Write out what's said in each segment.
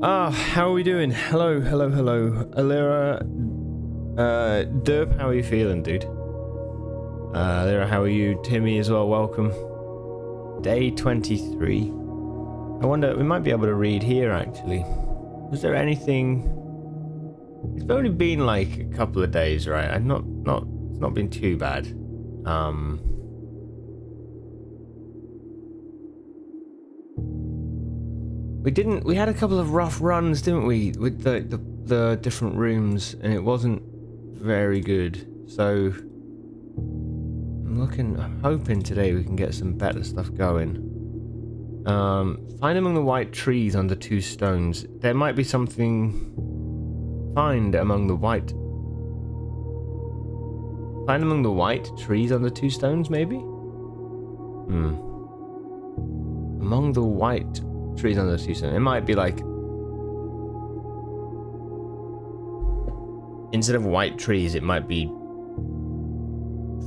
How are we doing? Hello. Alira, Derp, how are you feeling, dude? Alira, how are you? Timmy as well, welcome. Day 23. I wonder, we might be able to read here, actually. Was there anything... It's only been like a couple of days, right? It's not been too bad. We had a couple of rough runs, didn't we, with the different rooms, and it wasn't very good. So I'm hoping today we can get some better stuff going. Find among the white trees under two stones. There might be something. Find among the white trees under two stones, maybe? Among the white trees under two stones. It might be like, instead of white trees, it might be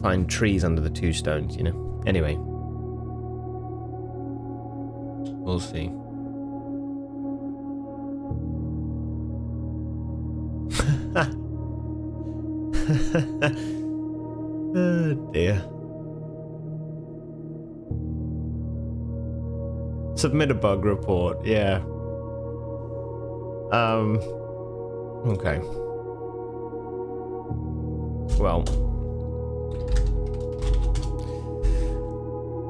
find trees under the two stones, you know? Anyway. We'll see. Oh dear. Submit a bug report, yeah. Okay. Well,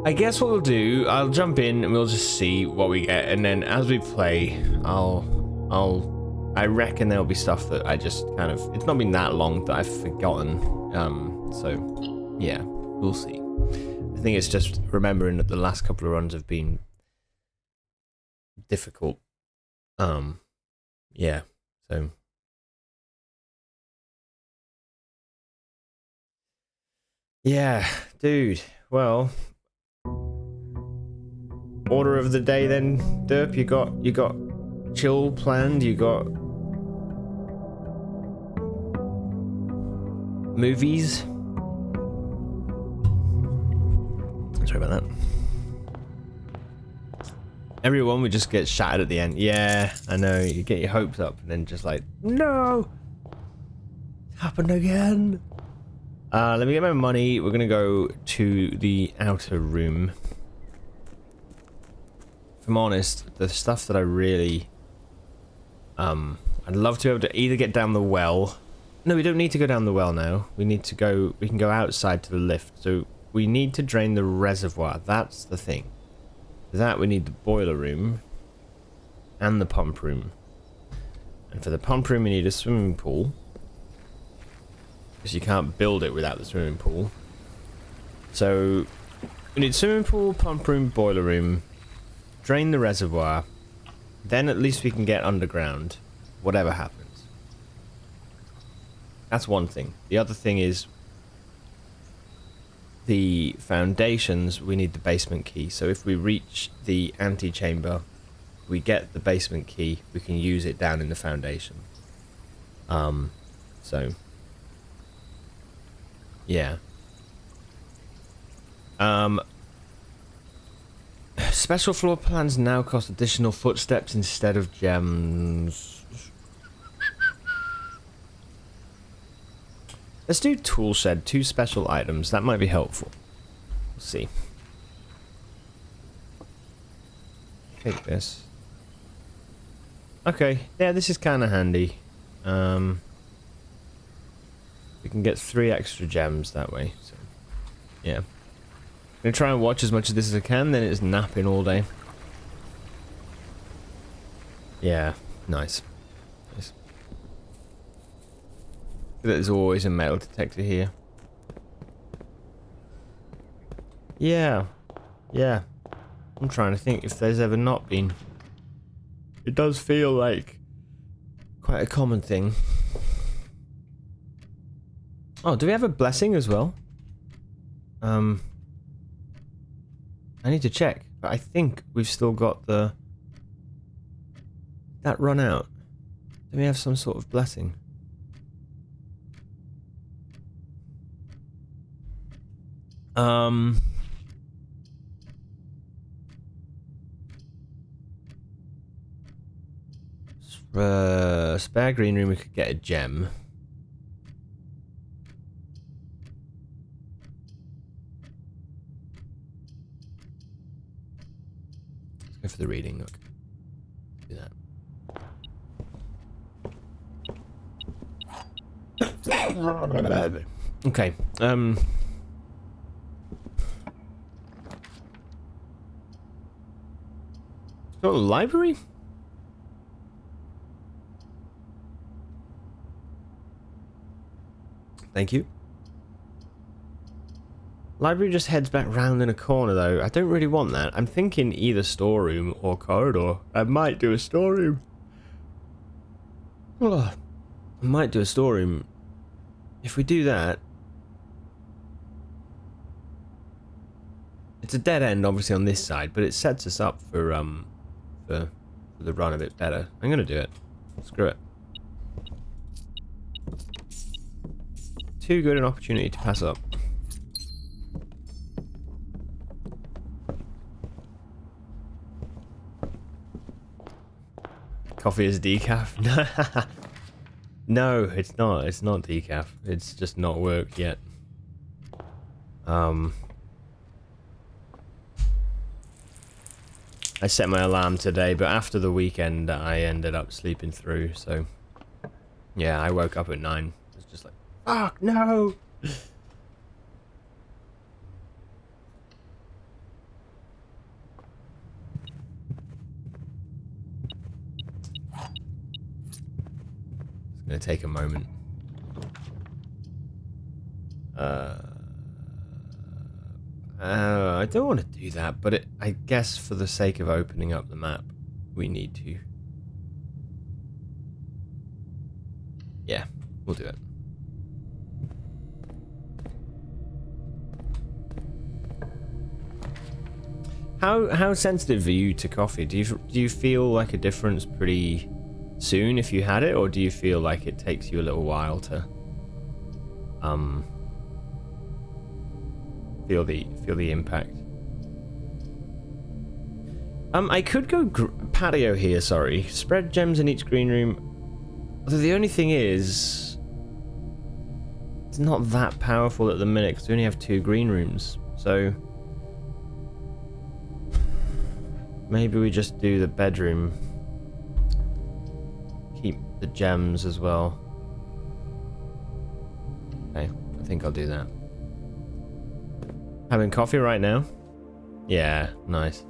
I guess what we'll do, I'll jump in and we'll just see what we get, and then as we play, I reckon there'll be stuff that I just kind of, it's not been that long that I've forgotten. So yeah, we'll see. I think it's just remembering that the last couple of runs have been difficult. Yeah, so yeah, dude. Well, order of the day then, Derp. You got chill planned. You got movies. Sorry about that. Everyone would just get shattered at the end. Yeah, I know. You get your hopes up and then just like, no, it's happened again. Let me get my money. We're gonna go to the outer room. If I'm honest, the stuff that I really, I'd love to be able to either get down the well. No, we don't need to go down the well now. We need to go. We can go outside to the lift. So we need to drain the reservoir. That's the thing. For that, we need the boiler room and the pump room. And for the pump room, we need a swimming pool, because you can't build it without the swimming pool. So we need swimming pool, pump room, boiler room, drain the reservoir. Then at least we can get underground, whatever happens. That's one thing. The other thing is the foundations. We need the basement key. So if we reach the antechamber, we get the basement key, we can use it down in the foundation. So yeah. Special floor plans now cost additional footsteps instead of gems. Let's do tool shed, 2 special items. That might be helpful. We'll see. Take this. Okay, yeah, this is kind of handy. We can get 3 extra gems that way. So, yeah. I'm gonna try and watch as much of this as I can, then it's napping all day. Yeah, nice. Nice. There's always a metal detector here. Yeah. Yeah. I'm trying to think if there's ever not been. It does feel like quite a common thing. Oh, do we have a blessing as well? I need to check, but I think we've still got the... That run out. Do we have some sort of blessing? Spare green room, we could get a gem. Let's go for the reading nook. Do that. Okay. Got a library? Thank you. Library just heads back round in a corner though. I don't really want that. I'm thinking either storeroom or corridor. I might do a storeroom. Oh, I might do a storeroom. If we do that, it's a dead end obviously on this side, but it sets us up for the run a bit better. I'm gonna do it. Screw it. Too good an opportunity to pass up. Coffee is decaf? No, it's not. It's not decaf. It's just not worked yet. I set my alarm today, but after the weekend I ended up sleeping through, so yeah, I woke up at 9. It's just like, fuck, no! It's gonna take a moment. I don't want to do that, but I guess for the sake of opening up the map, we need to. Yeah, we'll do it. How sensitive are you to coffee? Do you feel like a difference pretty soon if you had it, or do you feel like it takes you a little while to feel the impact? I could go patio here, sorry. Spread gems in each green room. Although the only thing is, it's not that powerful at the minute because we only have 2 green rooms. So maybe we just do the bedroom. Keep the gems as well. Okay, I think I'll do that. Having coffee right now? Yeah, nice.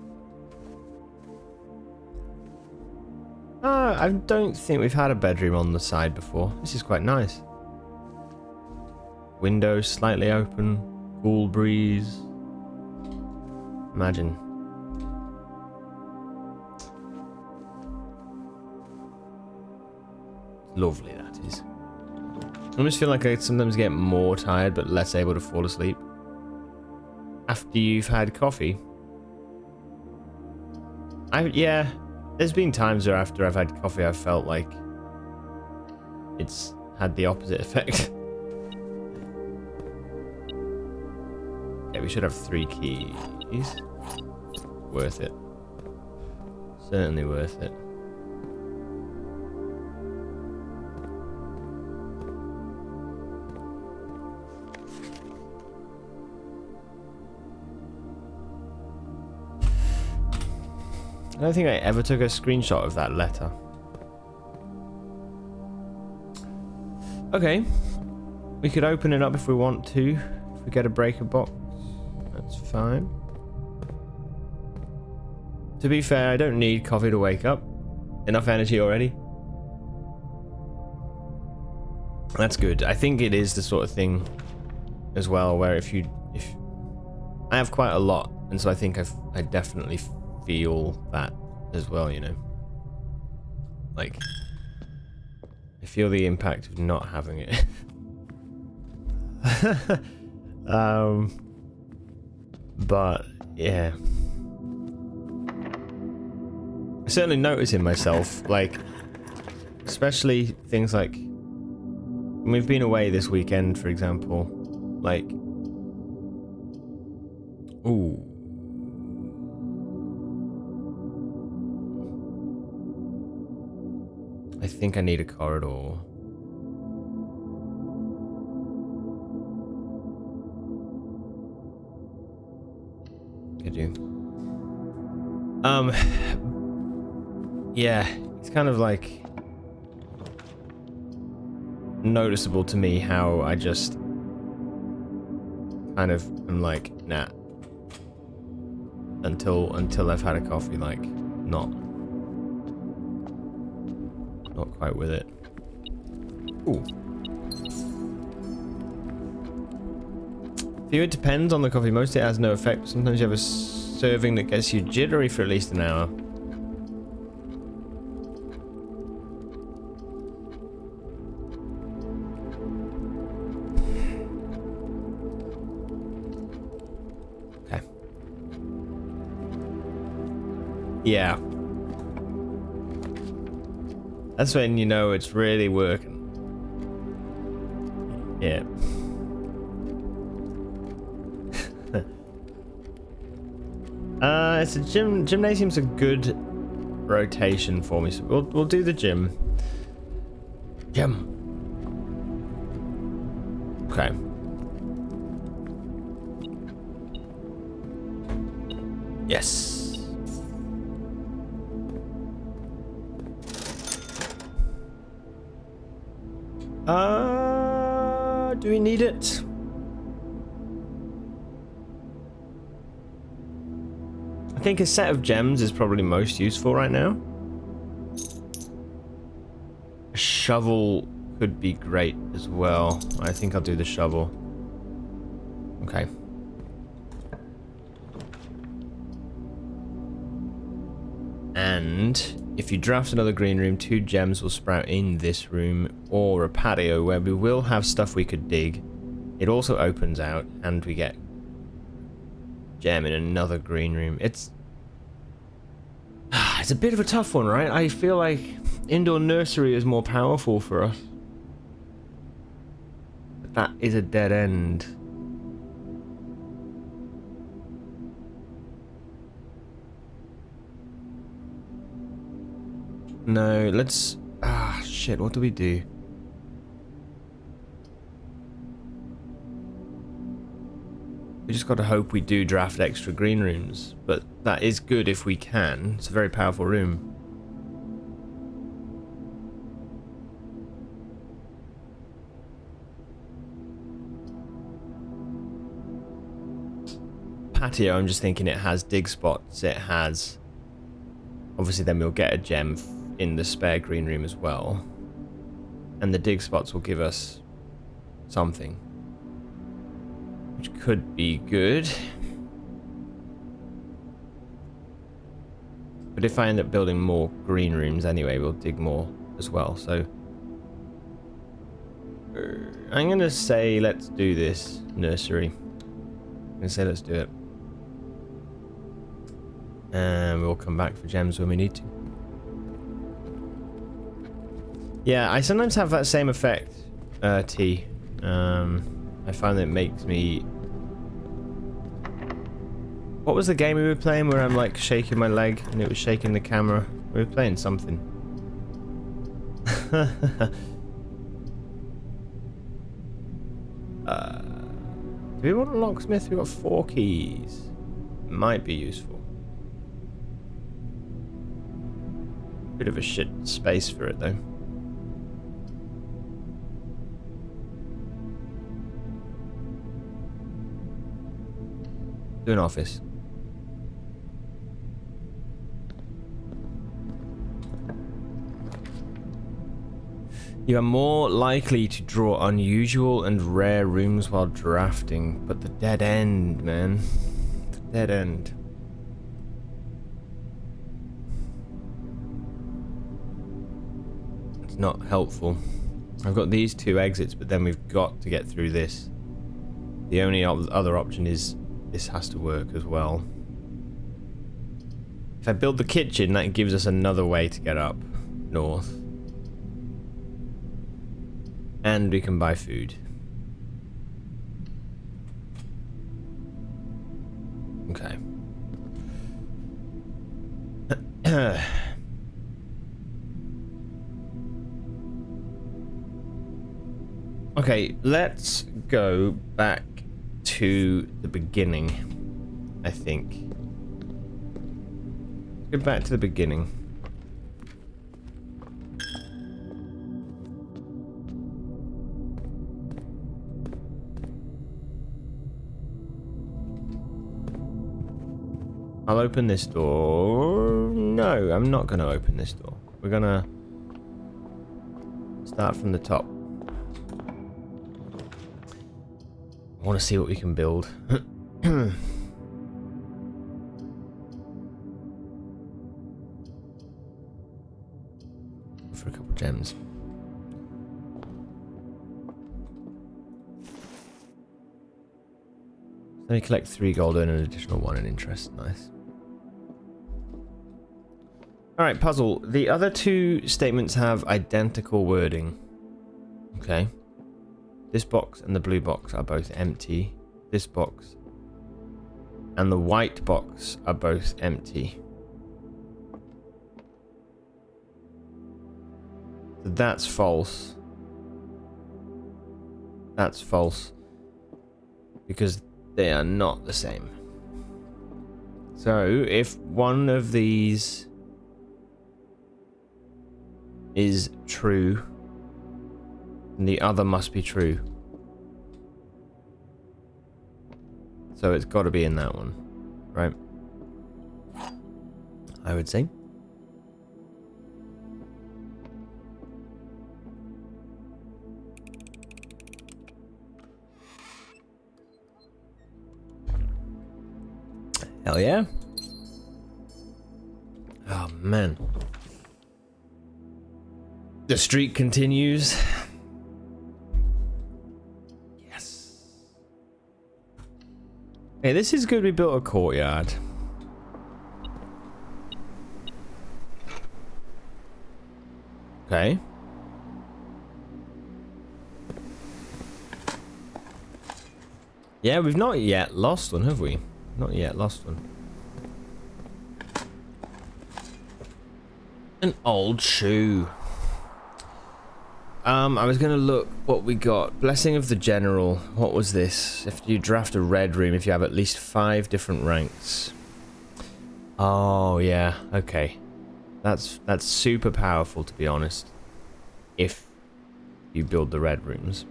I don't think we've had a bedroom on the side before. This is quite nice. Windows slightly open, cool breeze. Imagine. Lovely, that is. I almost feel like I sometimes get more tired but less able to fall asleep after you've had coffee. Yeah, there's been times where after I've had coffee I've felt like it's had the opposite effect. Okay, we should have 3 keys. Worth it. Certainly worth it. I don't think I ever took a screenshot of that letter. Okay. We could open it up if we want to. If we get a breaker box, that's fine. To be fair, I don't need coffee to wake up. Enough energy already. That's good. I think it is the sort of thing as well where if I have quite a lot, and so I think I definitely feel that as well, you know. Like, I feel the impact of not having it. But yeah, I certainly notice in myself, like, especially things like when we've been away this weekend, for example, like, ooh. I think I need a corridor. I do. Yeah, it's kind of like noticeable to me how I just kind of am like, nah. Until I've had a coffee, like, not quite with it. Ooh. For you, it depends on the coffee. Mostly it has no effect. Sometimes you have a serving that gets you jittery for at least an hour. Okay. Yeah. That's when you know it's really working. Yeah. It's a gymnasium's a good rotation for me, so we'll do the gym. Okay. Yes. Do we need it? I think a set of gems is probably most useful right now. A shovel could be great as well. I think I'll do the shovel. Okay. And if you draft another green room, 2 gems will sprout in this room, or a patio where we will have stuff we could dig. It also opens out, and we get gem in another green room. It's a bit of a tough one, right? I feel like indoor nursery is more powerful for us. But that is a dead end. No, let's... shit, what do we do? We just gotta hope we do draft extra green rooms. But that is good if we can. It's a very powerful room. Patio, I'm just thinking it has dig spots. It has... Obviously then we'll get a gem in the spare green room as well. And the dig spots will give us something. Which could be good. But if I end up building more green rooms anyway, we'll dig more as well. So I'm going to say let's do this nursery. I'm going to say let's do it. And we'll come back for gems when we need to. Yeah, I sometimes have that same effect, T. I find that it makes me... What was the game we were playing where I'm like shaking my leg and it was shaking the camera? We were playing something. Do we want a locksmith? We've got 4 keys. Might be useful. Bit of a shit space for it though. Do an office. You are more likely to draw unusual and rare rooms while drafting, but the dead end, man. The dead end. It's not helpful. I've got these 2 exits, but then we've got to get through this. The only other option is this has to work as well. If I build the kitchen, that gives us another way to get up north. And we can buy food. Okay. Okay, let's go back to the beginning, I think. Go back to the beginning. I'll open this door. No, I'm not going to open this door. We're going to start from the top. I want to see what we can build. For a couple gems. Let me collect 3 gold and an additional 1 in interest. Nice. Alright, puzzle. The other 2 statements have identical wording. Okay. This box and the blue box are both empty. This box and the white box are both empty. So that's false. That's false. Because they are not the same. So if one of these is true, then the other must be true. So it's got to be in that one, right? I would say. Hell yeah. Oh man. The streak continues. Yes. Hey, this is good. We built a courtyard. Okay. Yeah, we've not yet lost one, have we? Not yet lost one. An old shoe. I was gonna look what we got. Blessing of the General. What was this? If you draft a red room, if you have at least 5 different ranks. Oh yeah, okay. That's super powerful, to be honest. If you build the red rooms.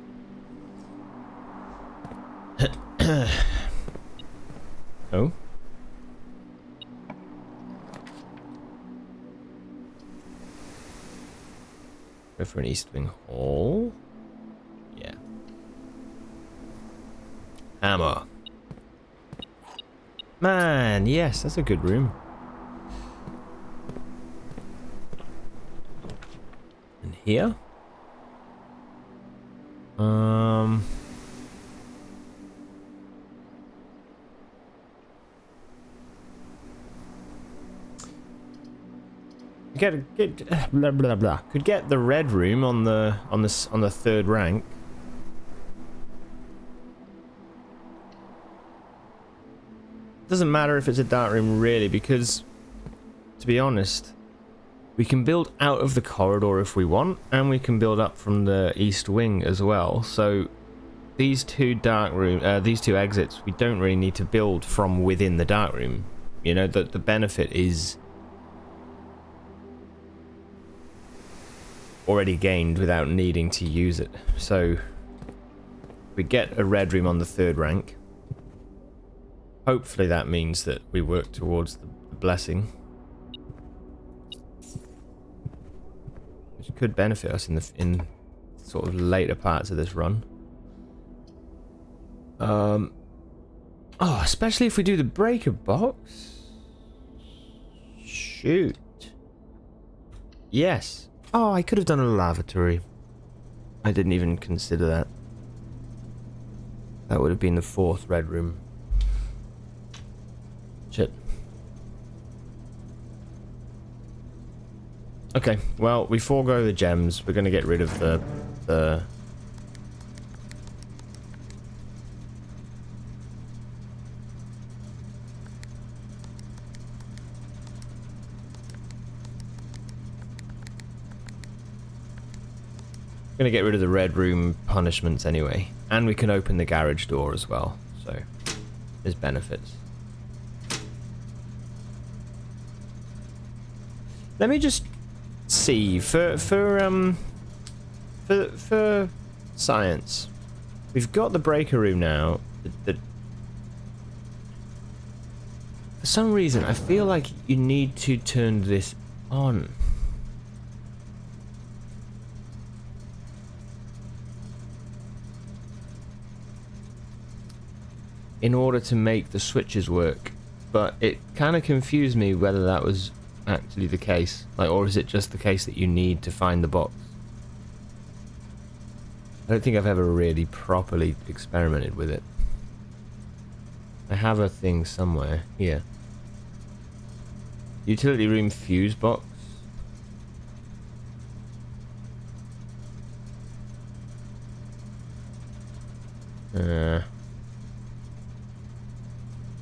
Oh. Go for an East Wing Hall. Yeah. Hammer. Man, yes, that's a good room. And here? Get blah blah blah. Could get the red room on the 3rd rank. Doesn't matter if it's a dark room really, because to be honest, we can build out of the corridor if we want, and we can build up from the east wing as well. So these 2 dark room, these 2 exits, we don't really need to build from within the dark room. You know, the benefit is already gained without needing to use it. So we get a red room on the 3rd rank. Hopefully that means that we work towards the blessing, which could benefit us in sort of later parts of this run. Oh, especially if we do the breaker box. Shoot. Yes. Oh, I could have done a lavatory. I didn't even consider that. That would have been the 4th red room. Shit. Okay, well, we forego the gems. We're going to get rid of the Gonna get rid of the red room punishments anyway. And we can open the garage door as well. So, there's benefits. Let me just see for science. We've got the breaker room now. For some reason, I feel like you need to turn this on. In order to make the switches work, but it kind of confused me whether that was actually the case, like, or is it just the case that you need to find the box? I don't think I've ever really properly experimented with it. I have a thing somewhere here. Utility room fuse box.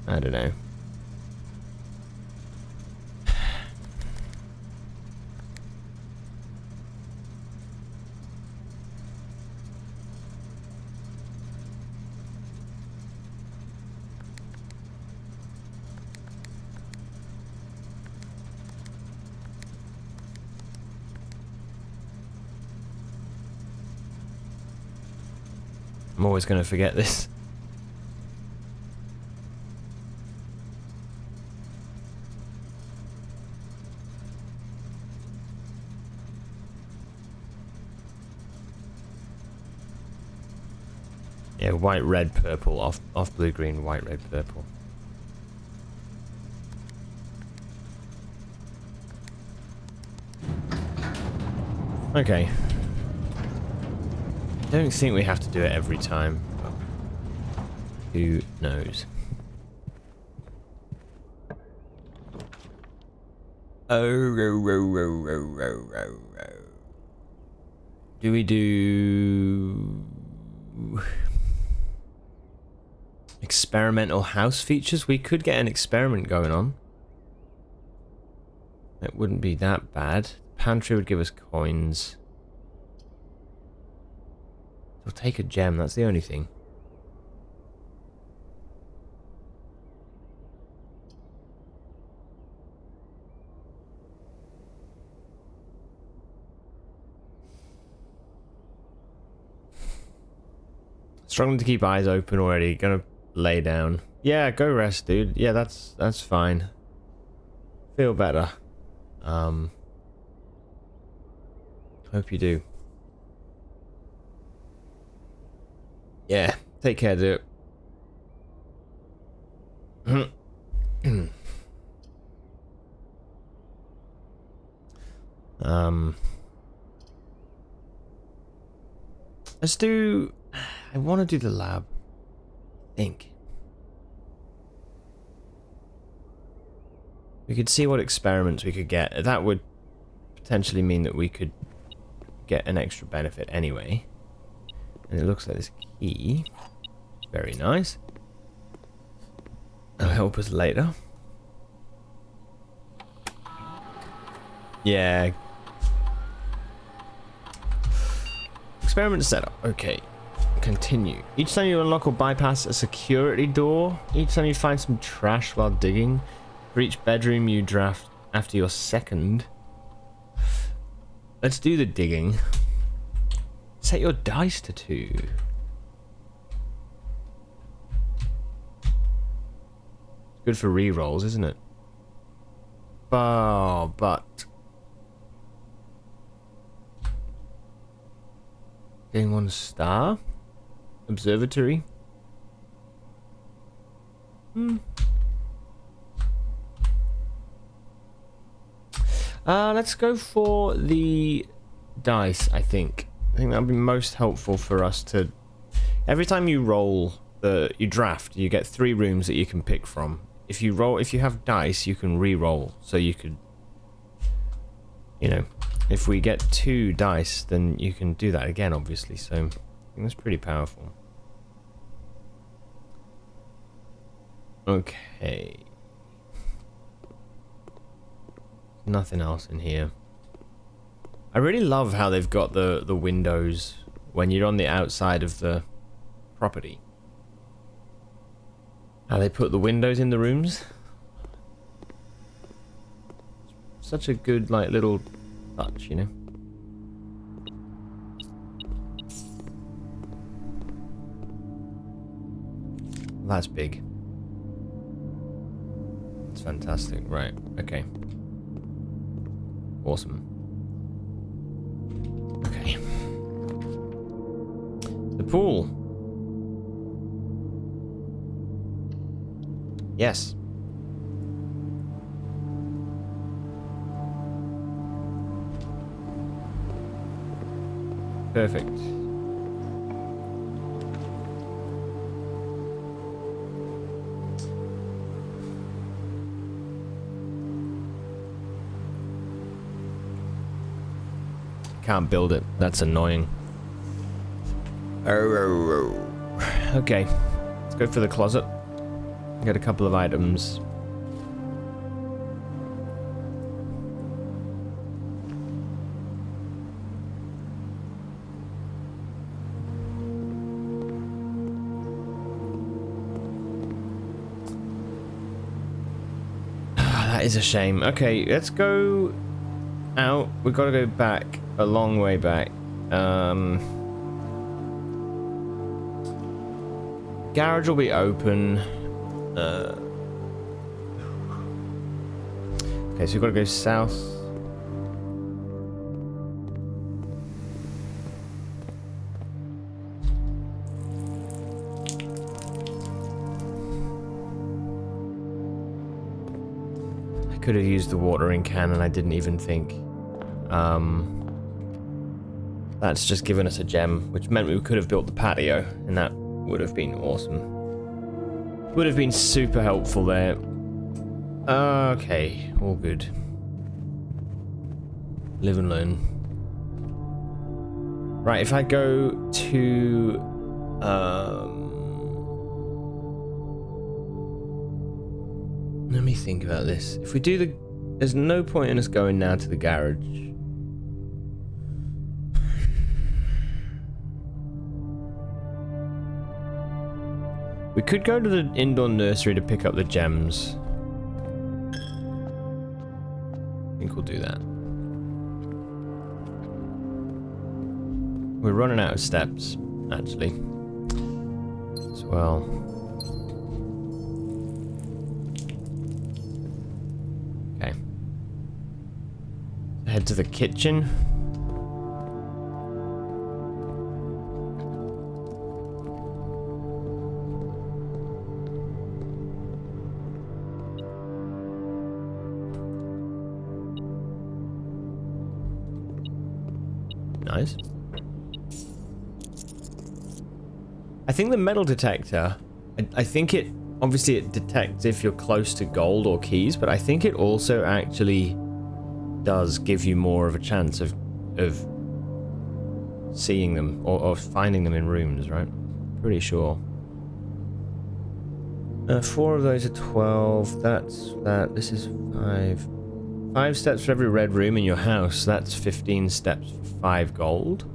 I don't know. I'm always going to forget this. Yeah, white, red, purple, off blue, green, white, red, purple. Okay. I don't think we have to do it every time, but who knows? Do we do experimental house features? We could get an experiment going on. It wouldn't be that bad. Pantry would give us coins. We'll take a gem, that's the only thing. Struggling to keep eyes open already. Gonna lay down. Yeah, go rest, dude. Yeah, that's fine. Feel better. Hope you do. Yeah, take care, dude. Let's do... I want to do the lab. I think. We could see what experiments we could get. That would potentially mean that we could get an extra benefit anyway. And it looks like this key. Very nice. That'll help us later. Yeah. Experiment setup. Okay. Continue. Each time you unlock or bypass a security door, each time you find some trash while digging, for each bedroom you draft after your second. Let's do the digging. Set your dice to 2. Good for re-rolls, isn't it? Oh, but... Getting 1 star? Observatory? Let's go for the dice, I think. I think that would be most helpful for us to... Every time you roll, you draft, you get 3 rooms that you can pick from. If you have dice, you can re-roll. So you could... You know, if we get 2 dice, then you can do that again, obviously. So, I think that's pretty powerful. Okay. Nothing else in here. I really love how they've got the windows when you're on the outside of the property. How they put the windows in the rooms. Such a good, like, little touch, you know? That's big. It's fantastic. Right. Okay. Awesome. Okay. The pool. Yes. Perfect. Can't build it. That's annoying. Okay. Let's go for the closet. Get a couple of items. That is a shame. Okay, let's go out. We've got to go back a long way back. Garage will be open. Okay, so we've got to go south. I could have used the watering can and I didn't even think. That's just given us a gem, which meant we could have built the patio, and that would have been awesome. Would have been super helpful there. Okay, all good. Live and learn. Right, if I go to... let me think about this. If we do the... There's no point in us going now to the garage. We could go to the indoor nursery to pick up the gems. I think we'll do that. We're running out of steps, actually, as well. Okay. Head to the kitchen. Nice. I think the metal detector, I think it, obviously it detects if you're close to gold or keys, but I think it also actually does give you more of a chance of seeing them or finding them in rooms, right? Pretty sure. 4 of those are 12, that's that, this is 5. 5 steps for every red room in your house. That's 15 steps for 5 gold.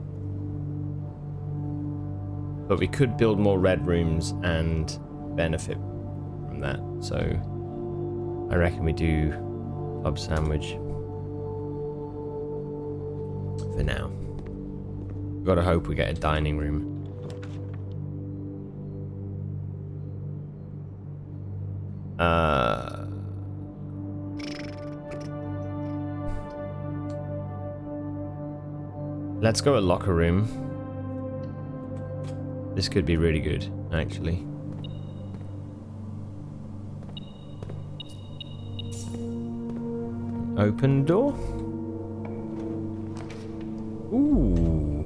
But we could build more red rooms and benefit from that. So I reckon we do club sandwich for now. We've got to hope we get a dining room. Let's go a locker room. This could be really good, actually. Open door? Ooh.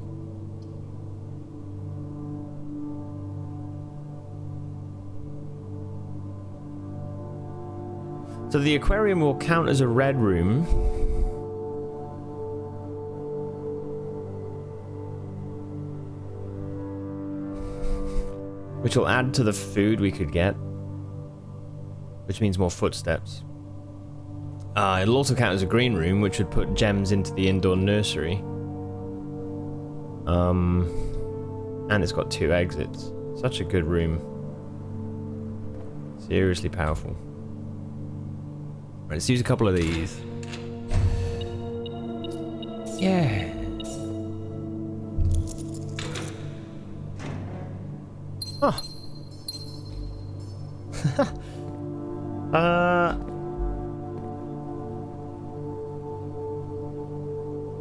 So the aquarium will count as a red room. Which will add to the food we could get. Which means more footsteps. It'll also count as a green room, which would put gems into the indoor nursery. And it's got 2 exits. Such a good room. Seriously powerful. Right, let's use a couple of these. Yeah. Oh.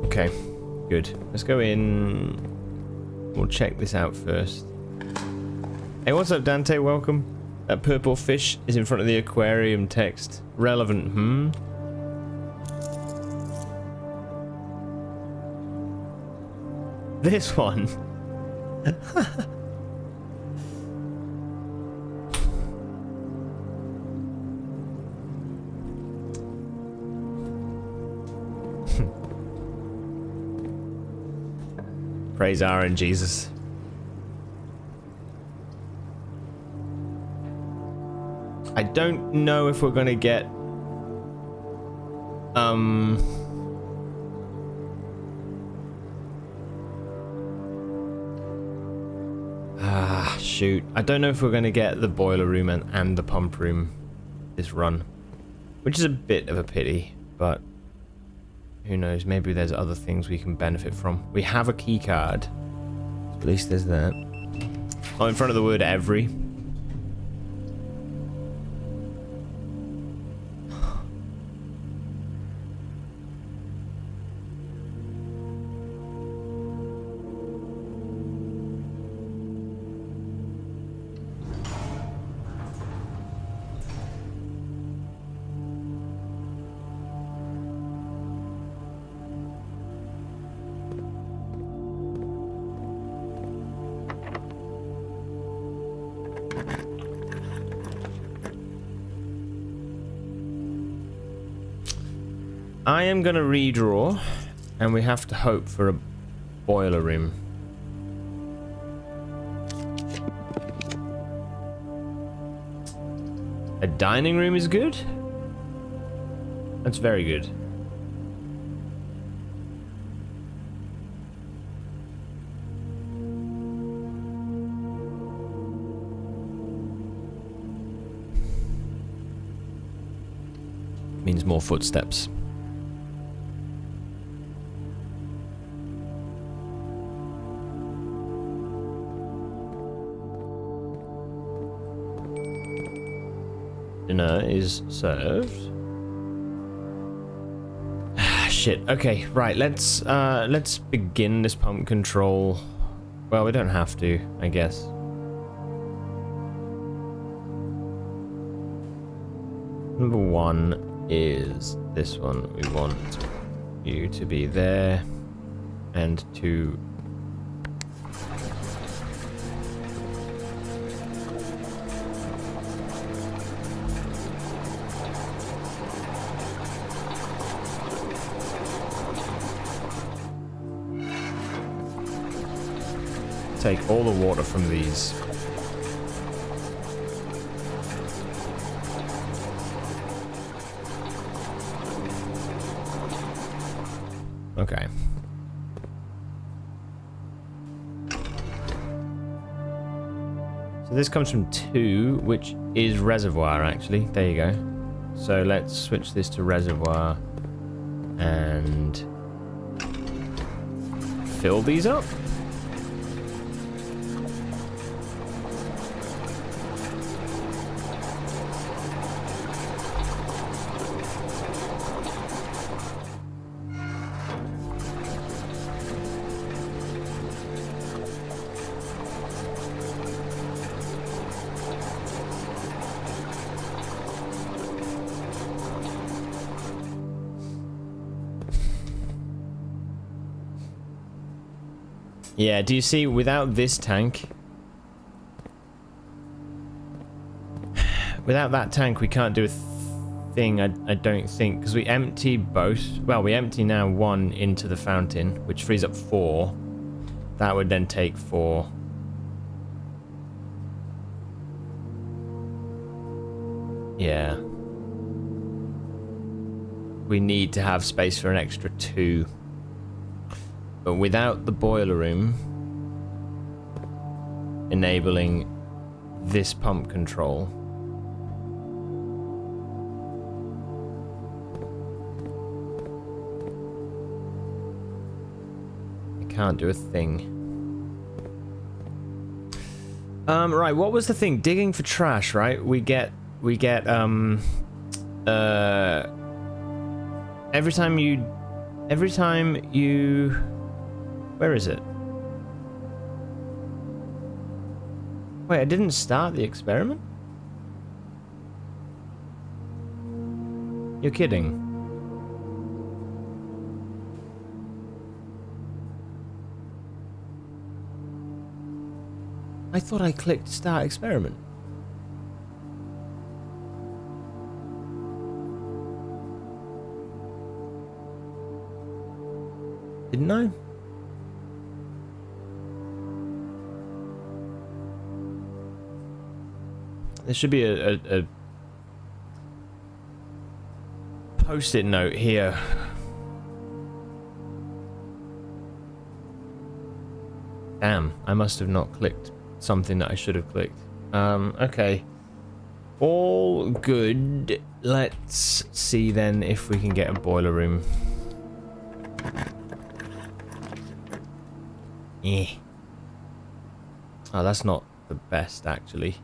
Okay, good. Let's go in. We'll check this out first. Hey, what's up, Dante? Welcome. That purple fish is in front of the aquarium text. Relevant, This one. Praise Aaron Jesus. I don't know if we're gonna get shoot. I don't know if we're gonna get the boiler room and the pump room this run. Which is a bit of a pity, but who knows, maybe there's other things we can benefit from. We have a key card. At least there's that. Oh, in front of the word every. I am going to redraw, and we have to hope for a boiler room. A dining room is good? That's very good. Means more footsteps. Dinner is served. Shit. Okay, right. Let's begin this pump control. Well, we don't have to, I guess. Number 1 is this one. We want you to be there and to take all the water from these. Okay. So this comes from 2, which is reservoir, actually. There you go. So let's switch this to reservoir and fill these up. Yeah, do you see, without this tank, without that tank, we can't do a thing, I don't think, because we empty both. Well, we empty now 1 into the fountain, which frees up 4. That would then take 4. Yeah. we need to have space for an extra 2. But without the boiler room enabling this pump control, I can't do a thing. Right, what was the thing? Digging for trash, right? We get every time you where is it? Wait, I didn't start the experiment? You're kidding. I thought I clicked start experiment. Didn't I? There should be a post-it note here. Damn, I must have not clicked something that I should have clicked. Okay. All good. Let's see then if we can get a boiler room. Eh. Oh, that's not the best, actually.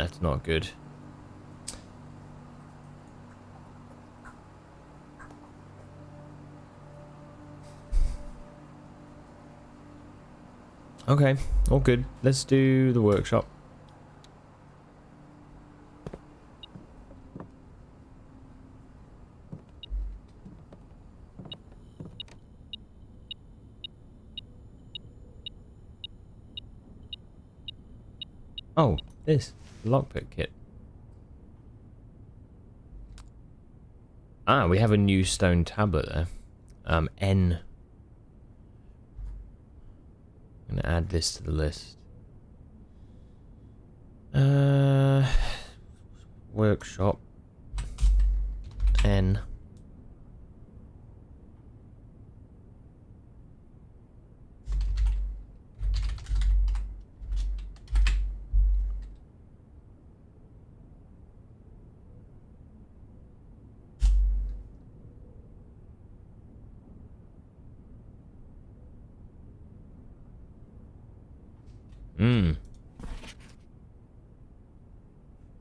It's not good. Okay, all good. Let's do the workshop. Oh, this lockpick kit. Ah, we have a new stone tablet there. N. I'm gonna add this to the list. Workshop. N.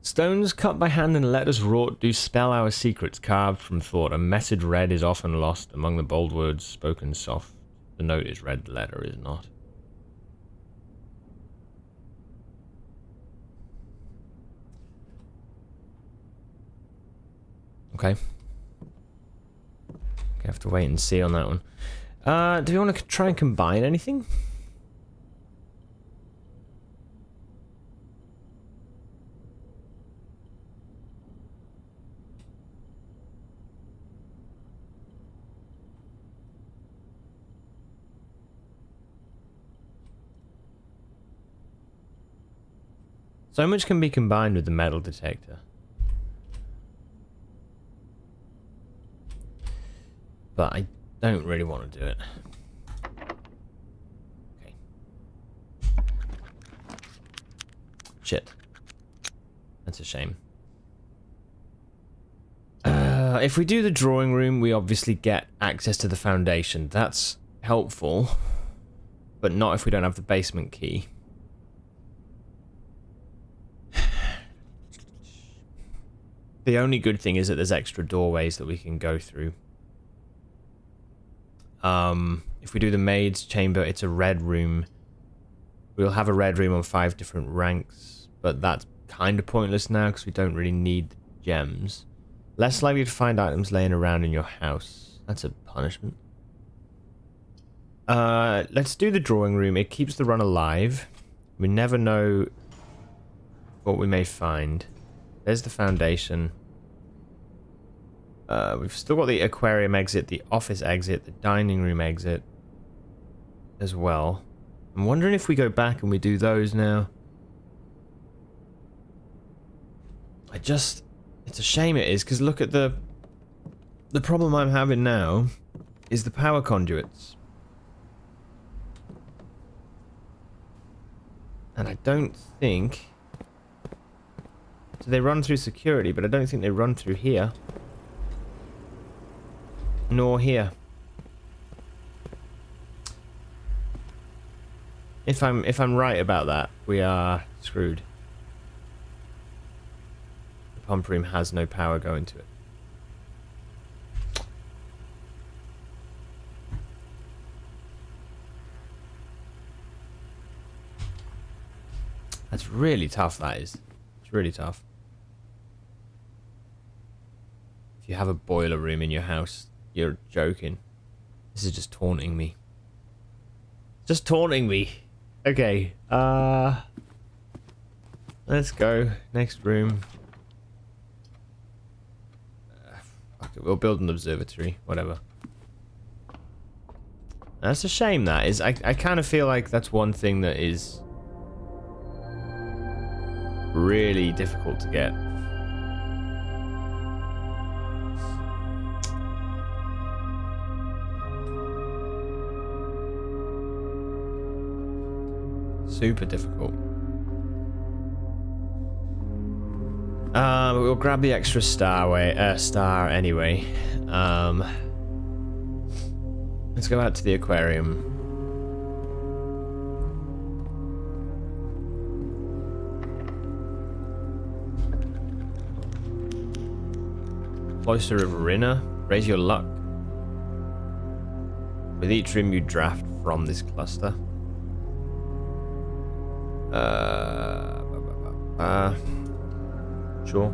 Stones cut by hand and letters wrought do spell our secrets carved from thought. A message read is often lost among the bold words spoken soft. The note is read, the letter is not. Okay. I have to wait and see on that one. Do we want to try and combine anything? So much can be combined with the metal detector. But I don't really want to do it. Okay. Shit. That's a shame. If we do the drawing room, we obviously get access to the foundation. That's helpful. But not if we don't have the basement key. The only good thing is that there's extra doorways that we can go through. If we do the maid's chamber, it's a red room. We'll have a red room on 5 different ranks, but that's kind of pointless now because we don't really need the gems. Less likely to find items laying around in your house. That's a punishment. Let's do the drawing room. It keeps the run alive. We never know what we may find. There's the foundation. We've still got the aquarium exit, the office exit, the dining room exit as well. I'm wondering if we go back and we do those now. It's a shame it is, because look at the problem I'm having now is the power conduits. And I don't think... So they run through security, but I don't think they run through here. Nor here. If I'm right about that, we are screwed. The pump room has no power going to it. That's really tough, that is. It's really tough. If you have a boiler room in your house, you're joking. This is just taunting me. Just taunting me. Okay, let's go. Next room. Fuck it, we'll build an observatory. Whatever. That's a shame, that is. I kind of feel like that's one thing that is really difficult to get. Super difficult. We'll grab the extra star anyway. Let's go out to the aquarium. Cloister of Rinna. Raise your luck. With each room you draft from this cluster. Sure.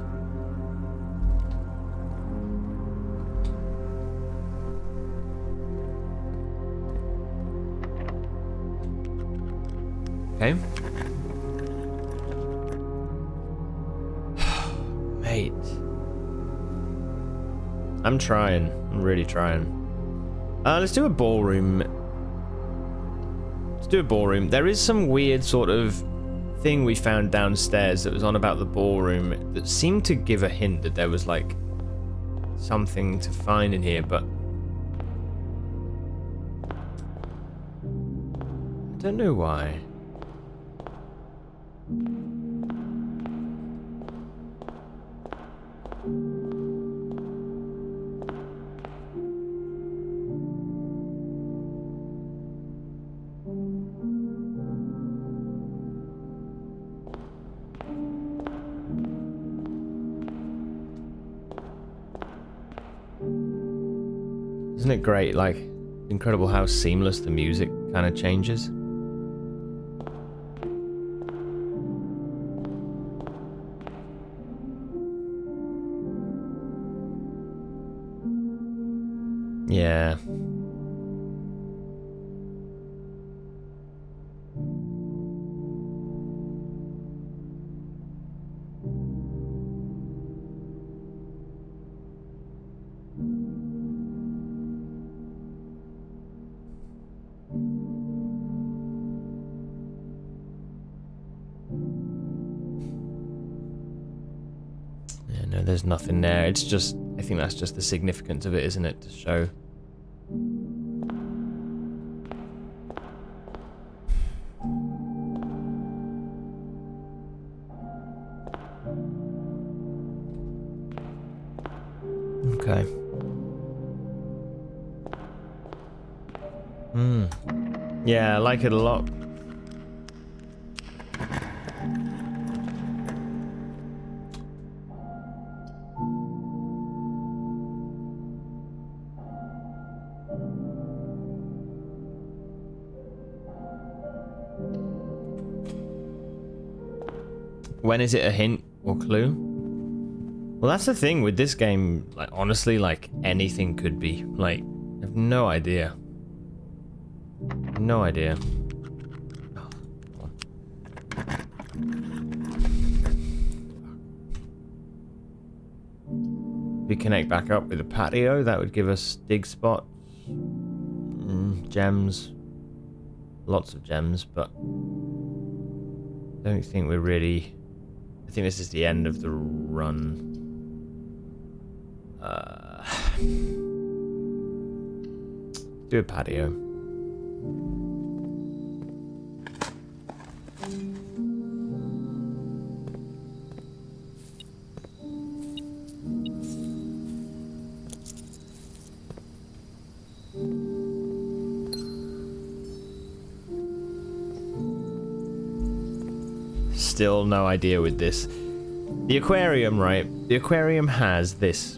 Okay. Mate. I'm trying. I'm really trying. Let's do a ballroom. Let's do a ballroom. There is some weird sort of thing we found downstairs that was on about the ballroom that seemed to give a hint that there was like something to find in here, but I don't know why. Isn't it great? Like, incredible how seamless the music kind of changes. Yeah. No, there's nothing there. It's just, I think that's just the significance of it, isn't it? To show. Okay. Yeah, I like it a lot. When is it a hint or clue? Well, that's the thing with this game. Like, honestly, like, anything could be. Like, I have no idea. No idea. Oh, come on. We connect back up with a patio. That would give us dig spots, gems, lots of gems, but I don't think we're really... I think this is the end of the run. Do a patio. Still no idea with this. The aquarium, right? The aquarium has this.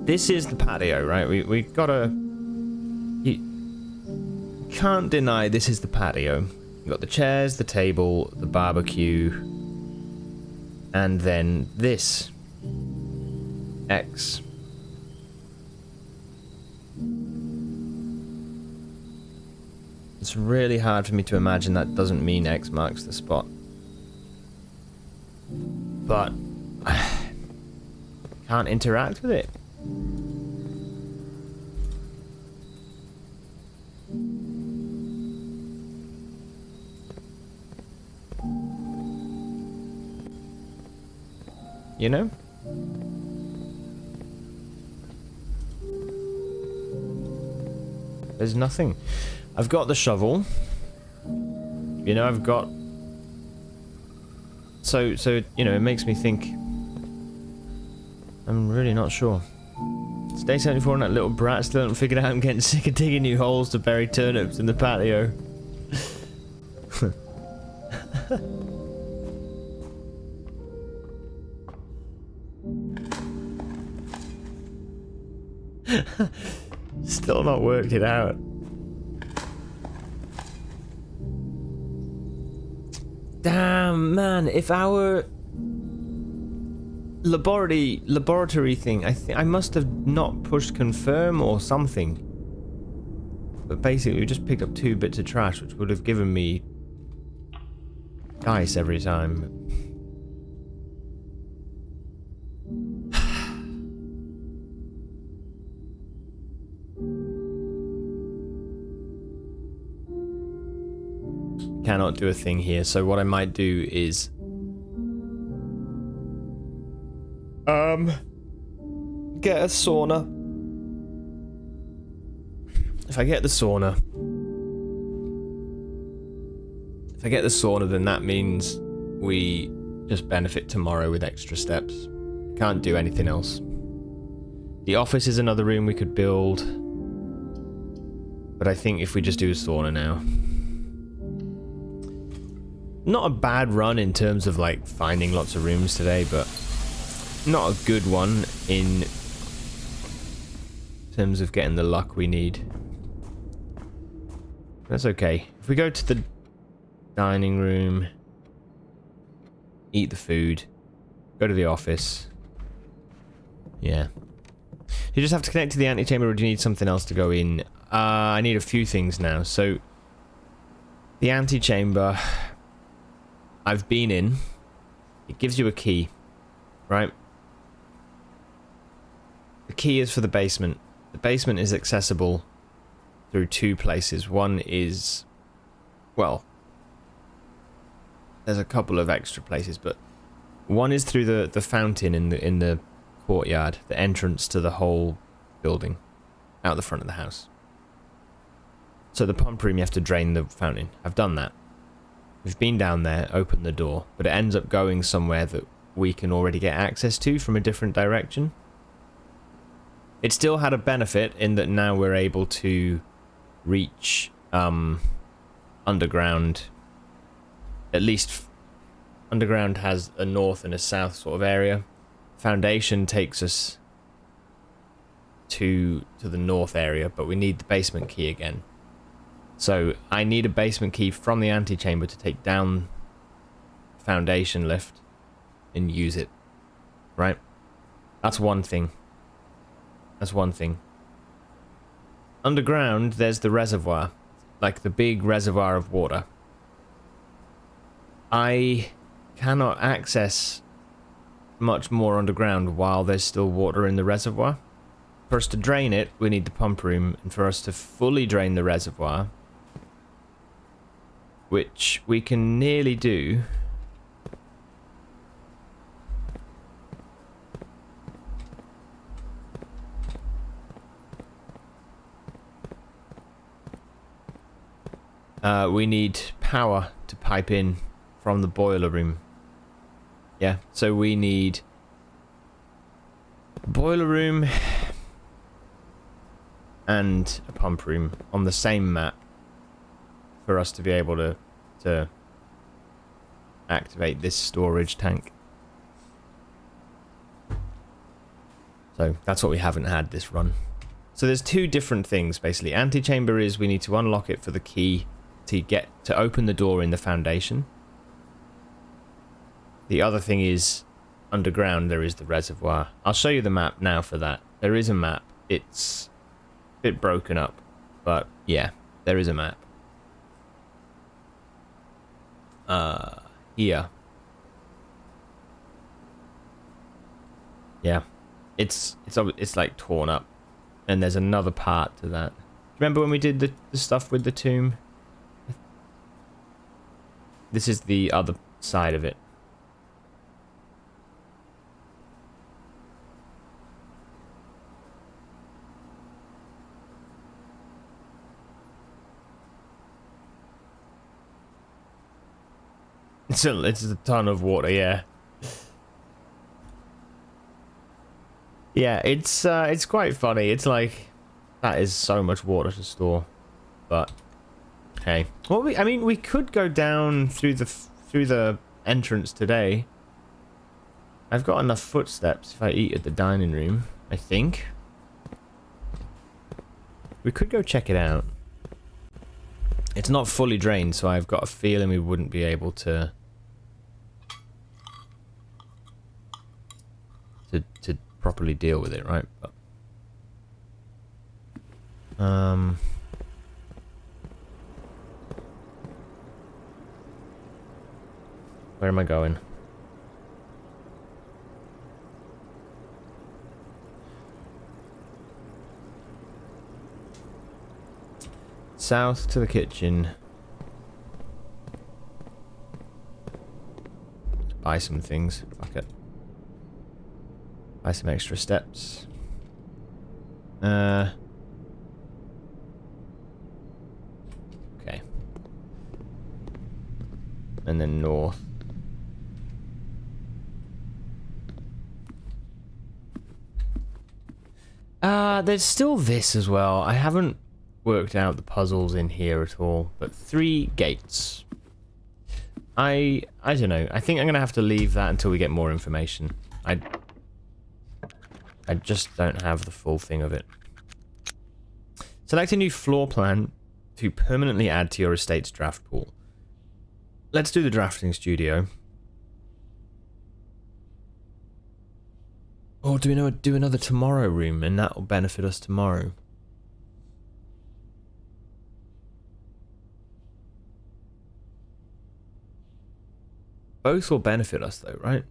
This is the patio, right? We gotta... You can't deny this is the patio. You've got the chairs, the table, the barbecue, and then this. X. It's really hard for me to imagine that doesn't mean X marks the spot. But can't interact with it. You know? There's nothing. I've got the shovel. You know, I've got... So, you know, it makes me think... I'm really not sure. It's day 74 and that little brat still haven't figured out I'm getting sick of digging new holes to bury turnips in the patio. Still not worked it out. Damn, man, if our laboratory thing, I must have not pushed confirm or something. But basically we just picked up 2 bits of trash, which would have given me dice every time. Cannot do a thing here, so what I might do is get a sauna. If I get the sauna, then that means we just benefit tomorrow with extra steps. Can't do anything else. The office is another room we could build, but I think if we just do a sauna now. Not a bad run in terms of like finding lots of rooms today, but not a good one in terms of getting the luck we need. That's okay. If we go to the dining room, eat the food, go to the office. Yeah. You just have to connect to the antechamber, or do you need something else to go in? I need a few things now. So the antechamber... I've been in. It gives you a key, right? The key is for the basement. The basement is accessible through 2 places. One is, well, there's a couple of extra places, but one is through the fountain in the courtyard, the entrance to the whole building, out the front of the house. So the pump room, you have to drain the fountain. I've done that. We've been down there, opened the door, but it ends up going somewhere that we can already get access to from a different direction. It still had a benefit in that now we're able to reach underground. At least underground has a north and a south sort of area. Foundation takes us to the north area, but we need the basement key again. So I need a basement key from the antechamber to take down foundation lift and use it, right? That's one thing. That's one thing. Underground, there's the reservoir, like the big reservoir of water. I cannot access much more underground while there's still water in the reservoir. For us to drain it, we need the pump room, and for us to fully drain the reservoir, which we can nearly do. We need power to pipe in from the boiler room. Yeah, so we need boiler room and a pump room on the same map for us to be able to activate this storage tank. So that's what we haven't had this run. So there's two different things basically. Antechamber is we need to unlock it for the key to open the door in the foundation. The other thing is underground there is the reservoir. I'll show you the map now for that. There is a map. It's a bit broken up, but yeah, there is a map. Here. Yeah. It's like torn up. And there's another part to that. Remember when we did the stuff with the tomb? This is the other side of it. It's a ton of water, yeah. Yeah, it's quite funny. It's like that is so much water to store, but hey. Well, I mean, we could go down through the entrance today. I've got enough footsteps if I eat at the dining room, I think. We could go check it out. It's not fully drained, so I've got a feeling we wouldn't be able to properly deal with it, right? But, where am I going? South to the kitchen. Buy some things. Fuck it. Buy some extra steps. Okay. And then north. There's still this as well. I haven't worked out the puzzles in here at all, but 3 gates. I don't know. I think I'm gonna have to leave that until we get more information. I just don't have the full thing of it. Select a new floor plan to permanently add to your estate's draft pool. Let's do the drafting studio. Or do we do another tomorrow room, and that will benefit us tomorrow? Both will benefit us though, right?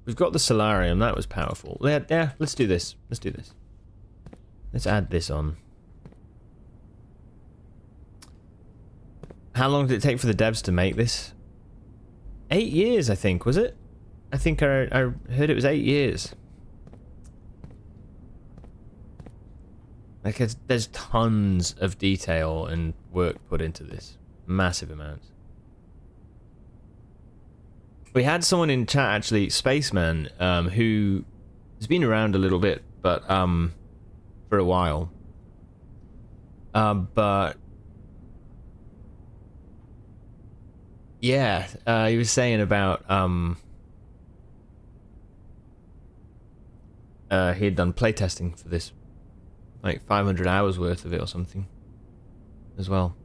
We've got the solarium, that was powerful. Yeah, let's do this. Let's do this. Let's add this on. How long did it take for the devs to make this? 8 years, I think, was it? I think I heard it was 8 years. Like, there's tons of detail and work put into this. Massive amounts. We had someone in chat, actually, Spaceman, who has been around a little bit, but for a while. But yeah, he was saying about he had done playtesting for this, like 500 hours worth of it or something, as well.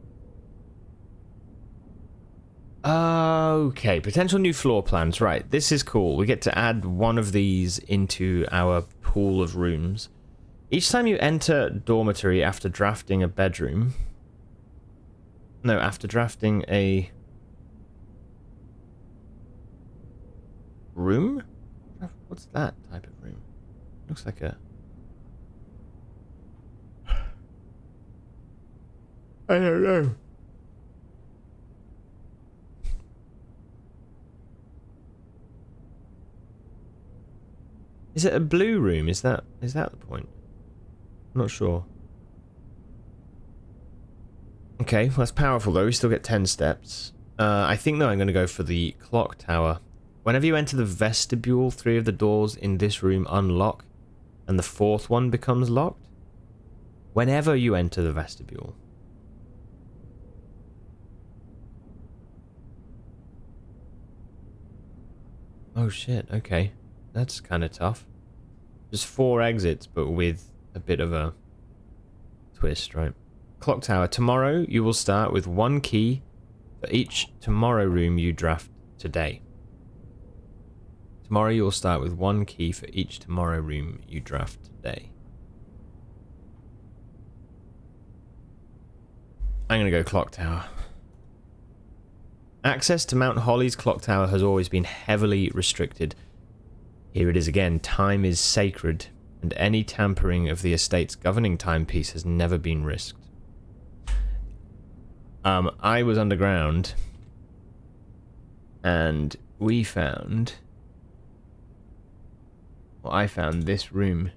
Okay, potential new floor plans. Right, this is cool. We get to add one of these into our pool of rooms. Each time you enter dormitory after drafting a bedroom... No, after drafting a... room? What's that type of room? Looks like a... I don't know. Is it a blue room? Is that the point? I'm not sure. Okay, well, that's powerful though. We still get 10 steps. I think though I'm going to go for the clock tower. Whenever you enter the vestibule, 3 of the doors in this room unlock, and the 4th one becomes locked. Whenever you enter the vestibule. Oh shit, okay. That's kind of tough. Just 4 exits, but with a bit of a twist, right? Clock tower. Tomorrow, you will start with 1 key for each tomorrow room you draft today. Tomorrow, you will start with 1 key for each tomorrow room you draft today. I'm going to go clock tower. Access to Mount Holly's clock tower has always been heavily restricted. Here it is again. Time is sacred, and any tampering of the estate's governing timepiece has never been risked. I was underground, and we found... Well, I found this room.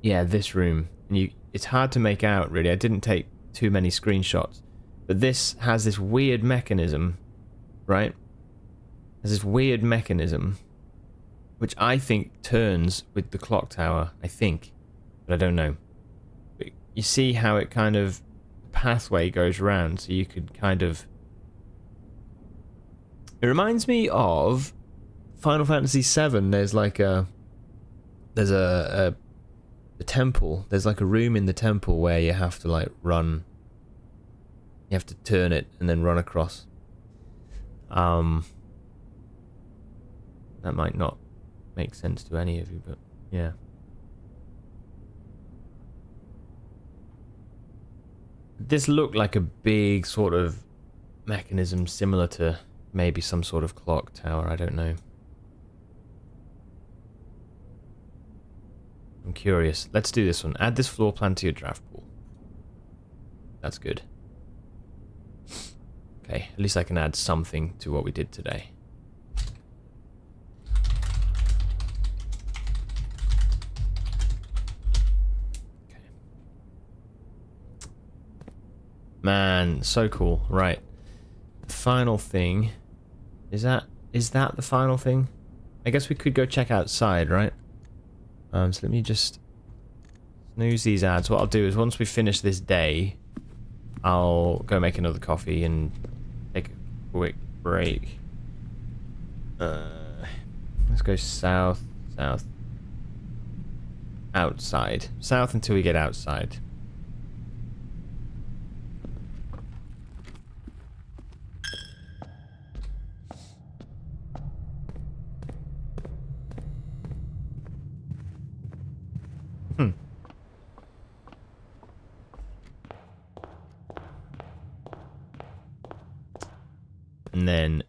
Yeah, this room. And it's hard to make out, really. I didn't take too many screenshots. But this has this weird mechanism, right? There's this weird mechanism, which I think turns with the clock tower, I think. But I don't know. But you see how it kind of... pathway goes around, so you could kind of... It reminds me of Final Fantasy VII. There's like a... There's a temple. There's like a room in the temple where you have to like run. You have to turn it and then run across. That might not make sense to any of you, but yeah. This looked like a big sort of mechanism similar to maybe some sort of clock tower, I don't know. I'm curious. Let's do this one. Add this floor plan to your draft pool. That's good. Okay, at least I can add something to what we did today. Okay. Man, so cool. Right. The final thing. Is that the final thing? I guess we could go check outside, right? So let me just snooze these ads. What I'll do is once we finish this day, I'll go make another coffee and take a quick break. Let's go south, outside. South until we get outside. And then...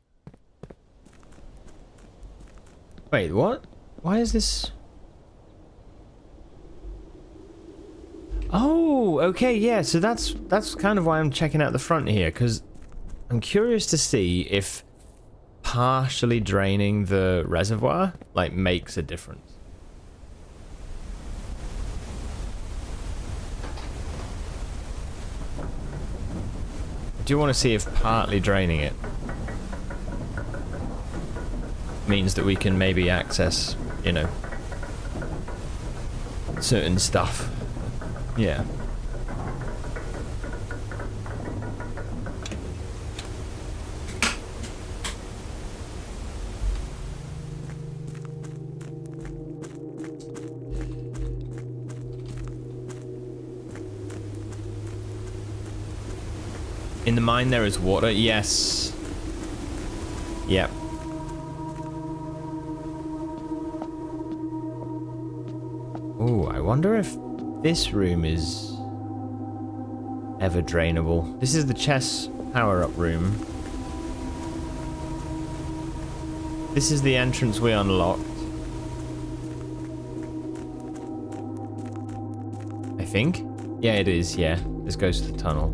Wait, what? Why is this... Oh, okay, yeah, so that's kind of why I'm checking out the front here, because I'm curious to see if partially draining the reservoir, like, makes a difference. I do want to see if partly draining it means that we can maybe access, you know, certain stuff. Yeah. In the mine there is water? Yes. Yep. Oh, I wonder if this room is ever drainable. This is the chess power-up room. This is the entrance we unlocked. I think. Yeah, it is. Yeah, this goes to the tunnel.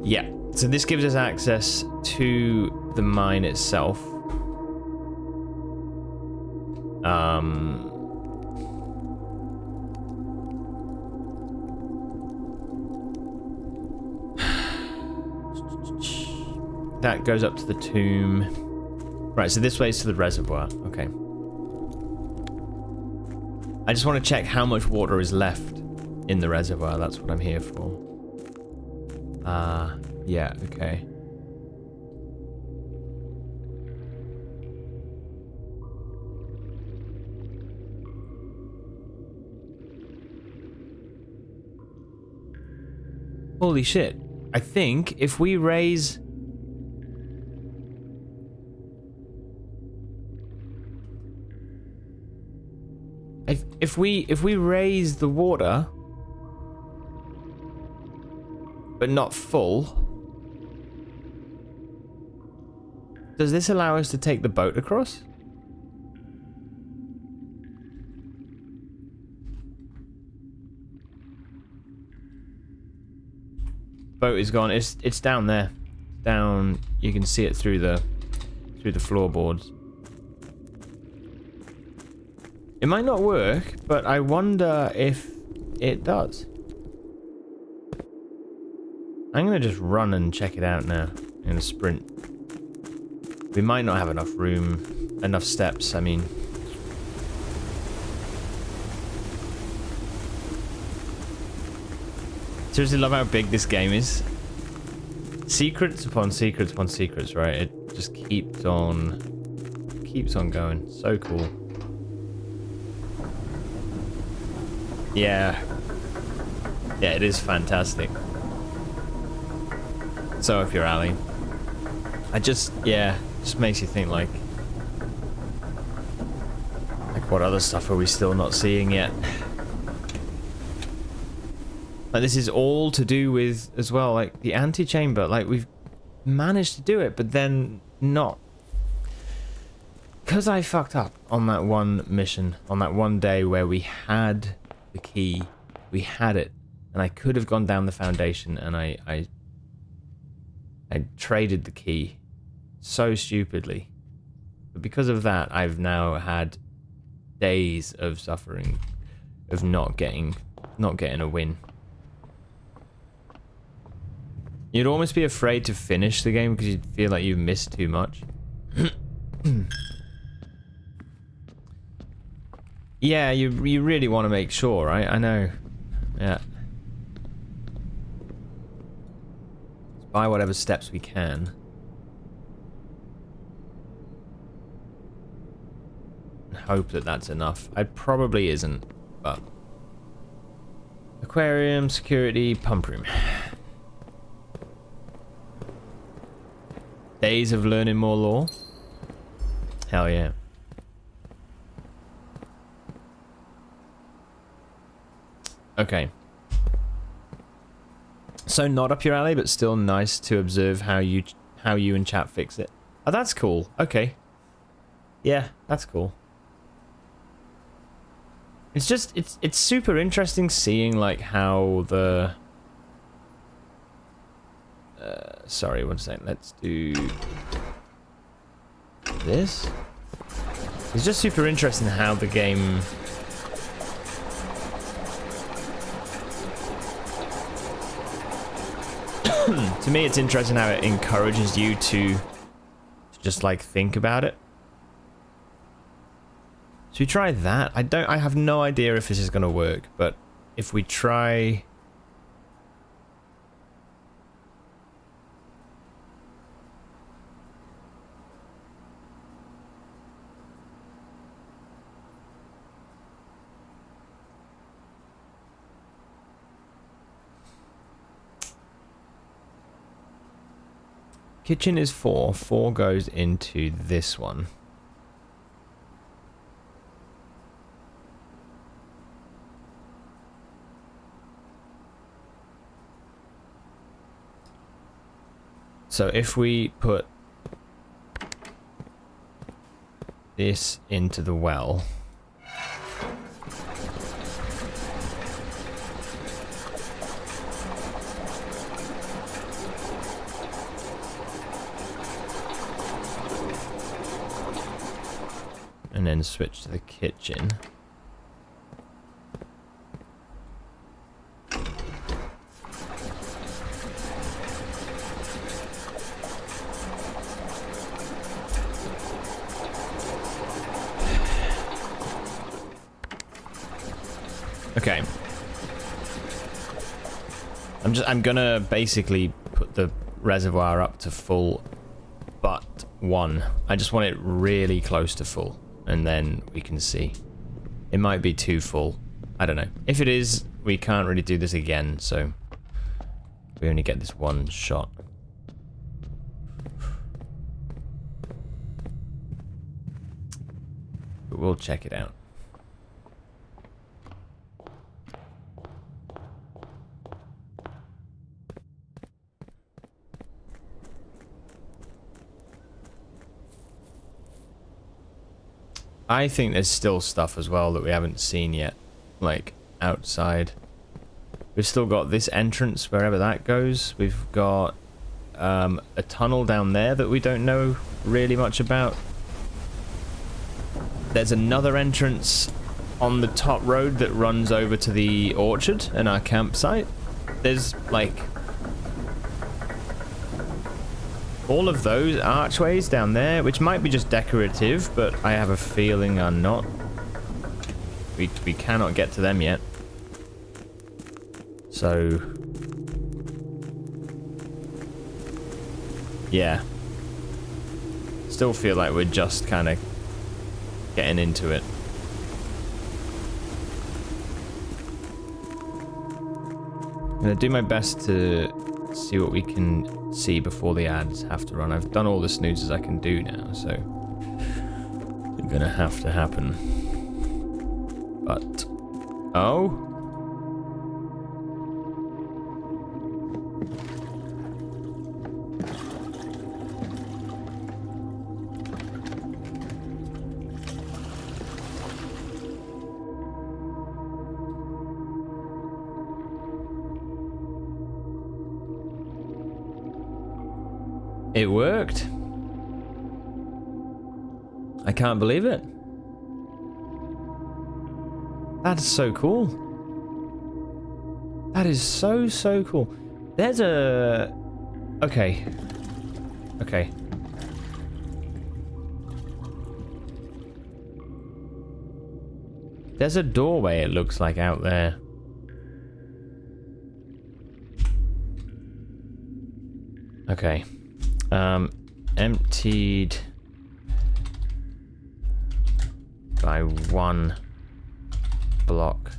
Yeah. So this gives us access to the mine itself. That goes up to the tomb. Right, so this way is to the reservoir. Okay. I just want to check how much water is left in the reservoir. That's what I'm here for. Yeah, okay. Holy shit. I think if we raise... If we raise the water, but not full, does this allow us to take the boat across? Boat is gone. It's down there. Down. You can see it through the floorboards. It might not work, but I wonder if it does. I'm gonna just run and check it out now in a sprint. We might not have enough room, enough steps, I mean. Seriously love how big this game is. Secrets upon secrets upon secrets, right? It just keeps on going. So cool. Yeah. Yeah, it is fantastic. So up your alley. Just makes you think like what other stuff are we still not seeing yet? Like this is all to do with as well, like the antechamber, like we've managed to do it, but then not. Because I fucked up on that one mission, on that one day where we had the key, we had it, and I could have gone down the foundation, and I traded the key so stupidly. But because of that, I've now had days of suffering, of not getting a win. You'd almost be afraid to finish the game because you'd feel like you've missed too much. Yeah, you really want to make sure, right? I know. Yeah. Let's buy whatever steps we can. And hope that that's enough. It probably isn't, but... Aquarium, security, pump room. Days of learning more lore? Hell yeah. Okay. So not up your alley, but still nice to observe how you and chat fix it. Oh, that's cool. Okay. Yeah, that's cool. It's just it's super interesting seeing like how the sorry, one second. Let's do this. It's just super interesting how the game to me it's interesting how it encourages you to just like think about it. So we try that. I have no idea if this is going to work, but if we try... Kitchen is 4. 4 goes into this one. So if we put this into the well. And then switch to the kitchen. Okay. I'm gonna basically put the reservoir up to full, but 1. I just want it really close to full, and then we can see. It might be too full. I don't know. If it is, we can't really do this again, so we only get this one shot. But we'll check it out. I think there's still stuff as well that we haven't seen yet, like outside. We've still got this entrance, wherever that goes. We've got a tunnel down there that we don't know really much about. There's another entrance on the top road that runs over to the orchard and our campsite. There's like all of those archways down there, which might be just decorative, but I have a feeling are not. We cannot get to them yet. So yeah. Still feel like we're just kind of getting into it. I'm gonna do my best to see what we can see before the ads have to run. I've done all the snoozes I can do now, so it's gonna have to happen. But oh, it worked. I can't believe it. That's so cool. That is so cool. There's a... Okay. Okay. There's a doorway, it looks like, out there. Okay. Emptied by 1 block.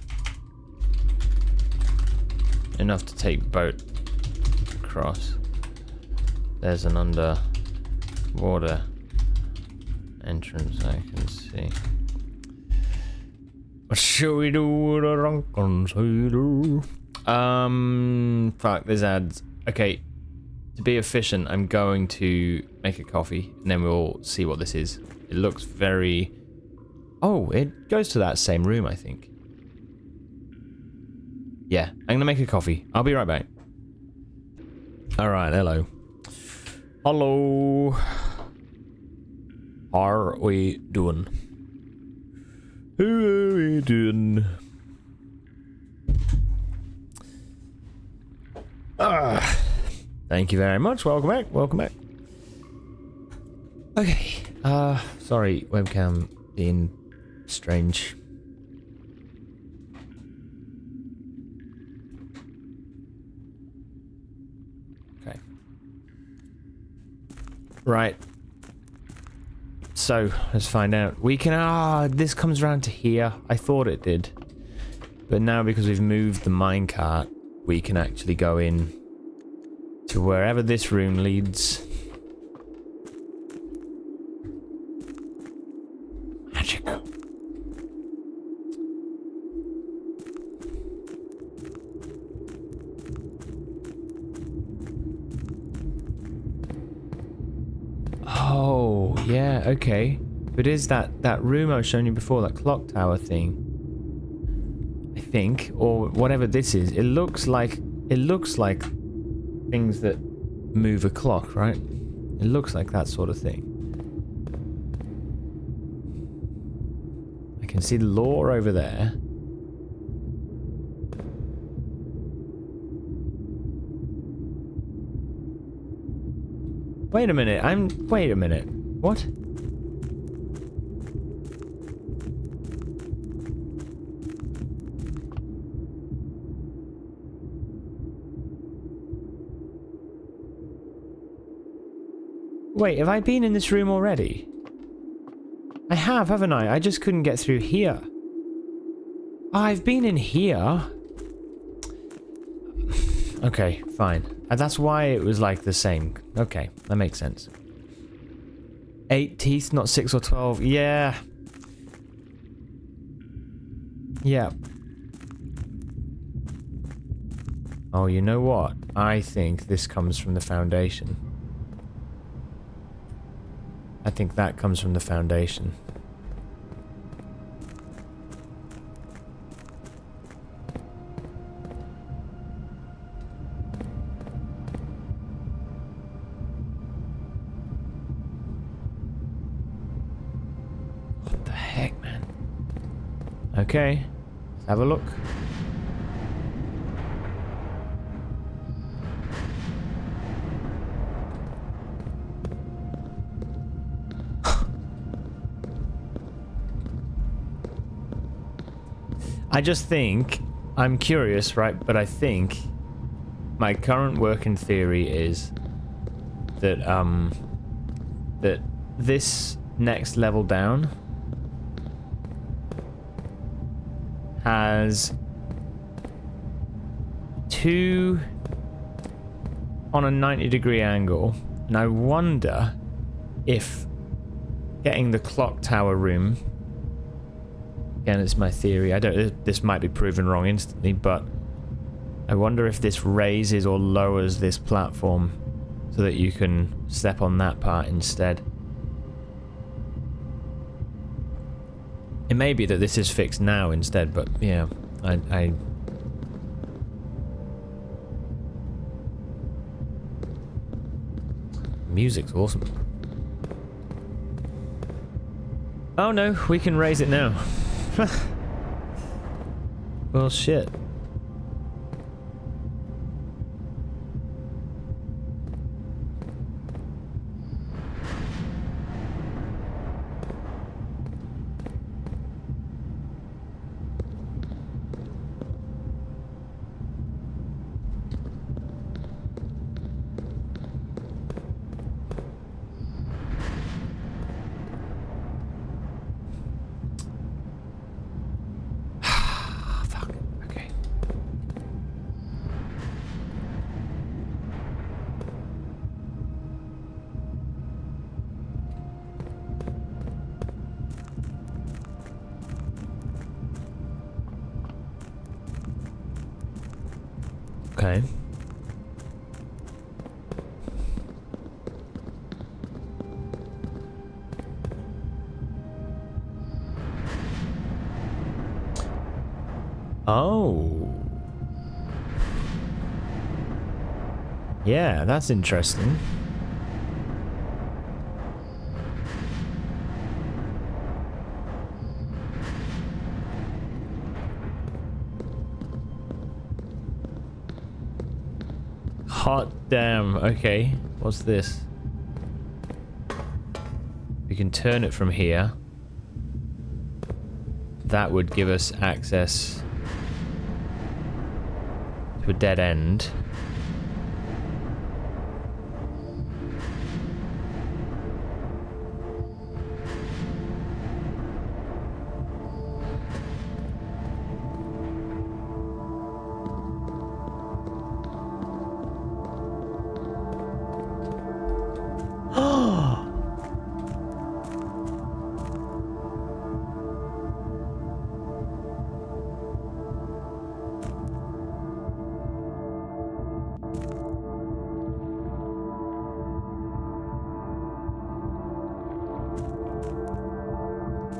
Enough to take boat across. There's an underwater entrance I can see. What shall we do with a drunken sailor? Fuck, there's ads. Okay. To be efficient, I'm going to make a coffee, and then we'll see what this is. It looks very... Oh, it goes to that same room, I think. Yeah, I'm gonna make a coffee. I'll be right back. Alright, hello. Hello. How are we doing? How are we doing? Thank you very much. Welcome back. Welcome back. Okay. Sorry, webcam being strange. Okay. Right. So, let's find out. We can... this comes around to here. I thought it did. But now, because we've moved the minecart, we can actually go in to wherever this room leads. Magic. Oh, yeah, okay. It is that room I was showing you before, that clock tower thing. I think, or whatever this is. It looks like things that move a clock, right? It looks like that sort of thing. I can see the lore over there. Wait a minute, wait a minute. What? Wait, have I been in this room already? I have, haven't I? I just couldn't get through here. Oh, I've been in here. Okay, fine. That's why it was like the same. Okay, that makes sense. 8 teeth, not 6 or 12. Yeah. Yeah. Oh, you know what? I think this comes from the foundation. I think that comes from the foundation. What the heck, man? Okay, let's have a look. I just think, I'm curious, right? But I think my current working theory is that, that this next level down has 2 on a 90-degree angle, and I wonder if getting the clock tower room, again, it's my theory, I don't, this might be proven wrong instantly, but I wonder if this raises or lowers this platform so that you can step on that part instead. It may be that this is fixed now instead, but yeah, I music's awesome. Oh no, we can raise it now. Well, shit. Okay. Oh. Yeah, that's interesting. Hot damn, okay. What's this? We can turn it from here. That would give us access to a dead end.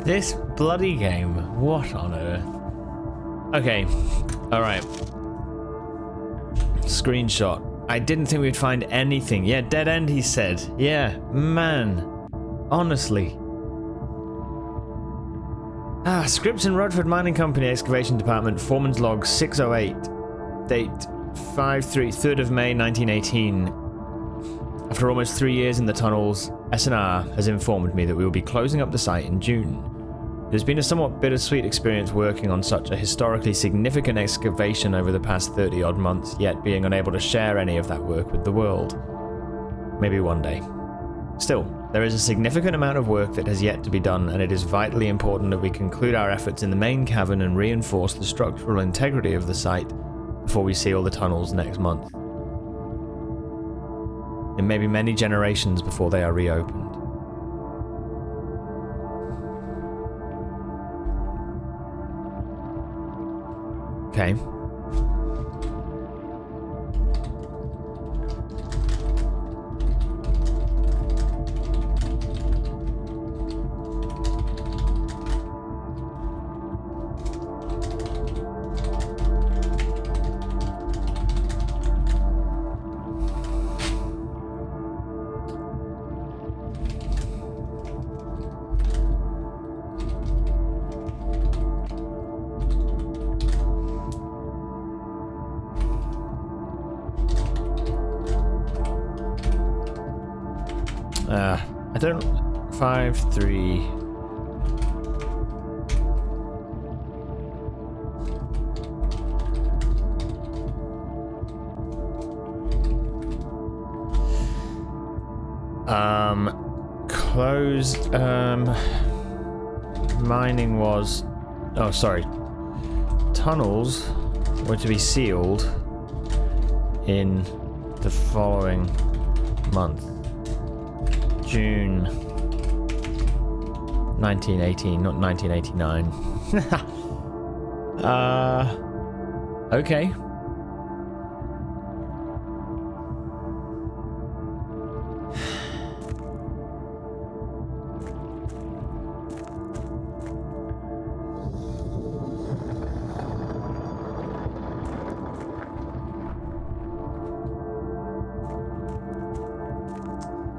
This bloody game. What on earth? Okay. Alright. Screenshot. I didn't think we'd find anything. Yeah, dead end, he said. Yeah, man. Honestly. Scripps and Rutherford Mining Company Excavation Department, Foreman's Log 608. Date 3rd of May 1918. After almost 3 years in the tunnels, S&R has informed me that we will be closing up the site in June. It has been a somewhat bittersweet experience working on such a historically significant excavation over the past 30-odd months, yet being unable to share any of that work with the world. Maybe one day. Still, there is a significant amount of work that has yet to be done, and it is vitally important that we conclude our efforts in the main cavern and reinforce the structural integrity of the site before we seal the tunnels next month. It may be many generations before they are reopened. Okay. I don't... 5, 3... Closed, mining was... Oh, sorry. Tunnels were to be sealed in the following month. June 1918, not 1989. Okay.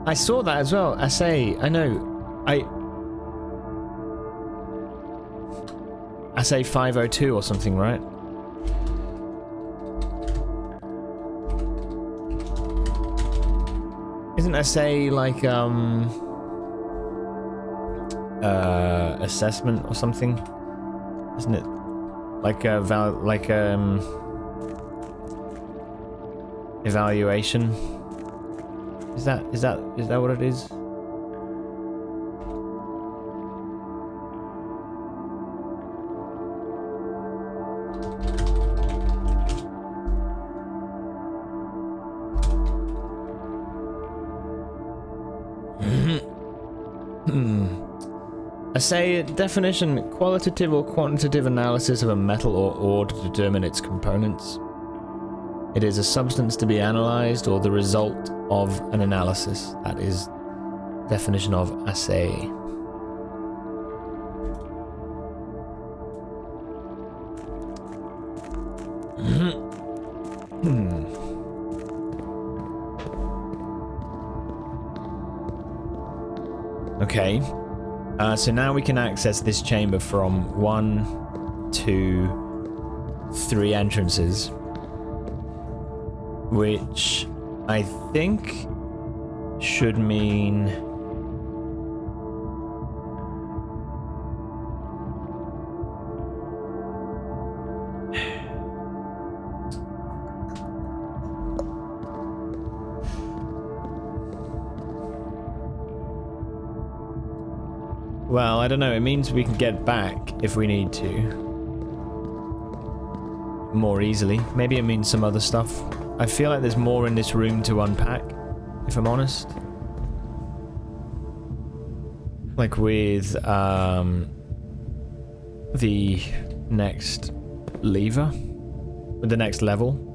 I saw that as well. I say 502 or something, right? Isn't SA like assessment or something? Isn't it like a evaluation? Is that what it is? I say definition: qualitative or quantitative analysis of a metal or ore to determine its components. It is a substance to be analyzed or the result of an analysis. That is definition of assay. Okay. So now we can access this chamber from 1, 2, 3 entrances, which I think should mean well, I don't know, it means we can get back if we need to more easily. Maybe it means some other stuff. I feel like there's more in this room to unpack, if I'm honest. Like with the next lever, with the next level.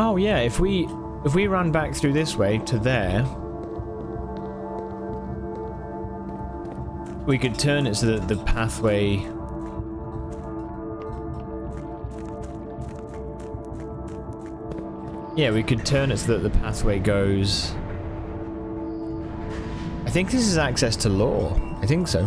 Oh yeah, if we if we run back through this way to there, we could turn it so that the pathway... Yeah, we could turn it so that the pathway goes... I think this is access to lore. I think so.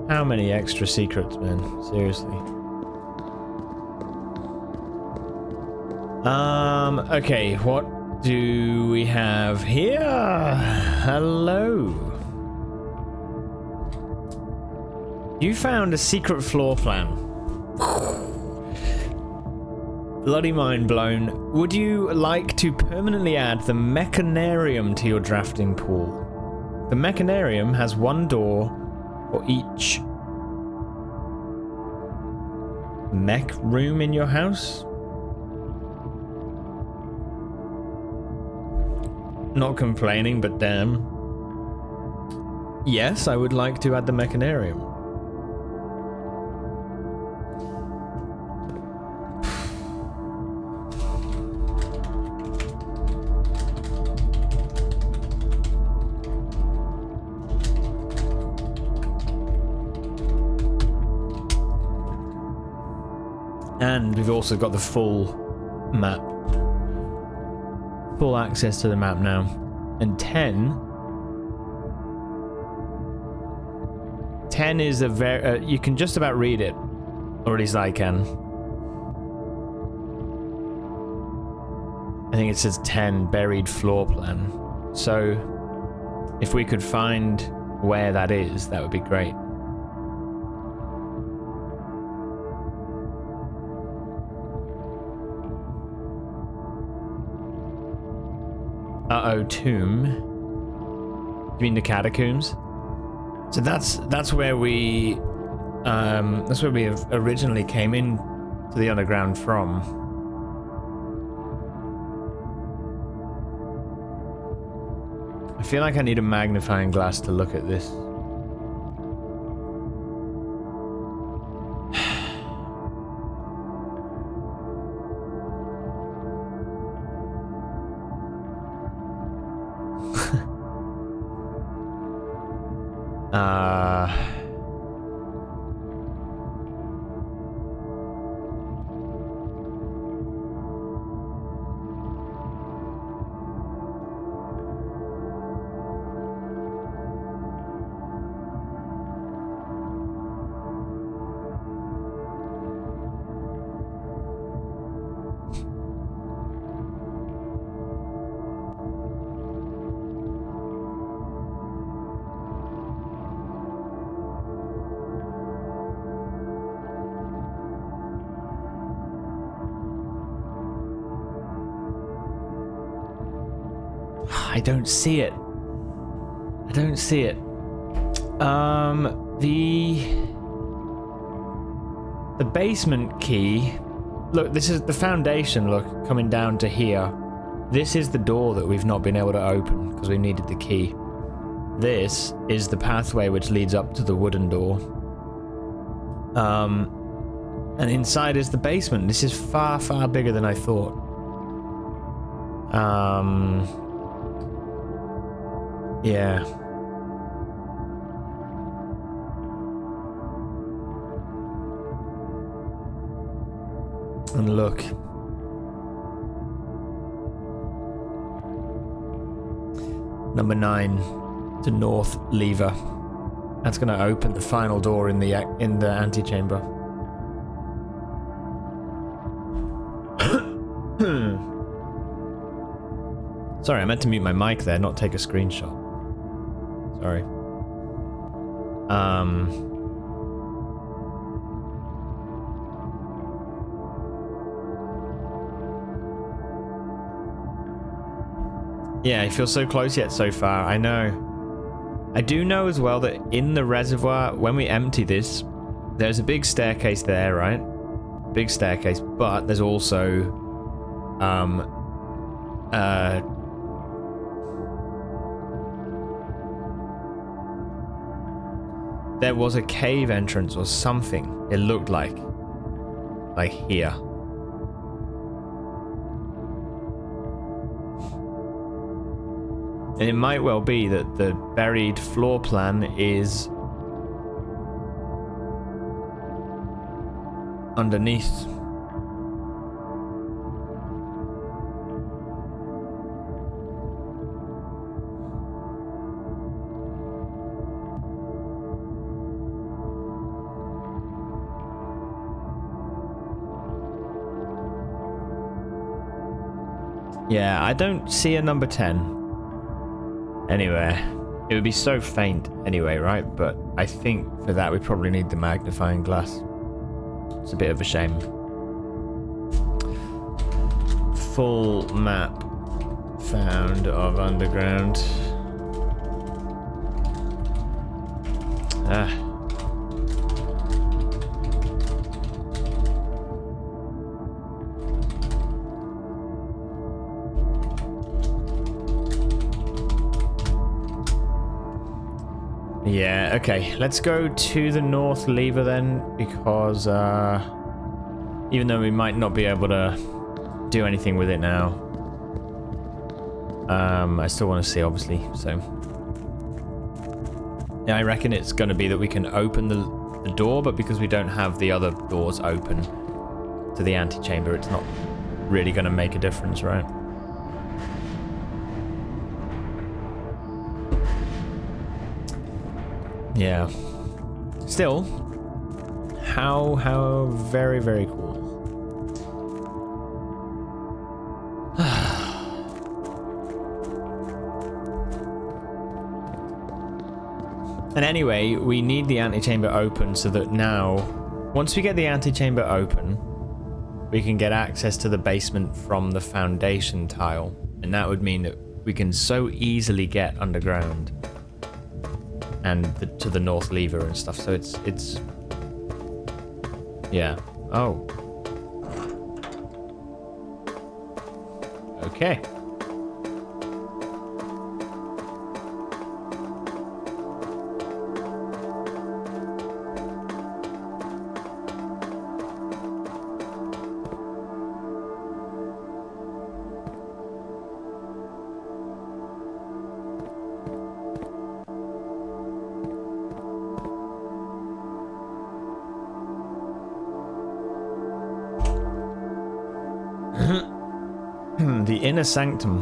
How many extra secrets, man? Seriously. Okay, what do we have here? Hello. You found a secret floor plan. Bloody mind blown. Would you like to permanently add the mechanarium to your drafting pool? The mechanarium has one door for each mech room in your house? Not complaining, but damn. Yes, I would like to add the mechanarium. And we've also got the full map. Full access to the map now. And 10 is a very... you can just about read it. Or at least I can. I think it says 10, buried floor plan. So, if we could find where that is, that would be great. Uh-oh, tomb. You mean the catacombs? So that's where we originally came in to the underground from. I feel like I need a magnifying glass to look at this. I don't see it. I don't see it. The basement key. Look, this is the foundation, look, coming down to here. This is the door that we've not been able to open because we needed the key. This is the pathway which leads up to the wooden door. And inside is the basement. This is far, far bigger than I thought. Yeah. And look. Number 9, to north lever. That's going to open the final door in the antechamber. Sorry, I meant to mute my mic there, not take a screenshot. Sorry. Yeah, I feel so close yet so far. I know. I do know as well that in the reservoir, when we empty this, there's a big staircase there, right? Big staircase, but there's also There was a cave entrance or something, it looked like here. And it might well be that the buried floor plan is underneath. Yeah, I don't see a number 10 anywhere. It would be so faint anyway, right? But I think for that we probably need the magnifying glass. It's a bit of a shame. Full map found of underground. Ah. Yeah, okay. Let's go to the north lever then, because even though we might not be able to do anything with it now, I still want to see, obviously, so... Yeah, I reckon it's going to be that we can open the door, but because we don't have the other doors open to the antechamber, it's not really going to make a difference, right? Yeah. Still, how very, very cool. And anyway, we need the antechamber open so that now, once we get the antechamber open, we can get access to the basement from the foundation tile. And that would mean that we can so easily get underground. And to the north lever and stuff, so it's yeah. Oh, okay. The inner sanctum.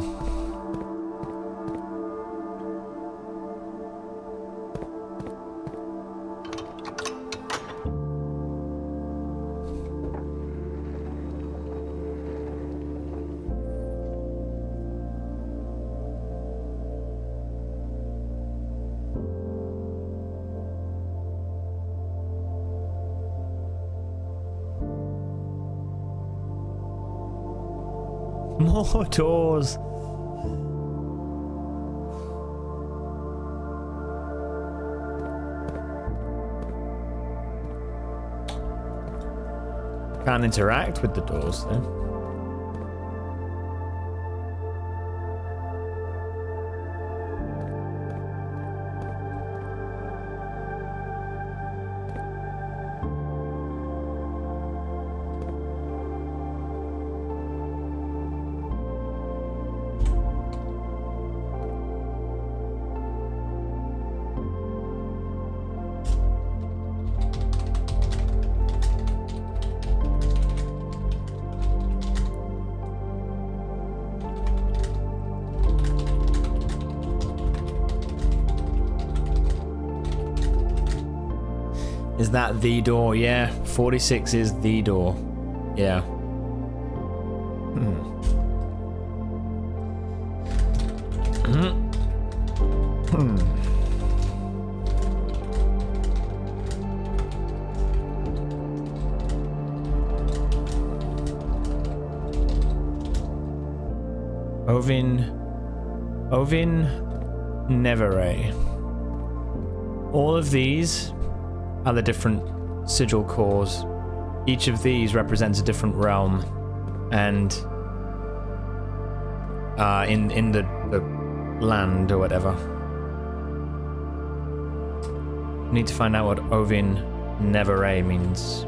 More doors. Can't interact with the doors then. Is that the door? Yeah, 46 is the door. Yeah. Ovin Nevere. All of these are the different sigil cores. Each of these represents a different realm, and in the land or whatever. Need to find out what Ovin Nevere means.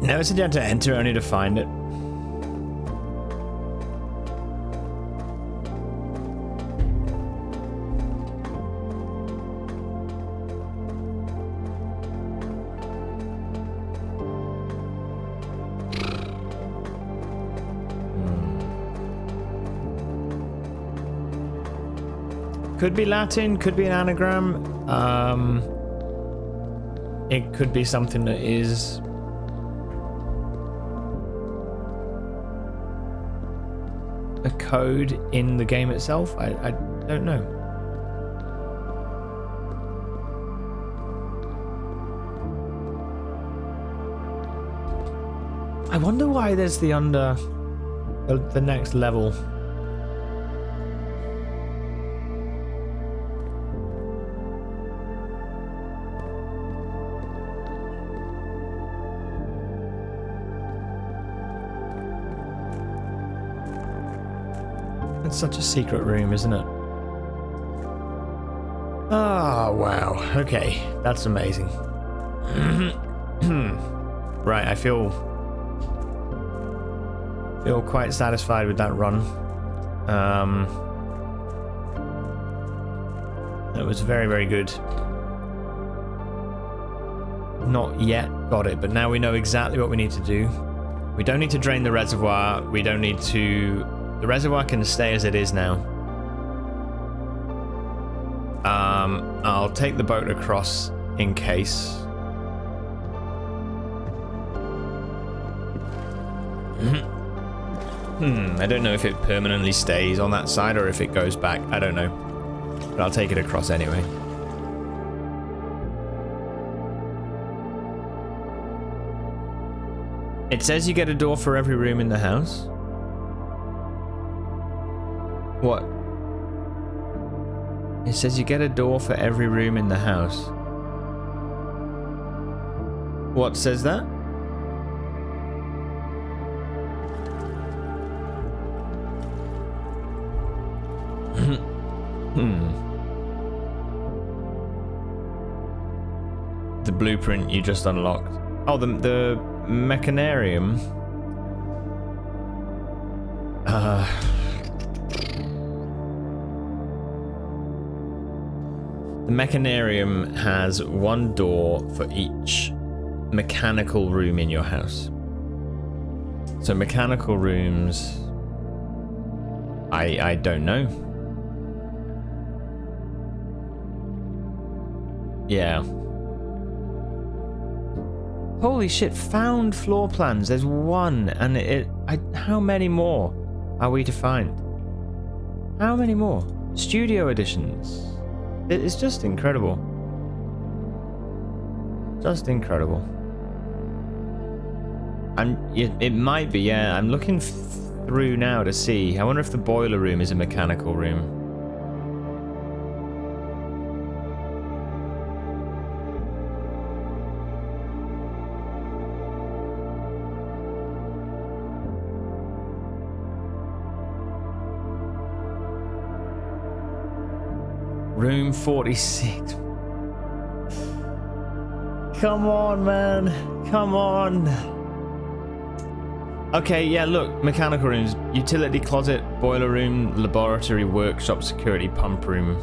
Never said you had to enter, only to find it. Could be Latin, could be an anagram. It could be something that is a code in the game itself. I don't know. I wonder why there's the next level. It's such a secret room, isn't it? Oh, wow. Okay, that's amazing. Right, I feel quite satisfied with that run. It was very, very good. Not yet got it, but now we know exactly what we need to do. We don't need to drain the reservoir. We don't need to... The reservoir can stay as it is now. I'll take the boat across in case. I don't know if it permanently stays on that side or if it goes back. I don't know. But I'll take it across anyway. It says you get a door for every room in the house. What? It says you get a door for every room in the house. What says that? The blueprint you just unlocked. Oh, the mechanarium. The mechanarium has one door for each mechanical room in your house. So mechanical rooms, I don't know. Yeah. Holy shit, found floor plans. There's one, and how many more are we to find? How many more? Studio editions. It's just incredible. Just incredible. It might be, yeah. I'm looking through now to see. I wonder if the boiler room is a mechanical room. Room 46. Come on, man. Come on. Okay, yeah, look. Mechanical rooms. Utility closet, boiler room, laboratory, workshop, security, pump room.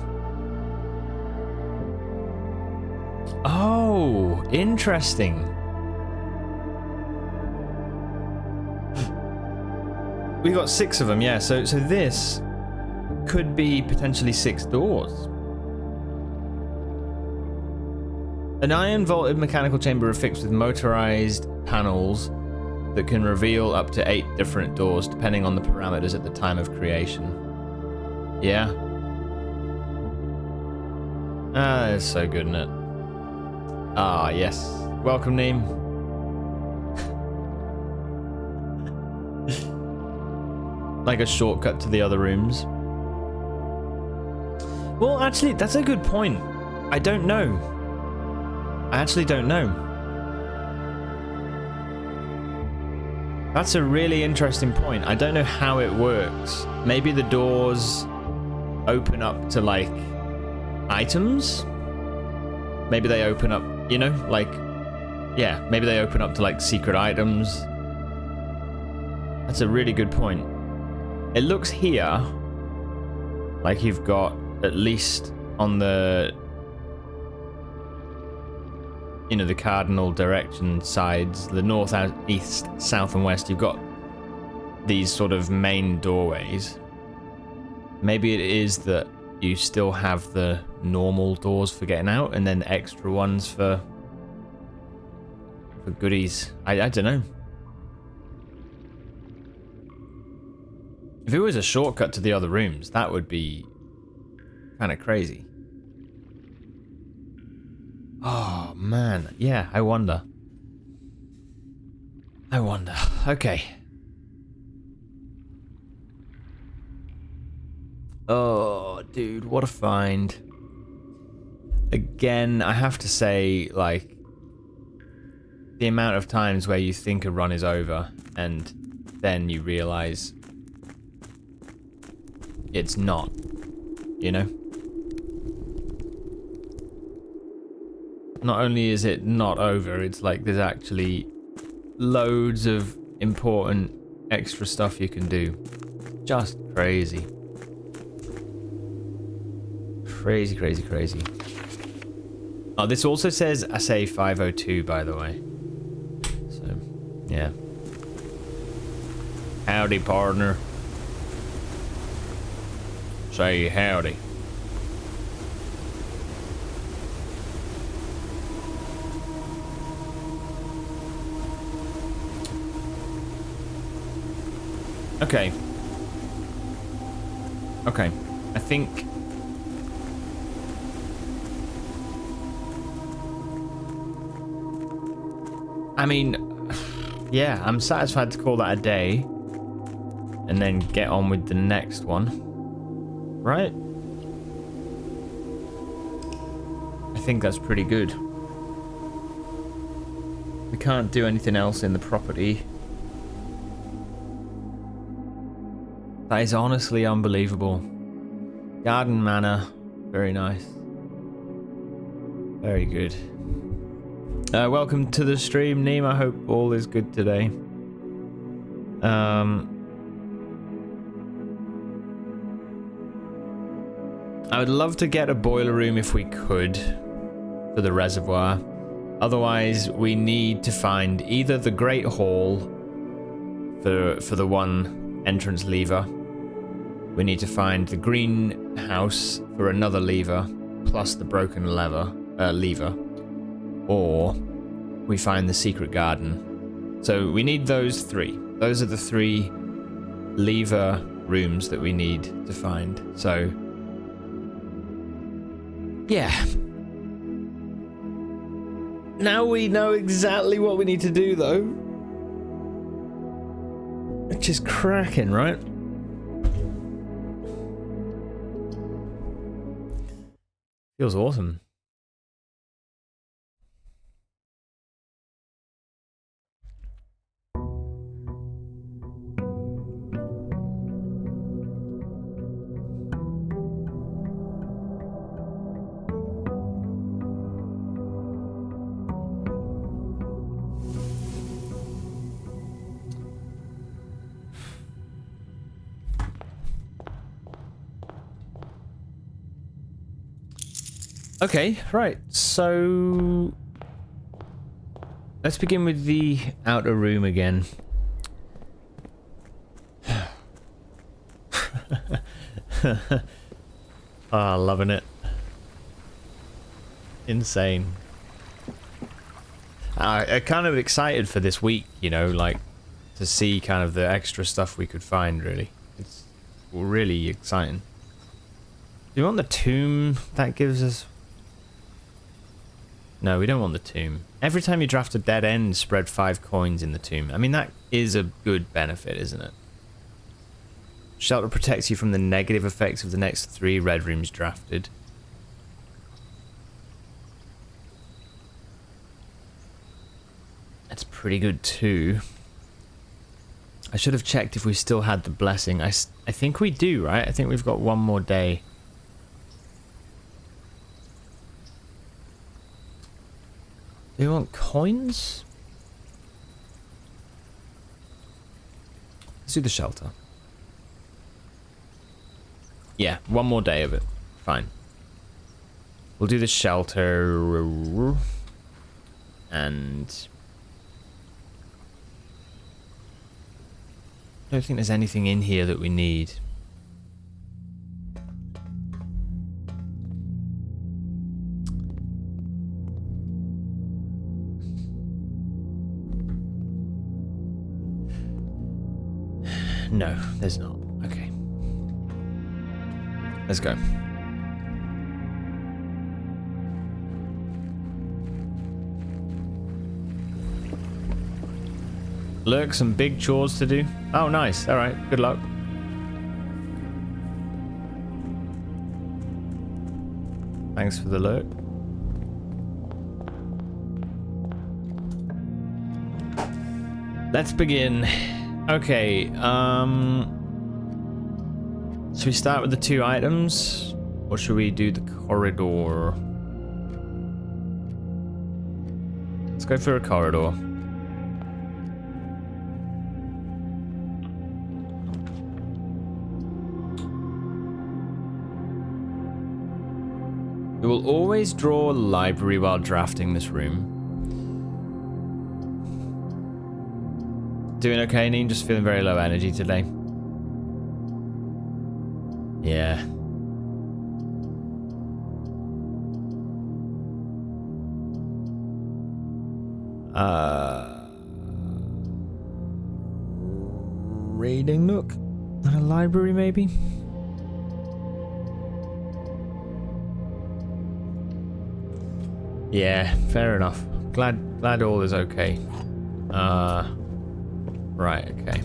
Oh, interesting. We got 6 of them, yeah. So this could be potentially 6 doors. An iron vaulted mechanical chamber affixed with motorized panels that can reveal up to 8 different doors depending on the parameters at the time of creation. Yeah. Ah, that's so good, isn't it? Ah, yes. Welcome, Neem. Like a shortcut to the other rooms. Well, actually, that's a good point. I don't know. I actually don't know. That's a really interesting point. I don't know how it works. Maybe the doors open up to, like, items? Maybe they open up, you know, like, yeah, maybe they open up to, like, secret items. That's a really good point. It looks here like you've got, at least on the, you know, the cardinal direction sides, the north, east, south, and west, you've got these sort of main doorways. Maybe it is that you still have the normal doors for getting out, and then extra ones for goodies. I don't know. If it was a shortcut to the other rooms, that would be kind of crazy. Oh, man. Yeah, I wonder. Okay. Oh, dude, what a find. Again, I have to say, like, the amount of times where you think a run is over and then you realize it's not, you know? Not only is it not over, it's like there's actually loads of important extra stuff you can do. Just crazy. Crazy, crazy, crazy. Oh, this also says Assay 502, by the way. So, yeah. Howdy, partner. Say howdy. Okay. Okay. I think... I mean, yeah, I'm satisfied to call that a day. And then get on with the next one. Right? I think that's pretty good. We can't do anything else in the property. That is honestly unbelievable. Garden Manor. Very nice. Very good. Welcome to the stream, Neem. I hope all is good today. I would love to get a boiler room if we could for the reservoir. Otherwise, we need to find either the Great Hall for the one entrance lever. We need to find the greenhouse for another lever, plus the broken lever, or we find the secret garden. So we need those 3. Those are the 3 lever rooms that we need to find. So, yeah. Now we know exactly what we need to do, though. Which is cracking, right? Feels awesome. Okay, right, so let's begin with the outer room again. Ah, loving it. Insane. I'm kind of excited for this week, you know, like to see kind of the extra stuff we could find, really. It's really exciting. Do you want the tomb that gives us... No, we don't want the tomb. Every time you draft a dead end, spread 5 coins in the tomb. I mean, that is a good benefit, isn't it? Shelter protects you from the negative effects of the next 3 red rooms drafted. That's pretty good too. I should have checked if we still had the blessing. I think we do, right? I think we've got one more day. Do you want coins? Let's do the shelter. Yeah, one more day of it. Fine. We'll do the shelter. And... I don't think there's anything in here that we need. No, there's not. Okay. Let's go. Lurk, some big chores to do. Oh, nice. All right. Good luck. Thanks for the lurk. Let's begin. Okay. Should we start with the 2 items? Or should we do the corridor? Let's go for a corridor. We will always draw a library while drafting this room. Doing okay, Neen? Just feeling very low energy today. Yeah. Reading nook? And a library, maybe? Yeah, fair enough. Glad all is okay. Right, okay.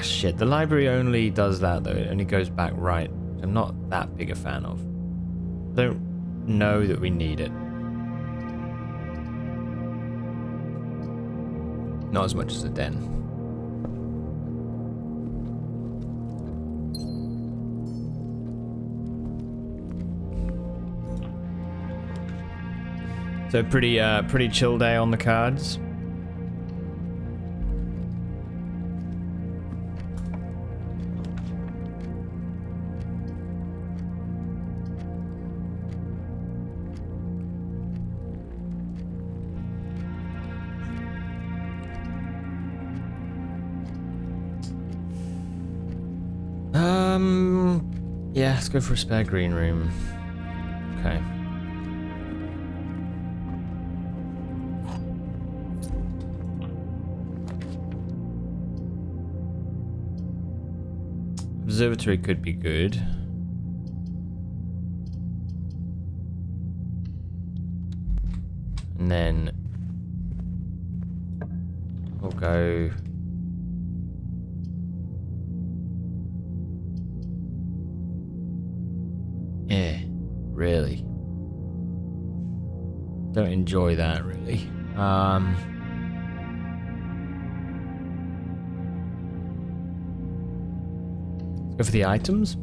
Shit, the library only does that though. It only goes back right. I'm not that big a fan of. I don't know that we need it. Not as much as a den. So pretty chill day on the cards. Yeah, let's go for a spare green room. Okay. Observatory could be good. And then we'll go really. Don't enjoy that really. Let's go for the items.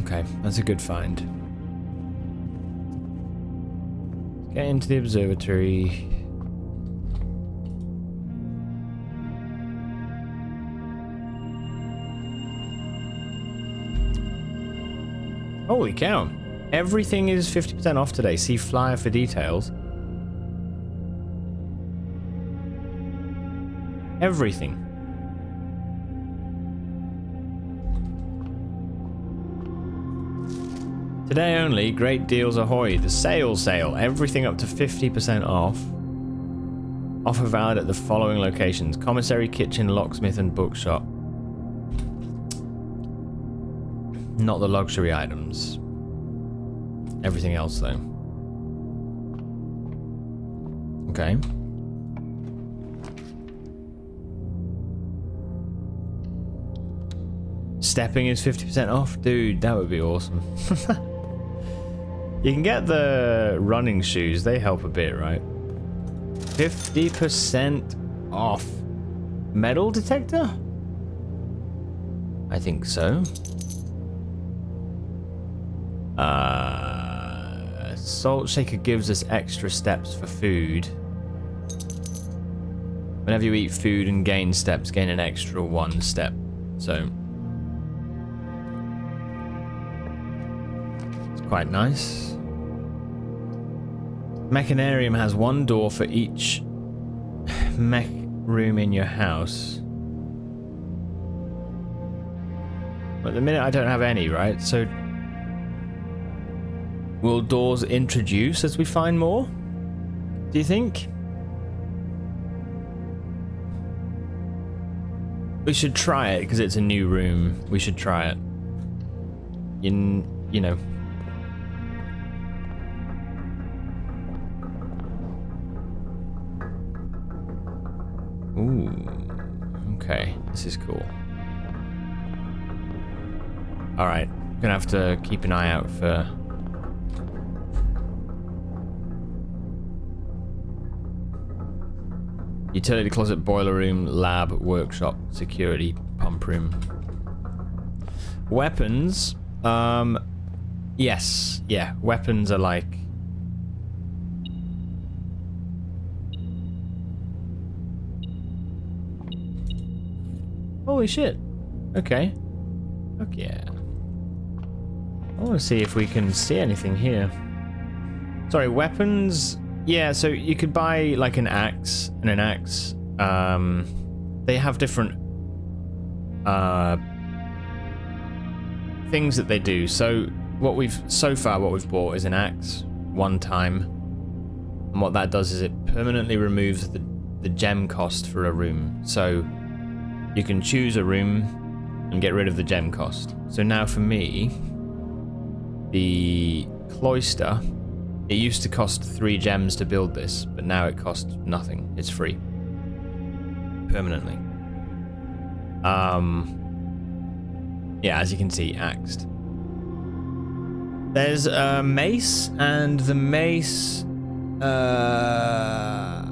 Okay, that's a good find. Get into the observatory. Holy cow. Everything is 50% off today. See flyer for details. Everything. Today only, great deals ahoy. The sale. Everything up to 50% off. Offer valid at the following locations. Commissary, kitchen, locksmith, and bookshop. Not the luxury items. Everything else, though. Okay. Stepping is 50% off? Dude, that would be awesome. You can get the running shoes. They help a bit, right? 50% off. Metal detector? I think so. Salt shaker gives us extra steps for food. Whenever you eat food and gain steps, gain an extra 1 step. So it's quite nice. Mechanarium has 1 door for each mech room in your house. But at the minute I don't have any, right? So will doors introduce as we find more? Do you think? We should try it because it's a new room. We should try it. You know. Ooh. Okay, this is cool. All right, gonna have to keep an eye out for. Utility closet, boiler room, lab, workshop, security, pump room. Weapons. Yes. Yeah, weapons are like... Holy shit. Okay. Fuck yeah. I want to see if we can see anything here. Sorry, weapons... Yeah, so you could buy like an axe and an axe. They have different things that they do. So what we've bought is an axe 1 time, and what that does is it permanently removes the gem cost for a room. So you can choose a room and get rid of the gem cost. So now for me, the cloister. It used to cost 3 gems to build this, but now it costs nothing. It's free. Permanently. Yeah, as you can see, axed. There's a mace, and the mace... I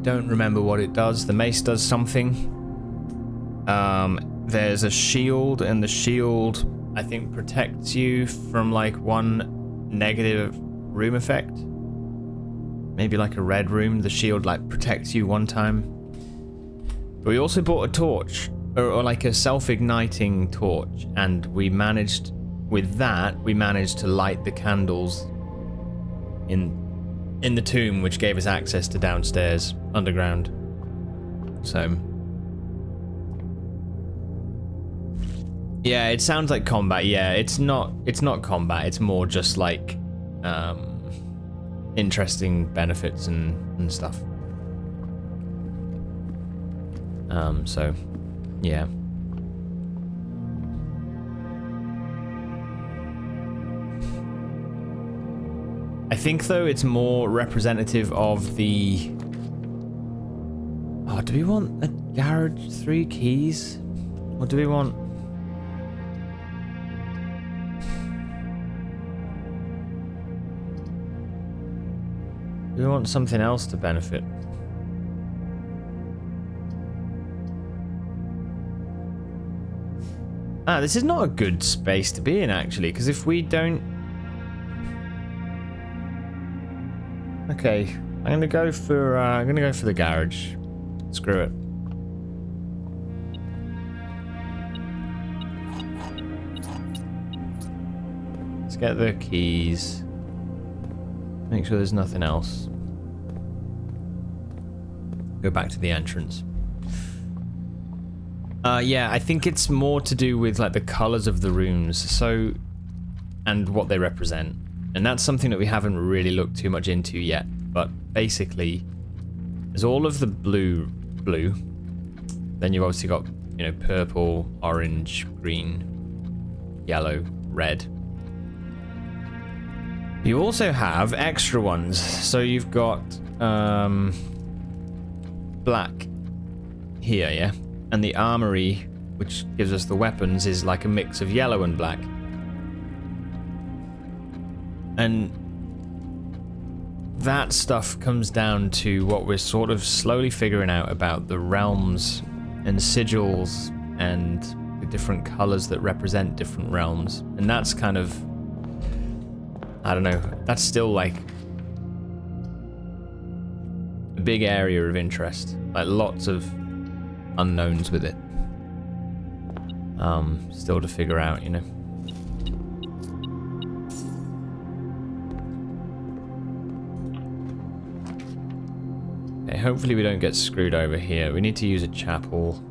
don't remember what it does. The mace does something. There's a shield, and the shield, I think, protects you from, like, 1 negative... room effect. Maybe like a red room. The shield like protects you 1 time. But we also bought a torch, or like a self-igniting torch, and we managed to light the candles in the tomb, which gave us access to downstairs underground. So yeah, it sounds like combat. Yeah, it's not combat. It's more just like interesting benefits and stuff. So yeah. I think though it's more representative of the... Oh, do we want a garage 3 keys? Or do we want... Do we want something else to benefit? This is not a good space to be in, actually, because if we don't... Okay, I'm gonna go for the garage. Screw it. Let's get the keys. Make sure there's nothing else. Go back to the entrance. Yeah, I think it's more to do with like the colors of the rooms, so, and what they represent. And that's something that we haven't really looked too much into yet. But basically, there's all of the blue. Then you've obviously got, you know, purple, orange, green, yellow, red. You also have extra ones. So you've got black here, yeah? And the armory, which gives us the weapons, is like a mix of yellow and black. And that stuff comes down to what we're sort of slowly figuring out about the realms and sigils and the different colors that represent different realms. And that's kind of, I don't know, that's still like a big area of interest. Like lots of unknowns with it. Still to figure out, you know. Okay, hopefully we don't get screwed over here. We need to use a chapel.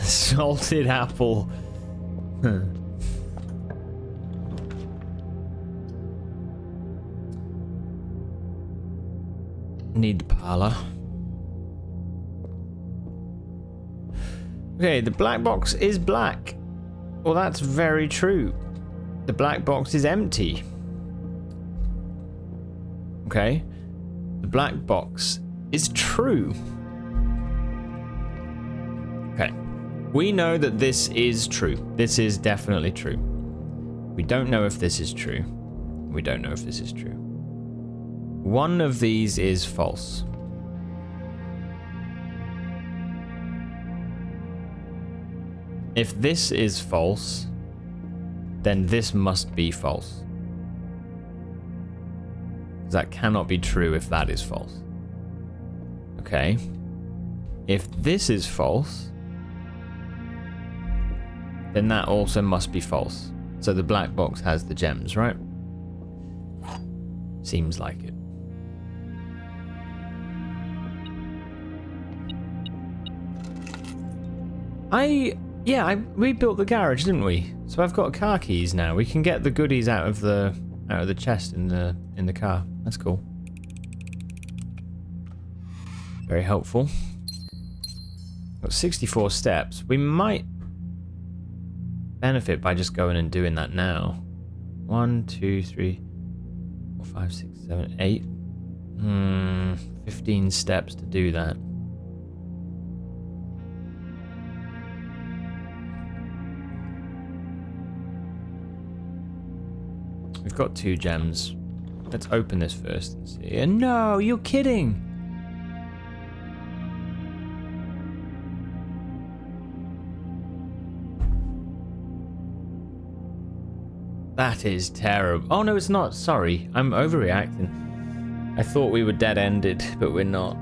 Salted apple. Need the parlor. Okay, the black box is black. Well, that's very true. The black box is empty. Okay. The black box is true. Okay. We know that this is true. This is definitely true. We don't know if this is true. We don't know if this is true. One of these is false. If this is false, then this must be false. That cannot be true if that is false. Okay. If this is false, then that also must be false. So the black box has the gems, right? Seems like it. We built the garage, didn't we? So I've got car keys now. We can get the goodies out of the chest in the car. That's cool. Very helpful. Got 64 steps. We might benefit by just going and doing that now. 1, 2, 3, 4, 5, 6, 7, 8. 15 steps to do that. We've got 2 gems. Let's open this first and see. And no, you're kidding! That is terrible. Oh no, it's not. Sorry, I'm overreacting. I thought we were dead-ended, but we're not.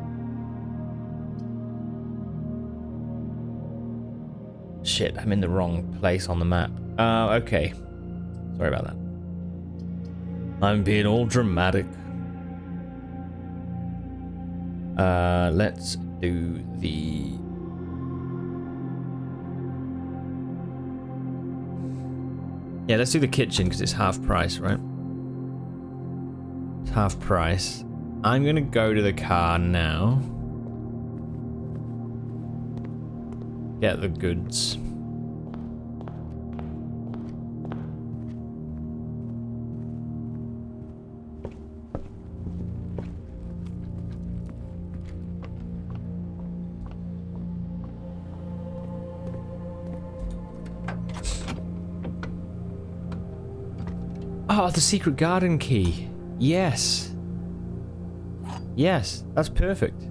Shit, I'm in the wrong place on the map. Okay. Sorry about that. I'm being all dramatic. Let's do the... Yeah, let's do the kitchen because it's half price, right? It's half price. I'm gonna go to the car now. Get the goods. Oh, the secret garden key. Yes. Yes, that's perfect.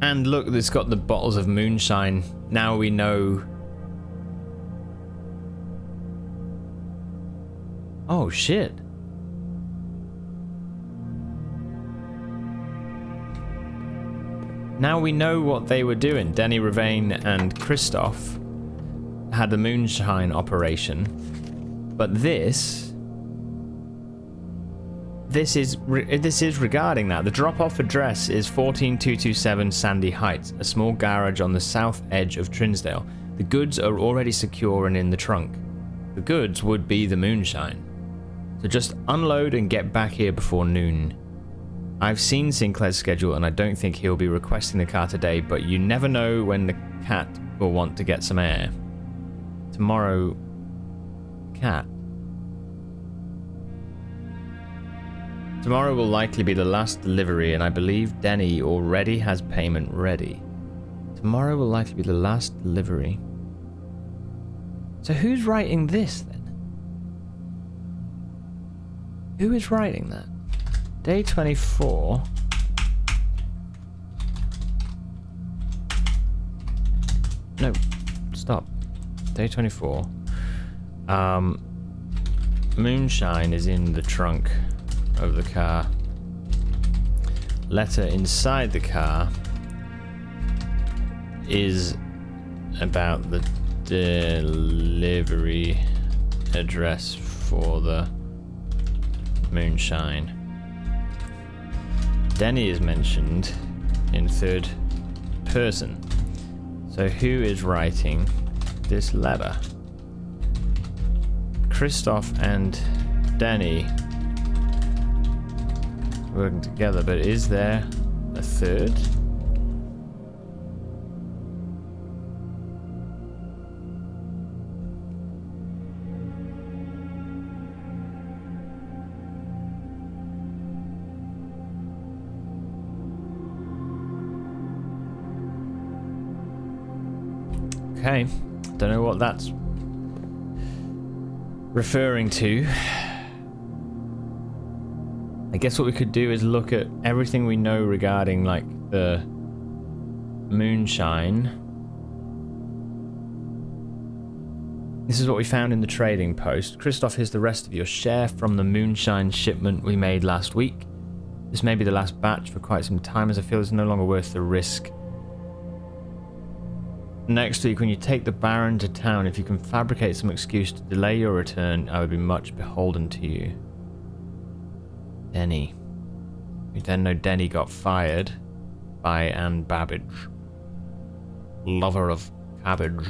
And look, it's got the bottles of moonshine. Now we know. Oh, shit. Now we know what they were doing. Denny, Ravane, and Christoph had the moonshine operation. But this is regarding that. The drop-off address is 14227 Sandy Heights, a small garage on the south edge of Trinsdale. The goods are already secure and in the trunk. The goods would be the moonshine. So just unload and get back here before noon. I've seen Sinclair's schedule and I don't think he'll be requesting the car today, but you never know when the cat will want to get some air. Tomorrow... cat. Tomorrow will likely be the last delivery, and I believe Denny already has payment ready. Tomorrow will likely be the last delivery. So who's writing this then? Who is writing that? Day 24. No, stop. Day 24. Moonshine is in the trunk of the car. Letter inside the car is about the delivery address for the moonshine. Denny is mentioned in third person. So who is writing this letter? Christoph and Denny working together, but is there a third? Okay, don't know what that's referring to. I guess what we could do is look at everything we know regarding, like, the moonshine. This is what we found in the trading post. Christoph, here's the rest of your share from the moonshine shipment we made last week. This may be the last batch for quite some time, as I feel it's no longer worth the risk. Next week, when you take the Baron to town, if you can fabricate some excuse to delay your return, I would be much beholden to you. Denny. We then know Denny got fired by Anne Babbage. Lover of cabbage.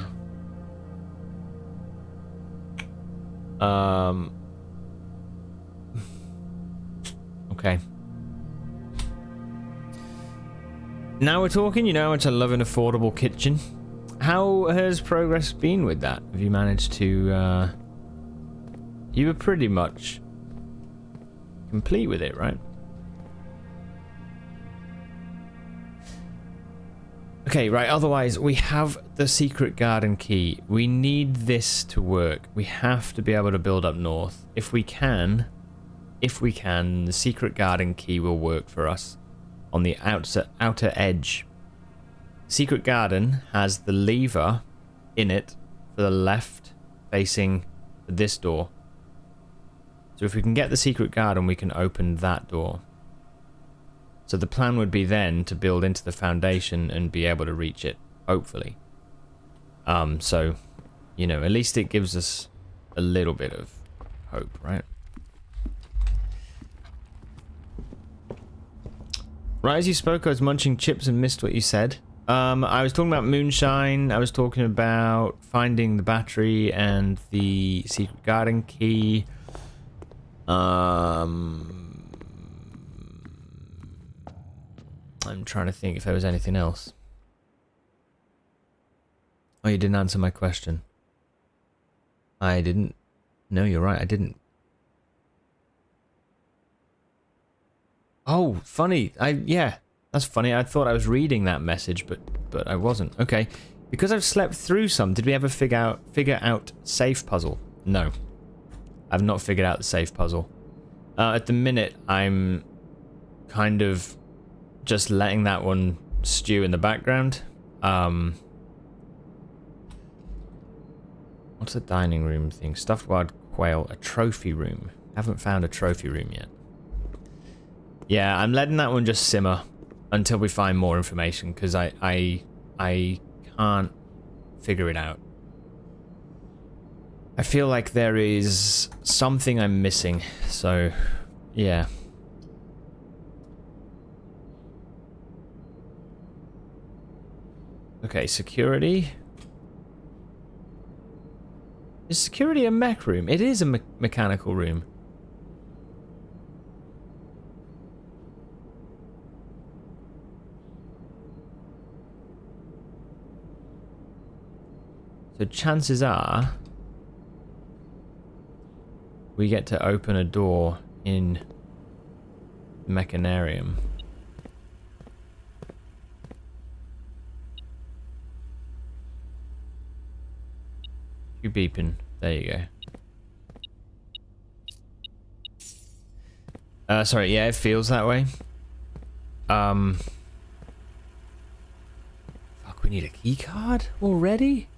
Okay. Now we're talking, you know how much I love an affordable kitchen. How has progress been with that? Have you managed to, you were pretty much complete with it, right? Okay, right, otherwise we have the secret garden key. We need this to work. We have to be able to build up north. If we can, the secret garden key will work for us on the outer edge. Secret garden has the lever in it for the left facing this door. So if we can get the secret garden, we can open that door. So the plan would be then to build into the foundation and be able to reach it, hopefully. So, you know, at least it gives us a little bit of hope, right? Right as you spoke, I was munching chips and missed what you said. I was talking about moonshine. I was talking about finding the battery and the secret garden key. I'm trying to think if there was anything else. Oh, you didn't answer my question. I didn't. No, you're right. I didn't. Oh, funny. Yeah, that's funny. I thought I was reading that message, but I wasn't. Okay. Because I've slept through some, did we ever figure out safe puzzle? No. I've not figured out the safe puzzle. At the minute, I'm kind of just letting that one stew in the background. What's the dining room thing? Stuffed wild Quail, a trophy room. Haven't found a trophy room yet. Yeah, I'm letting that one just simmer until we find more information, because I can't figure it out. I feel like there is something I'm missing, so yeah. Okay, security. Is security a mech room? It is a mechanical room. So chances are we get to open a door in the mechanarium. You beeping. There you go. Sorry, yeah, it feels that way. Fuck, we need a key card already?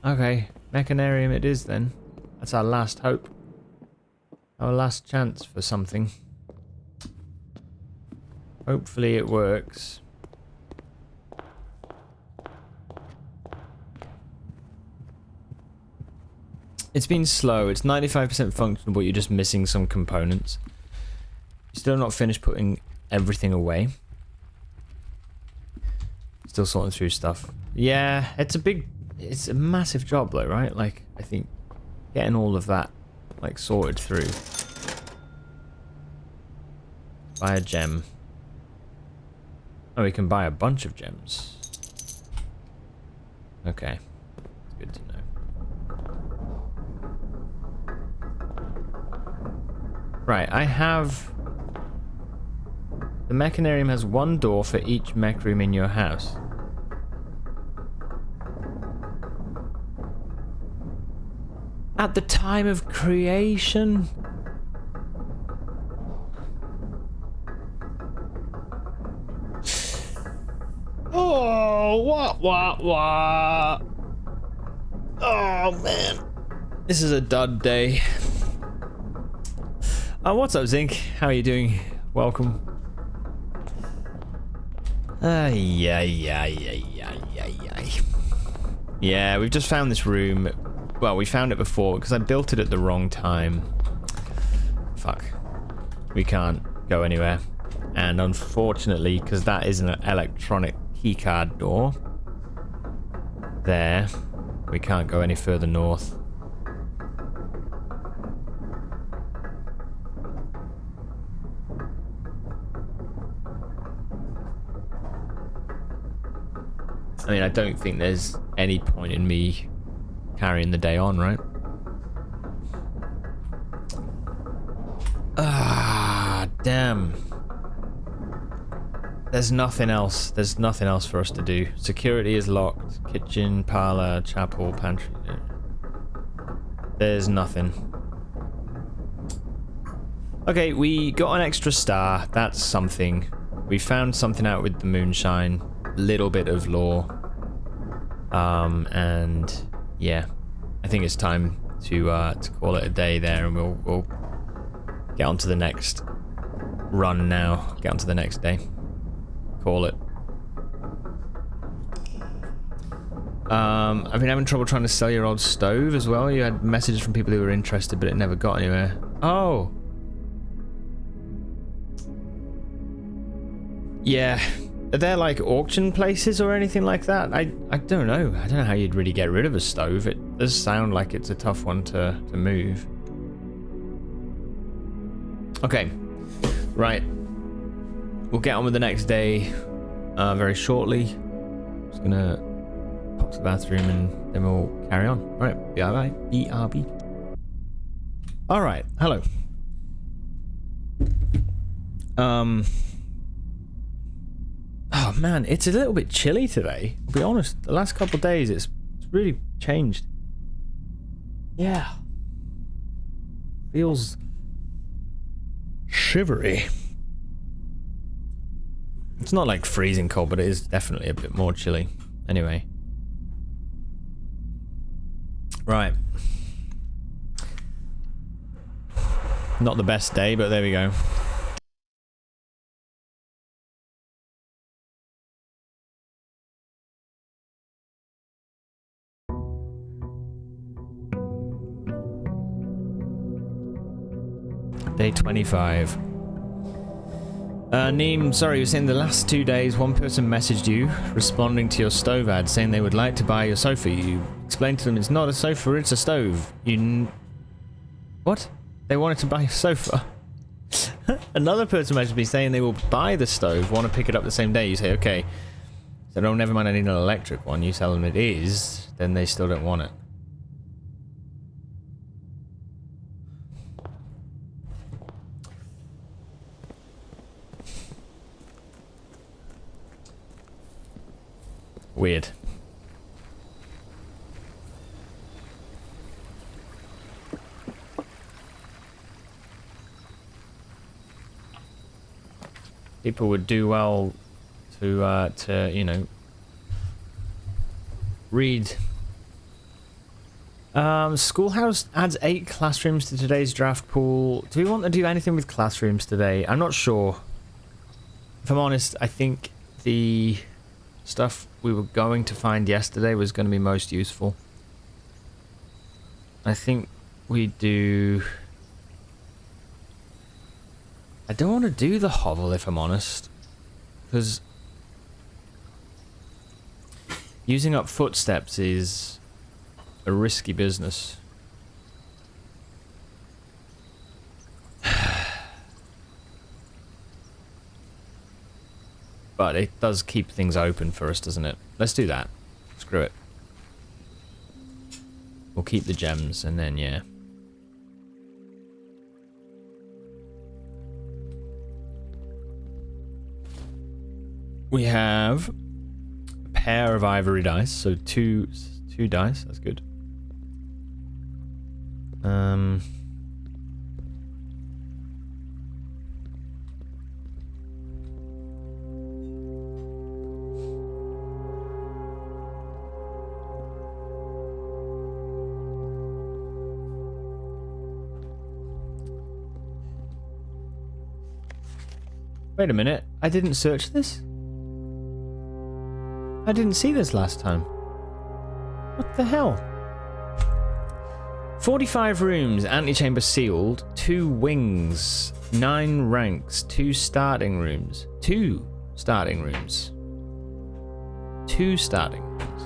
Okay, mechanarium it is then. That's our last hope. Our last chance for something. Hopefully it works. It's been slow. It's 95% functional, but you're just missing some components. You're still not finished putting everything away. Still sorting through stuff. Yeah, it's a massive job though, right? Like, I think getting all of that, like, sorted through. Buy a gem. Oh, we can buy a bunch of gems. Okay. It's good to know. Right, I have... The mechanarium has one door for each mech room in your house. At the time of creation? Oh, what? Oh, man. This is a dud day. What's up, Zinc? How are you doing? Welcome. Yeah, we've just found this room. Well, we found it before because I built it at the wrong time. Fuck. We can't go anywhere. And unfortunately, because that is an electronic keycard door, there, we can't go any further north. I mean, I don't think there's any point in me carrying the day on, right? Ah, damn. There's nothing else. There's nothing else for us to do. Security is locked. Kitchen, parlor, chapel, pantry. There's nothing. Okay, we got an extra star. That's something. We found something out with the moonshine. Little bit of lore. And yeah, I think it's time to call it a day there, and we'll get on to the next run now. Get on to the next day. Call it. I've been having trouble trying to sell your old stove as well. You had messages from people who were interested, but it never got anywhere. Oh. Yeah. Are there like auction places or anything like that? I don't know. I don't know how you'd really get rid of a stove. It does sound like it's a tough one to move. Okay. Right. We'll get on with the next day very shortly. Just gonna pop to the bathroom and then we'll carry on. Alright. BRB. Alright. Hello. Oh man, it's a little bit chilly today. I'll be honest, the last couple of days it's really changed. Yeah. Feels shivery. It's not like freezing cold, but it is definitely a bit more chilly. Anyway. Right. Not the best day, but there we go. Day 25. Neem, sorry, you're saying the last 2 days one person messaged you responding to your stove ad saying they would like to buy your sofa. You explained to them it's not a sofa, it's a stove. What? They wanted to buy a sofa? Another person messaged me saying they will buy the stove, want to pick it up the same day. You say, okay. So no, never mind, I need an electric one. You tell them it is, then they still don't want it. Weird. People would do well to you know, read. Schoolhouse adds 8 classrooms to today's draft pool. Do we want to do anything with classrooms today? I'm not sure. If I'm honest, I think the stuff we were going to find yesterday was going to be most useful. I think we do... I don't want to do the hovel, if I'm honest, because using up footsteps is a risky business. But it does keep things open for us, doesn't it? Let's do that. Screw it. We'll keep the gems, and then, yeah. We have a pair of ivory dice, so two dice, that's good. Wait a minute, I didn't search this? I didn't see this last time. What the hell? 45 rooms, antechamber sealed, 2 wings, 9 ranks, 2 starting rooms. 2 starting rooms. 2 starting rooms.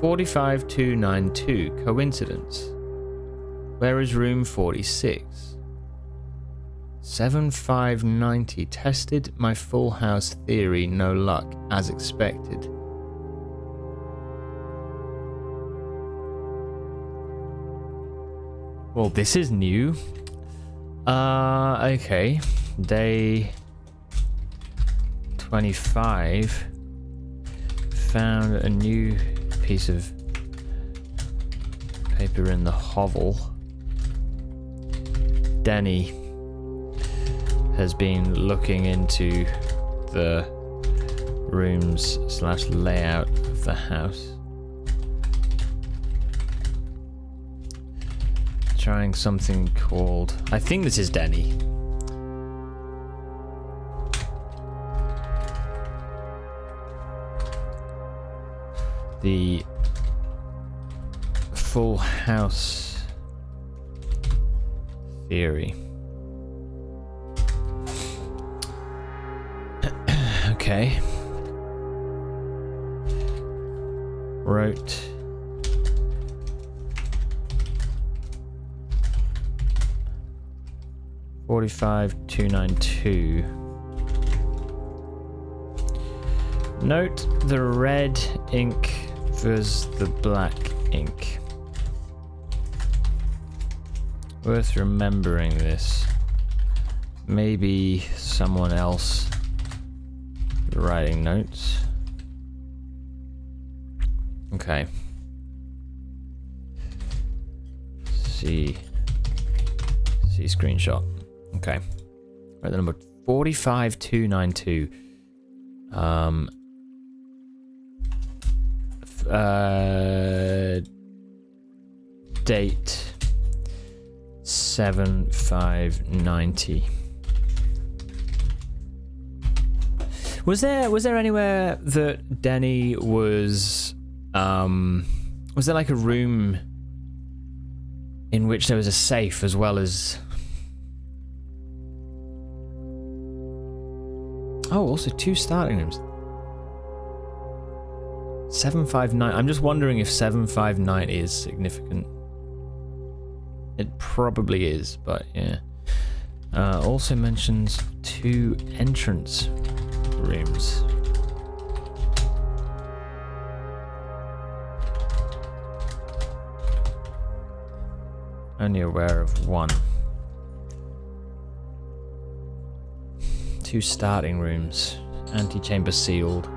45292, coincidence. Where is room 46? 7590, tested my full house theory, no luck, as expected. Well, this is new. Okay. Day 25. Found a new piece of paper in the hovel. Denny has been looking into the rooms / layout of the house. Trying something called... I think this is Denny. The full house theory. Okay. Wrote. $45,292. Note the red ink versus the black ink. Worth remembering this. Maybe someone else writing notes. Okay. See screenshot. Okay. Right, the number 45292. date 7590. Was there anywhere that Denny was there like a room in which there was a safe as well as... Oh, also 2 starting rooms. 759. I'm just wondering if 759 is significant. It probably is, but yeah. Also mentions 2 entrance rooms. Only aware of 1. 2 starting rooms. Antechamber sealed.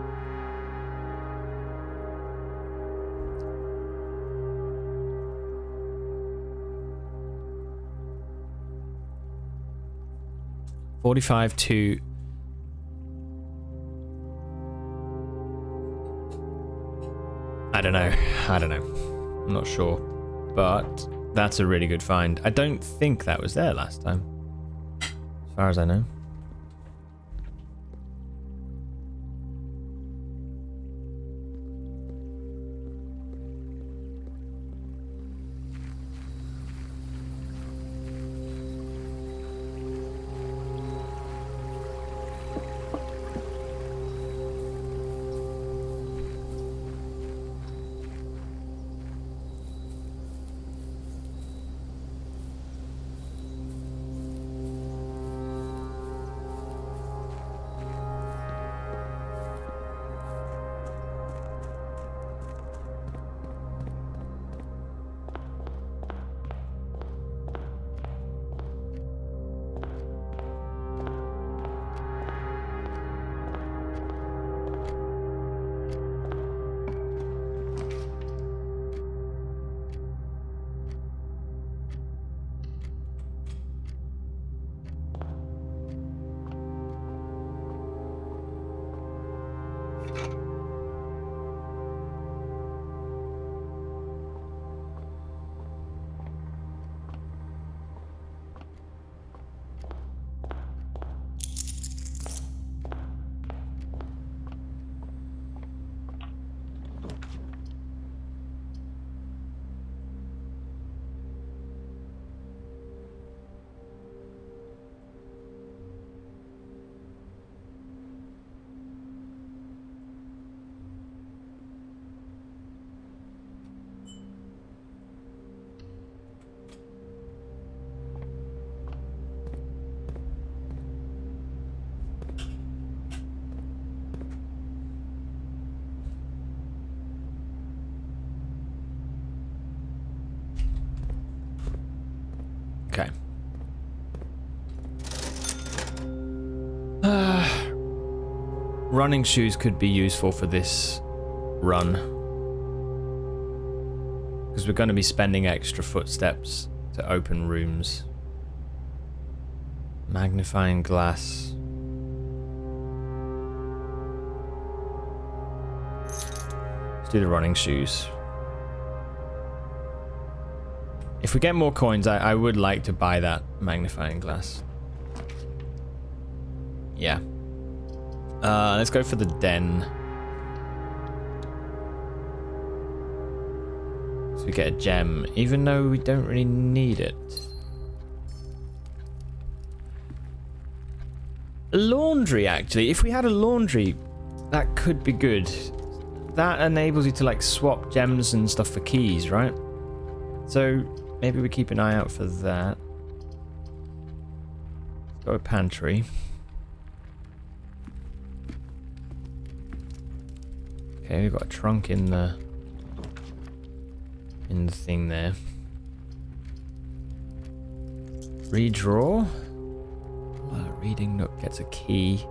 $45 to... I don't know. I'm not sure. But that's a really good find. I don't think that was there last time, as far as I know. Okay. Running shoes could be useful for this run, because we're going to be spending extra footsteps to open rooms. Magnifying glass. Let's do the running shoes. If we get more coins, I would like to buy that magnifying glass. Yeah. Let's go for the den. So we get a gem, even though we don't really need it. A laundry, actually. If we had a laundry, that could be good. That enables you to like swap gems and stuff for keys, right? So maybe we keep an eye out for that. Let's go to pantry. Okay, we've got a trunk in the thing there. Redraw. Reading nook gets a key.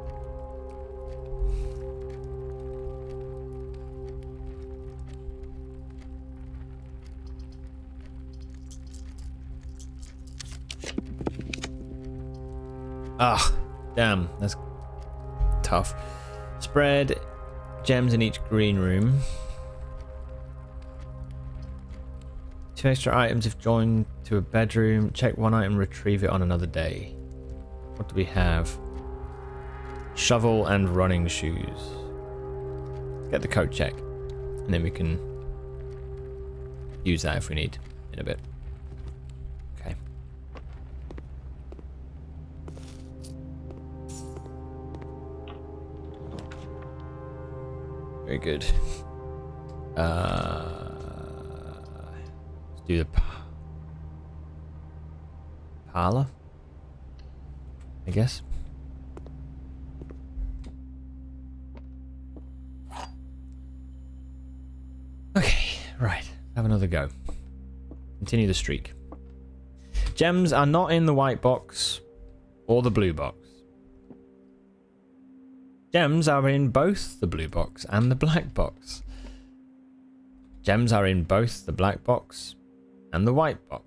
Ah, damn, that's tough. Spread gems in each green room. 2 extra items if joined to a bedroom. Check 1 item, retrieve it on another day. What do we have? Shovel and running shoes. Get the coat check. And then we can use that if we need in a bit. Okay. Very good. Let's do the parlor, I guess. Okay, right. Have another go. Continue the streak. Gems are not in the white box or the blue box. Gems are in both the blue box and the black box. Gems are in both the black box and the white box.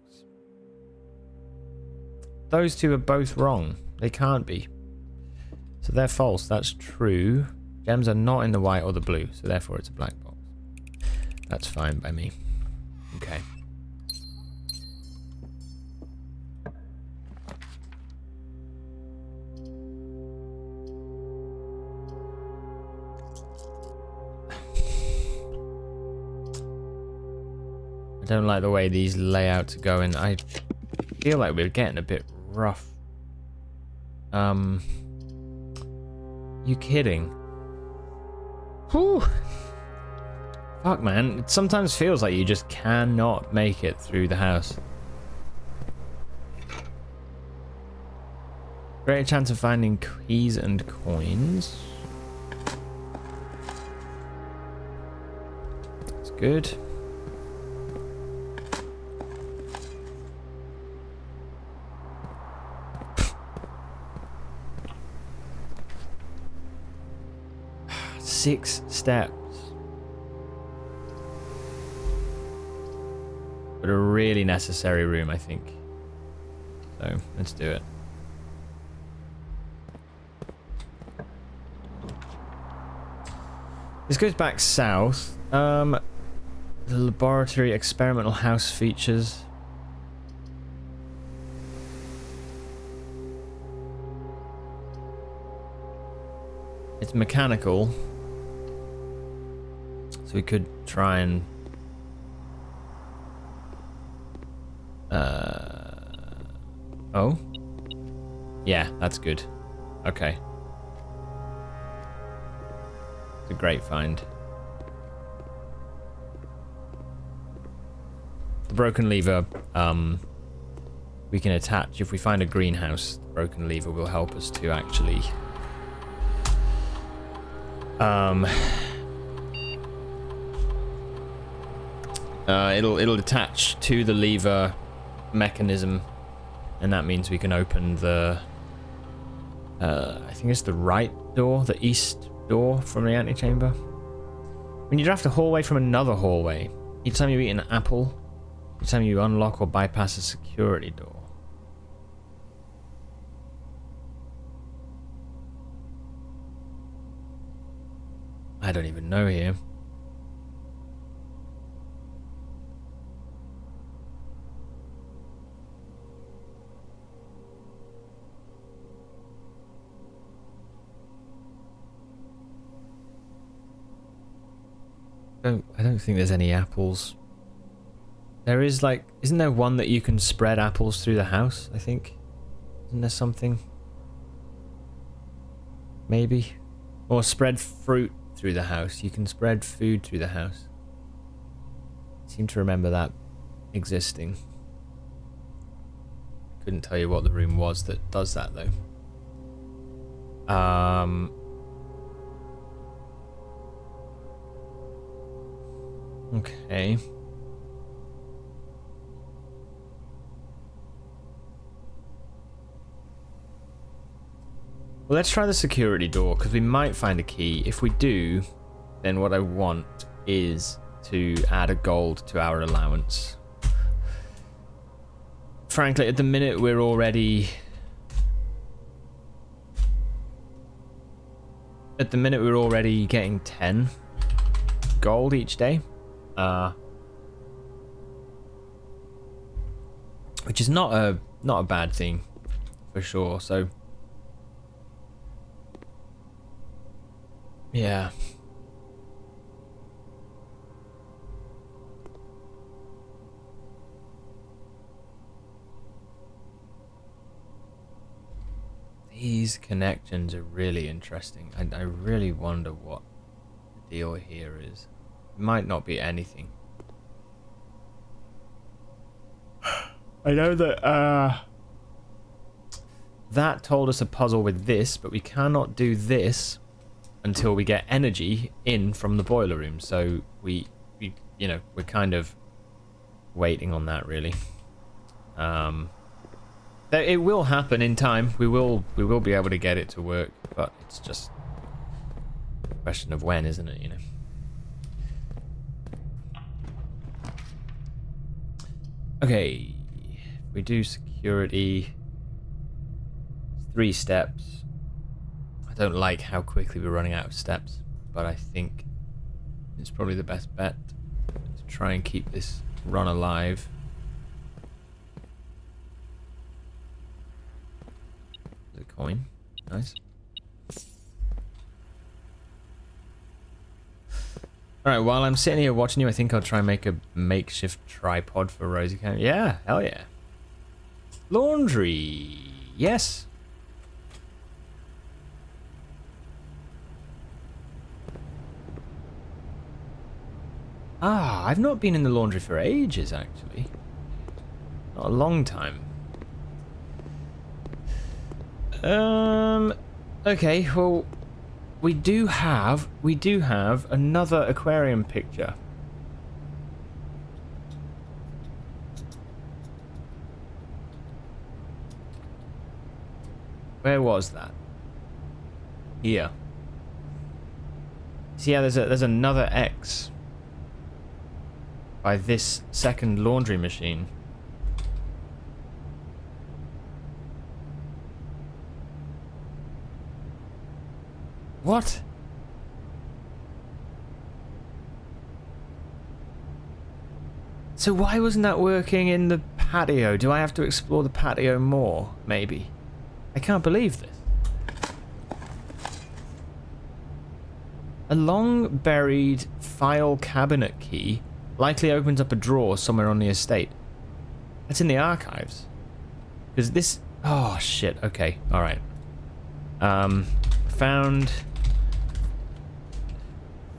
Those two are both wrong. They can't be. So they're false. That's true. Gems are not in the white or the blue, so therefore it's a black box. That's fine by me. Okay. I don't like the way these layouts are going. I feel like we're getting a bit rough. You kidding? Whew. Fuck, man. It sometimes feels like you just cannot make it through the house. Greater chance of finding keys and coins. That's good. Six steps. But a really necessary room, I think. So, let's do it. This goes back south. The laboratory experimental house features. It's mechanical. So we could try and oh? Yeah, that's good. Okay. It's a great find. The broken lever, we can attach. If we find a greenhouse, the broken lever will help us to actually it'll attach to the lever mechanism, and that means we can open the I think it's the right door, the east door from the antechamber. When you draft a hallway from another hallway, each time you eat an apple, each time you unlock or bypass a security door. I don't even know here. I don't think there's any apples. There is, like, isn't there one that you can spread apples through the house, I think? Isn't there something? Maybe. Or spread fruit through the house. You can spread food through the house. I seem to remember that existing. Couldn't tell you what the room was that does that, though. Okay. Well, let's try the security door, because we might find a key. If we do, then what I want is to add a gold to our allowance. Frankly, at the minute we're already... getting 10 gold each day. which is not a bad thing for sure. So yeah. These connections are really interesting. I really wonder what the deal here is. It might not be anything. I know that that told us a puzzle with this, but we cannot do this until we get energy in from the boiler room. So we you know, we're kind of waiting on that really. It will happen in time. We will be able to get it to work, but it's just a question of when, isn't it, you know? Okay. We do security. 3 steps. I don't like how quickly we're running out of steps, but I think it's probably the best bet to try and keep this run alive. There's a coin. Nice. Alright, while I'm sitting here watching you, I think I'll try and make a makeshift tripod for Rosie. Yeah, hell yeah. Laundry. Yes. Ah, I've not been in the laundry for ages, actually. Not a long time. Okay, well, we do have another aquarium picture. Where was that? Here. See, yeah, there's another X by this second laundry machine. What? So why wasn't that working in the patio? Do I have to explore the patio more? Maybe. I can't believe this. A long buried file cabinet key likely opens up a drawer somewhere on the estate. That's in the archives. Because this... Oh, shit. Okay. Alright. Found...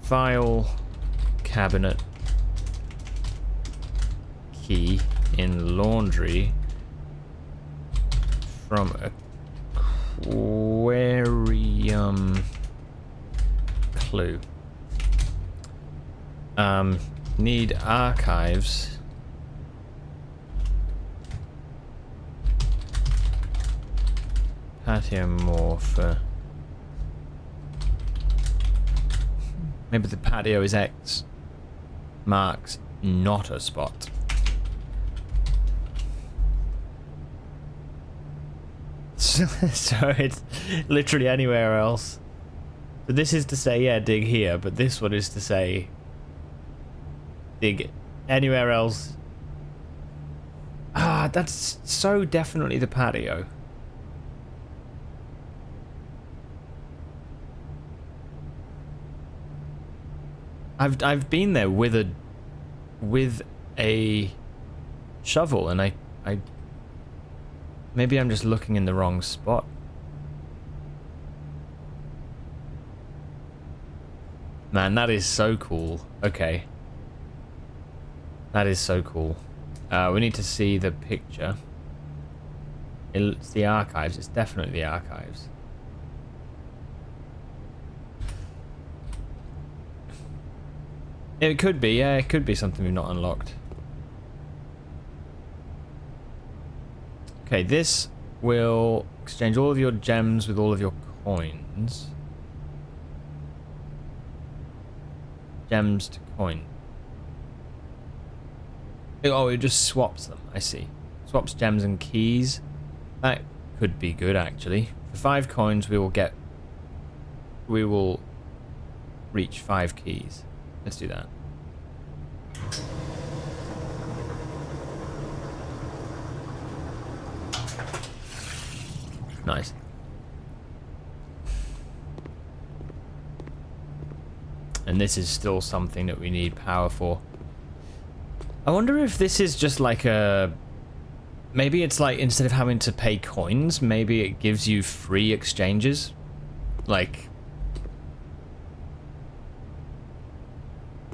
file cabinet key in laundry from aquarium clue. Need archives. Patio morpher. Maybe the patio is X. Marks not a spot. So it's literally anywhere else. So this is to say, yeah, dig here, but this one is to say dig anywhere else. Ah, that's so definitely the patio. I've been there with a shovel, and I maybe I'm just looking in the wrong spot. Man, that is so cool. Okay. That is so cool. We need to see the picture. It's the archives. It's definitely the archives. It could be, yeah, it could be something we've not unlocked. Okay, this will exchange all of your gems with all of your coins. Gems to coin. Oh, it just swaps them, I see. Swaps gems and keys. That could be good, actually. For 5 coins, we will reach 5 keys. Let's do that. Nice. And this is still something that we need power for. I wonder if this is just like a... Maybe it's like, instead of having to pay coins, maybe it gives you free exchanges. Like...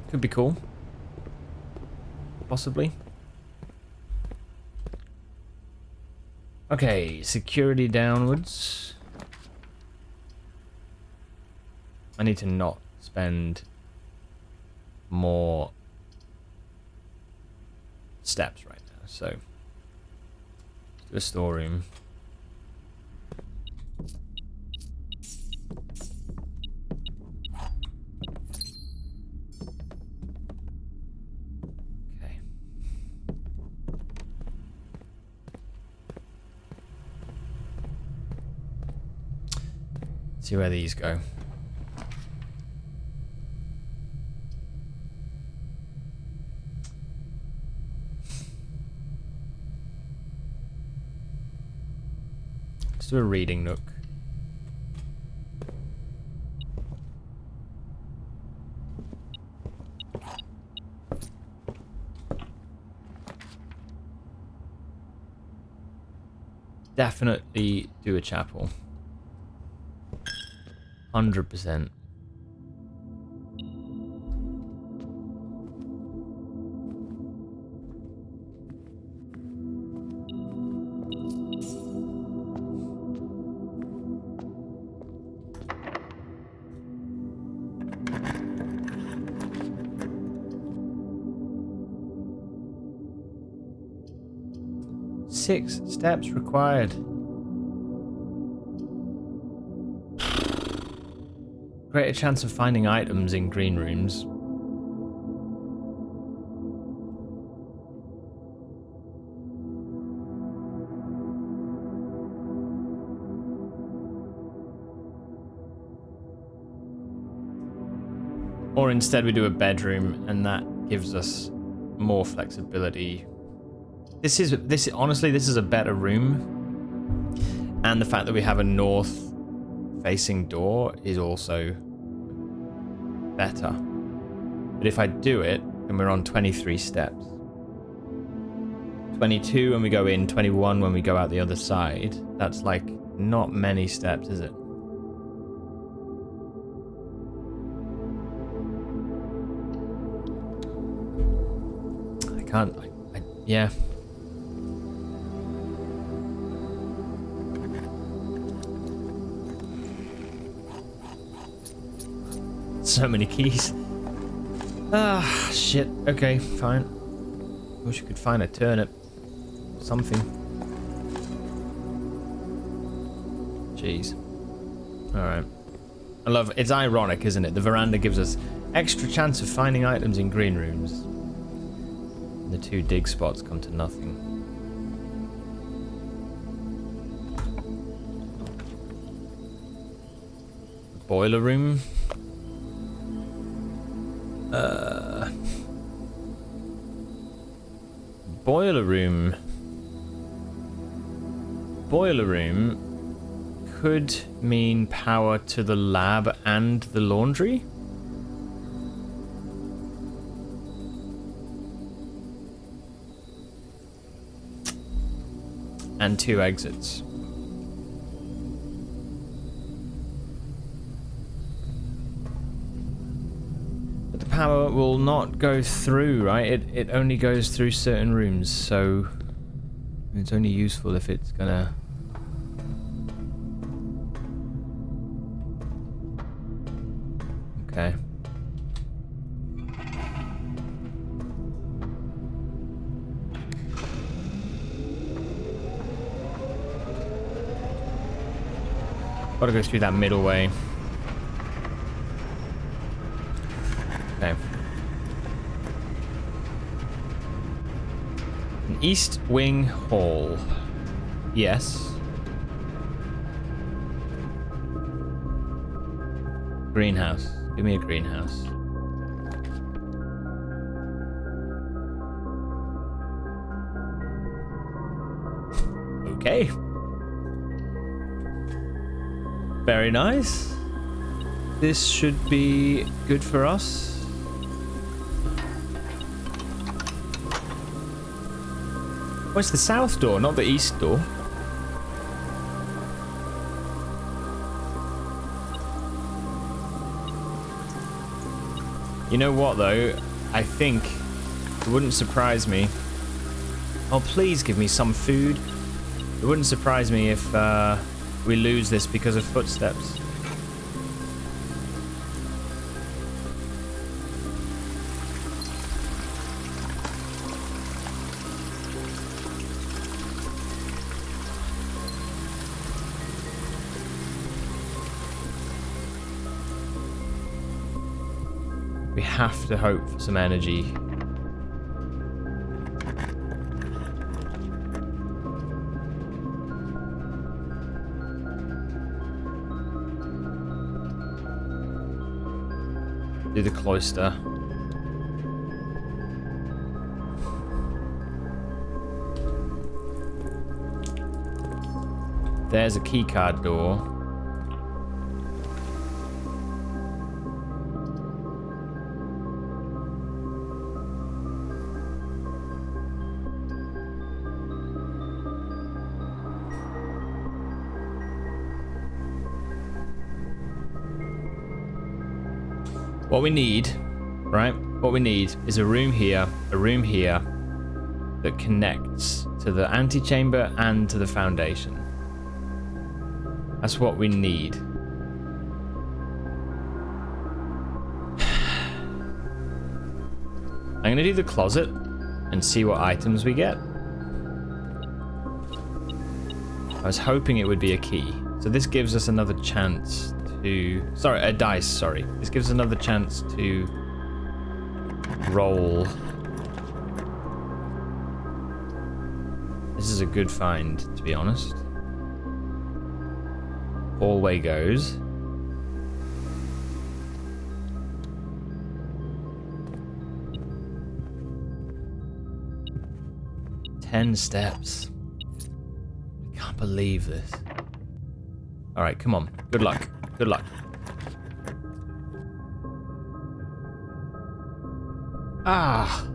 Could be cool. Possibly. Okay, security downwards. I need to not spend more steps right now, so let's do a storeroom. Okay. See where these go. Let's do a reading nook. Definitely do a chapel. 100%. Six steps required. Greater chance of finding items in green rooms. Or instead we do a bedroom and that gives us more flexibility. Honestly, this is a better room. And the fact that we have a north facing door is also better. But if I do it, then we're on 23 steps. 22 when we go in, 21 when we go out the other side. That's like not many steps, is it? I can't, yeah. So many keys. Ah, shit. Okay, fine. Wish you could find a turnip. Something. Jeez. Alright. I love... It's ironic, isn't it? The veranda gives us extra chance of finding items in green rooms. The two dig spots come to nothing. Boiler room. Boiler room. Boiler room could mean power to the lab and the laundry. And 2 exits. Power will not go through, right? It only goes through certain rooms, so it's only useful if it's gonna... Okay. Gotta go through that middle way. Okay. An East Wing Hall. Yes. Greenhouse. Give me a greenhouse. Okay. Very nice. This should be good for us. Oh, it's the south door, not the east door. You know what, though? I think it wouldn't surprise me. Oh, please give me some food. It wouldn't surprise me if we lose this because of footsteps. We have to hope for some energy. Do the cloister. There's a keycard door. What we need, right? What we need is a room here that connects to the antechamber and to the foundation. That's what we need. I'm gonna do the closet and see what items we get. I was hoping it would be a key. So this gives us another chance to... Sorry, a dice, sorry. This gives us another chance to roll. This is a good find, to be honest. Hallway goes. Ten steps. I can't believe this. Alright, come on. Good luck. Good luck. Ah.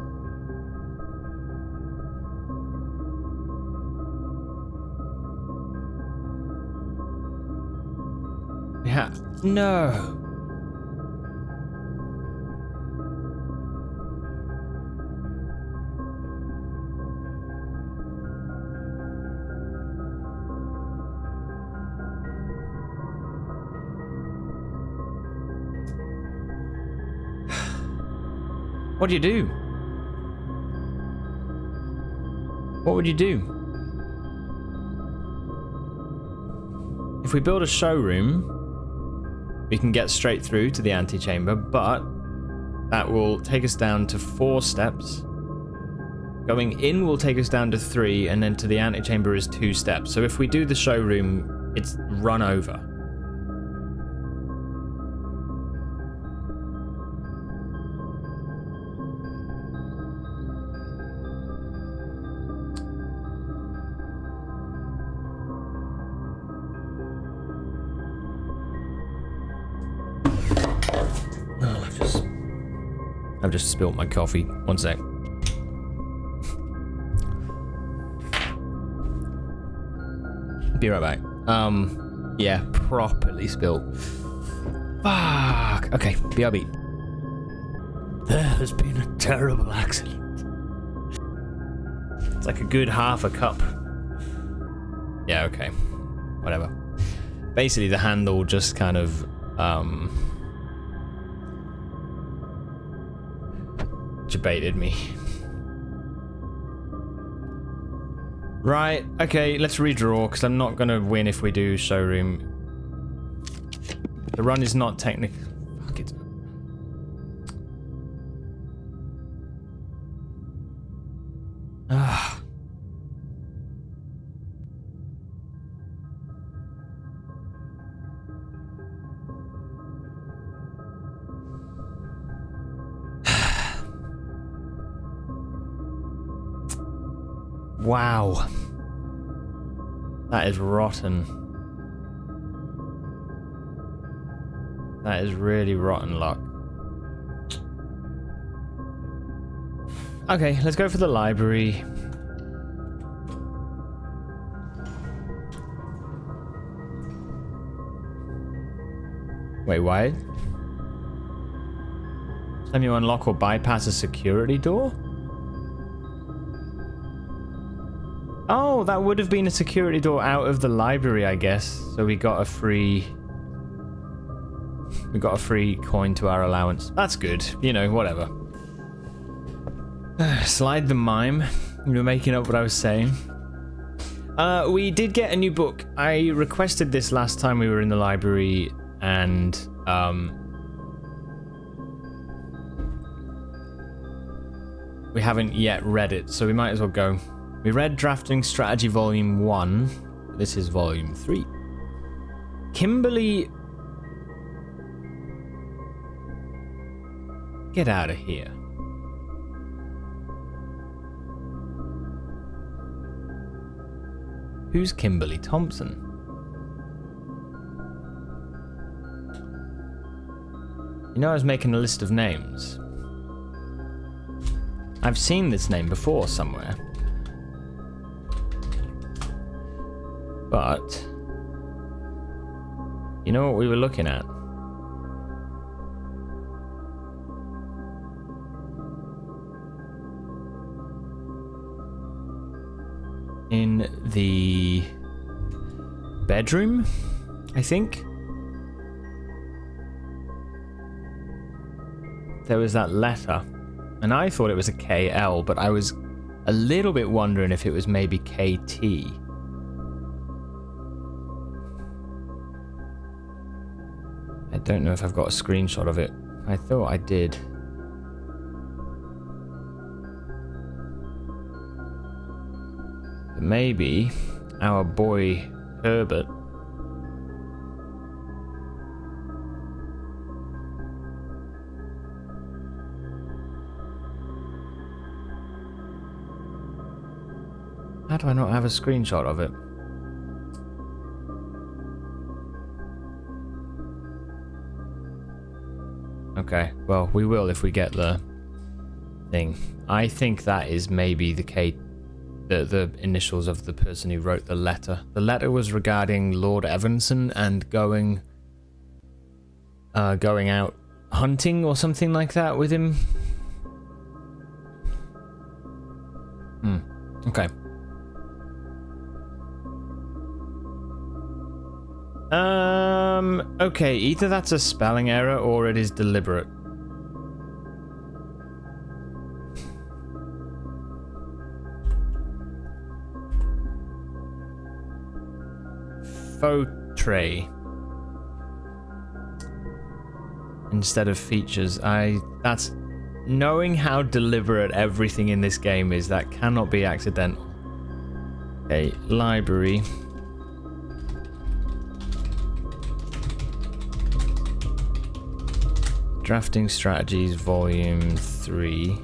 Yeah. No. What do you do? What would you do? If we build a showroom, we can get straight through to the antechamber, but that will take us down to 4 steps. Going in will take us down to 3, and then to the antechamber is 2 steps. So if we do the showroom, it's run over. I've just spilt my coffee. One sec. Be right back. Yeah, properly spilt. Fuck. Okay, BRB. There has been a terrible accident. It's like a good half a cup. Yeah, okay. Whatever. Basically, the handle just kind of, debated me. Right, okay, let's redraw, because I'm not going to win if we do showroom. The run is not technically... Fuck it. Ah. Wow. That is rotten. That is really rotten luck. Okay, let's go for the library. Wait, why? Time you unlock or bypass a security door? Oh, that would have been a security door out of the library, I guess. So we got a free coin to our allowance. That's good. You know, whatever. Slide the mime. You were making up what I was saying. We did get a new book. I requested this last time we were in the library, and we haven't yet read it, so we might as well go. We read Drafting Strategy Volume 1. This is Volume 3. Kimberly... Get out of here. Who's Kimberly Thompson? You know, I was making a list of names. I've seen this name before somewhere. But... you know what we were looking at? In the bedroom, I think. There was that letter, and I thought it was a KL, but I was a little bit wondering if it was maybe KT. I don't know if I've got a screenshot of it. I thought I did. But maybe our boy Herbert How do I not have a screenshot of it? Okay, well, we will if we get the thing. I think that is maybe the initials of the person who wrote the letter. The letter was regarding Lord Evanson and going out hunting or something like that with him. Okay. Okay, either that's a spelling error or it is deliberate. Fautre instead of features. That's knowing how deliberate everything in this game is, that cannot be accidental. Okay, library. Drafting Strategies Volume 3.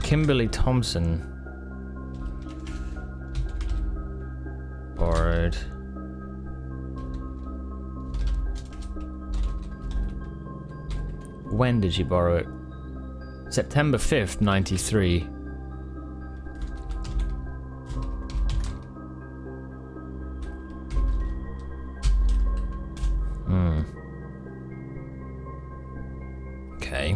Kimberly Thompson. Borrowed. When did she borrow it? September 5th, 93. Okay.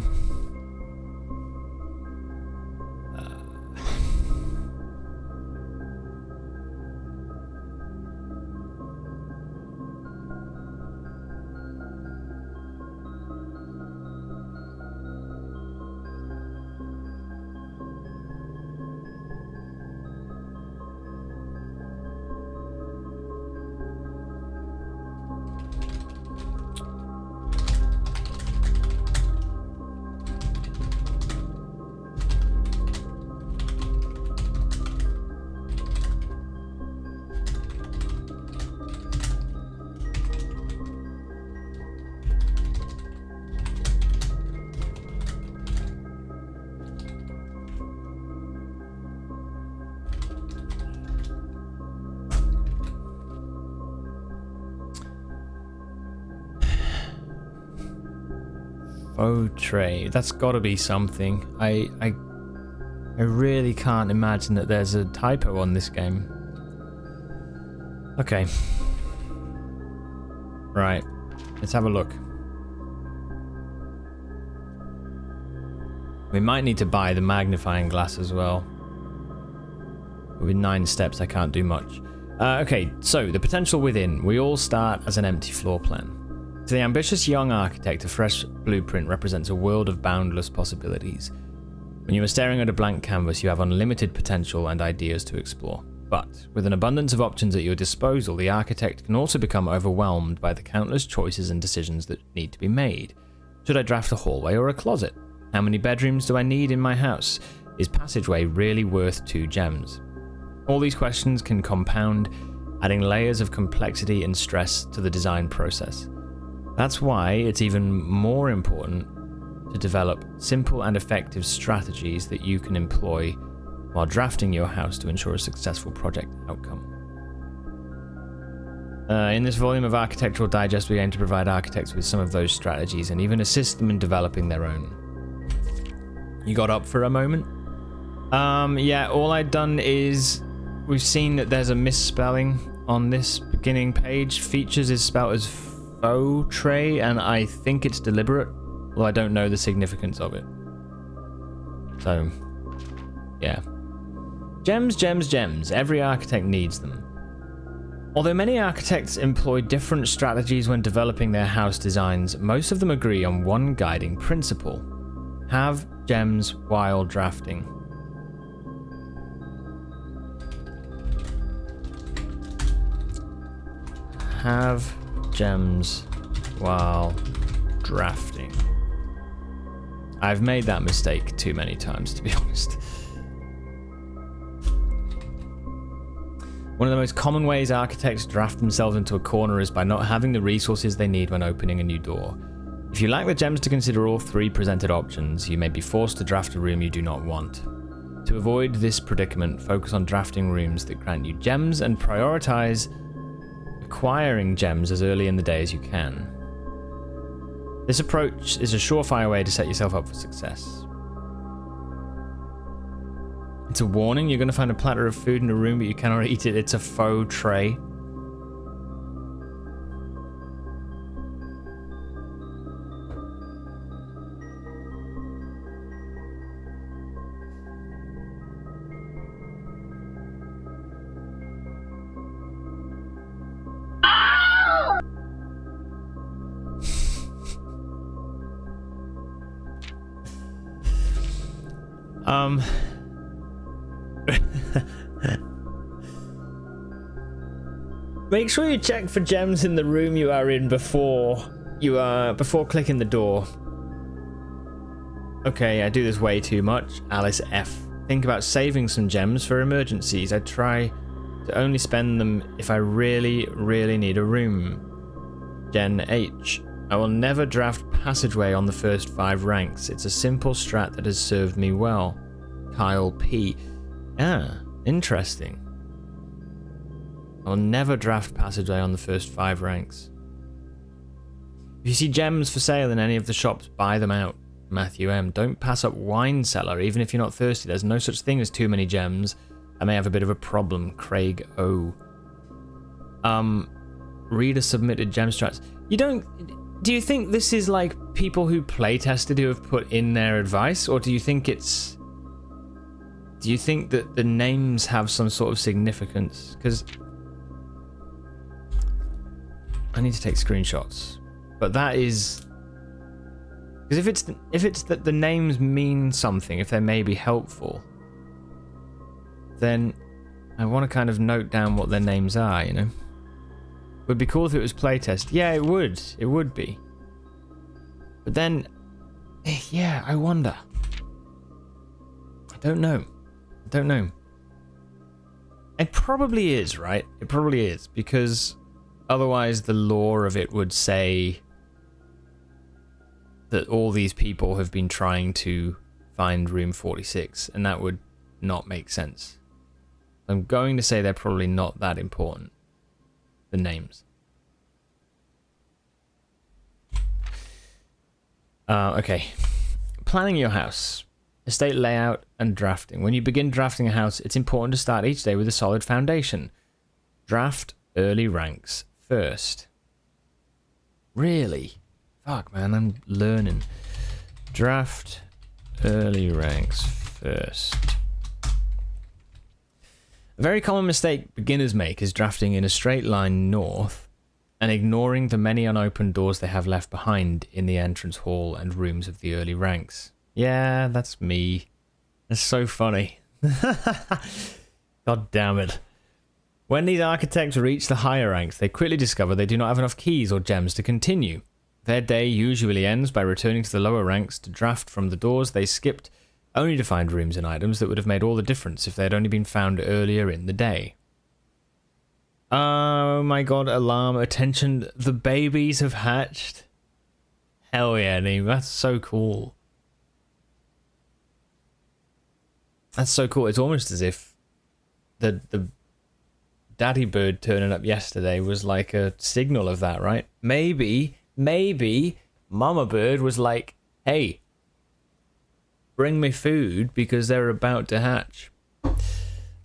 Faux tray. That's got to be something. I really can't imagine that there's a typo on this game. Okay. Right. Let's have a look. We might need to buy the magnifying glass as well. With 9 steps, I can't do much. Okay, so the potential within. We all start as an empty floor plan. To the ambitious young architect, a fresh blueprint represents a world of boundless possibilities. When you are staring at a blank canvas, you have unlimited potential and ideas to explore. But with an abundance of options at your disposal, the architect can also become overwhelmed by the countless choices and decisions that need to be made. Should I draft a hallway or a closet? How many bedrooms do I need in my house? Is passageway really worth 2 gems? All these questions can compound, adding layers of complexity and stress to the design process. That's why it's even more important to develop simple and effective strategies that you can employ while drafting your house to ensure a successful project outcome. In this volume of Architectural Digest, we aim to provide architects with some of those strategies and even assist them in developing their own. You got up for a moment? Yeah, all I'd done is... We've seen that there's a misspelling on this beginning page. Features is spelled as faux tray, and I think it's deliberate, although I don't know the significance of it. So, yeah. Gems, gems, gems. Every architect needs them. Although many architects employ different strategies when developing their house designs, most of them agree on one guiding principle. Have gems while drafting. Have gems while drafting. I've made that mistake too many times, to be honest. One of the most common ways architects draft themselves into a corner is by not having the resources they need when opening a new door. If you lack the gems to consider all 3 presented options, you may be forced to draft a room you do not want. To avoid this predicament, focus on drafting rooms that grant you gems and prioritize acquiring gems as early in the day as you can. This approach is a surefire way to set yourself up for success. It's a warning, you're going to find a platter of food in a room but you cannot eat it. It's a faux tray. Make sure you check for gems in the room you are in before clicking the door. Okay, I do this way too much. Alice F. Think about saving some gems for emergencies. I try to only spend them if I really, really need a room. Jen H. I will never draft passageway on the first 5 ranks. It's a simple strat that has served me well. Kyle P. Ah, interesting. I'll never draft passageway on the first 5 ranks. If you see gems for sale in any of the shops, buy them out. Matthew M. Don't pass up wine cellar, even if you're not thirsty. There's no such thing as too many gems. I may have a bit of a problem. Craig O. Reader submitted gem strats. Do you think this is like people who playtested who have put in their advice, or do you think that the names have some sort of significance? Because I need to take screenshots, but that is because if it's that the names mean something, if they may be helpful, then I want to kind of note down what their names are. You know, would be cool if it was playtest. Yeah, it would. It would be. But then, yeah, I wonder. I don't know. It probably is, right? It probably is, because otherwise the lore of it would say that all these people have been trying to find room 46, and that would not make sense. I'm going to say they're probably not that important, the names. Okay. Planning your house. Estate layout and drafting. When you begin drafting a house, it's important to start each day with a solid foundation. Draft early ranks first. Really? Fuck, man, I'm learning. Draft early ranks first. A very common mistake beginners make is drafting in a straight line north and ignoring the many unopened doors they have left behind in the entrance hall and rooms of the early ranks. Yeah, that's me. That's so funny. God damn it. When these architects reach the higher ranks, they quickly discover they do not have enough keys or gems to continue. Their day usually ends by returning to the lower ranks to draft from the doors they skipped, only to find rooms and items that would have made all the difference if they had only been found earlier in the day. Oh my god, alarm, attention, the babies have hatched. Hell yeah, Neem, that's so cool. That's so cool. It's almost as if the daddy bird turning up yesterday was like a signal of that, right? Maybe mama bird was like, hey, bring me food because they're about to hatch.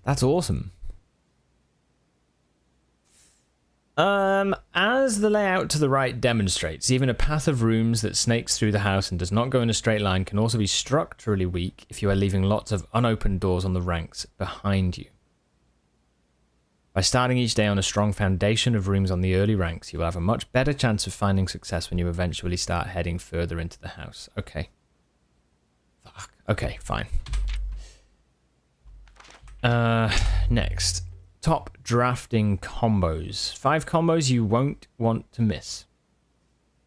That's awesome. As the layout to the right demonstrates, even a path of rooms that snakes through the house and does not go in a straight line can also be structurally weak if you are leaving lots of unopened doors on the ranks behind you. By starting each day on a strong foundation of rooms on the early ranks, you will have a much better chance of finding success when you eventually start heading further into the house. Okay. Fuck. Okay, fine. Next. Top drafting combos. 5 combos you won't want to miss.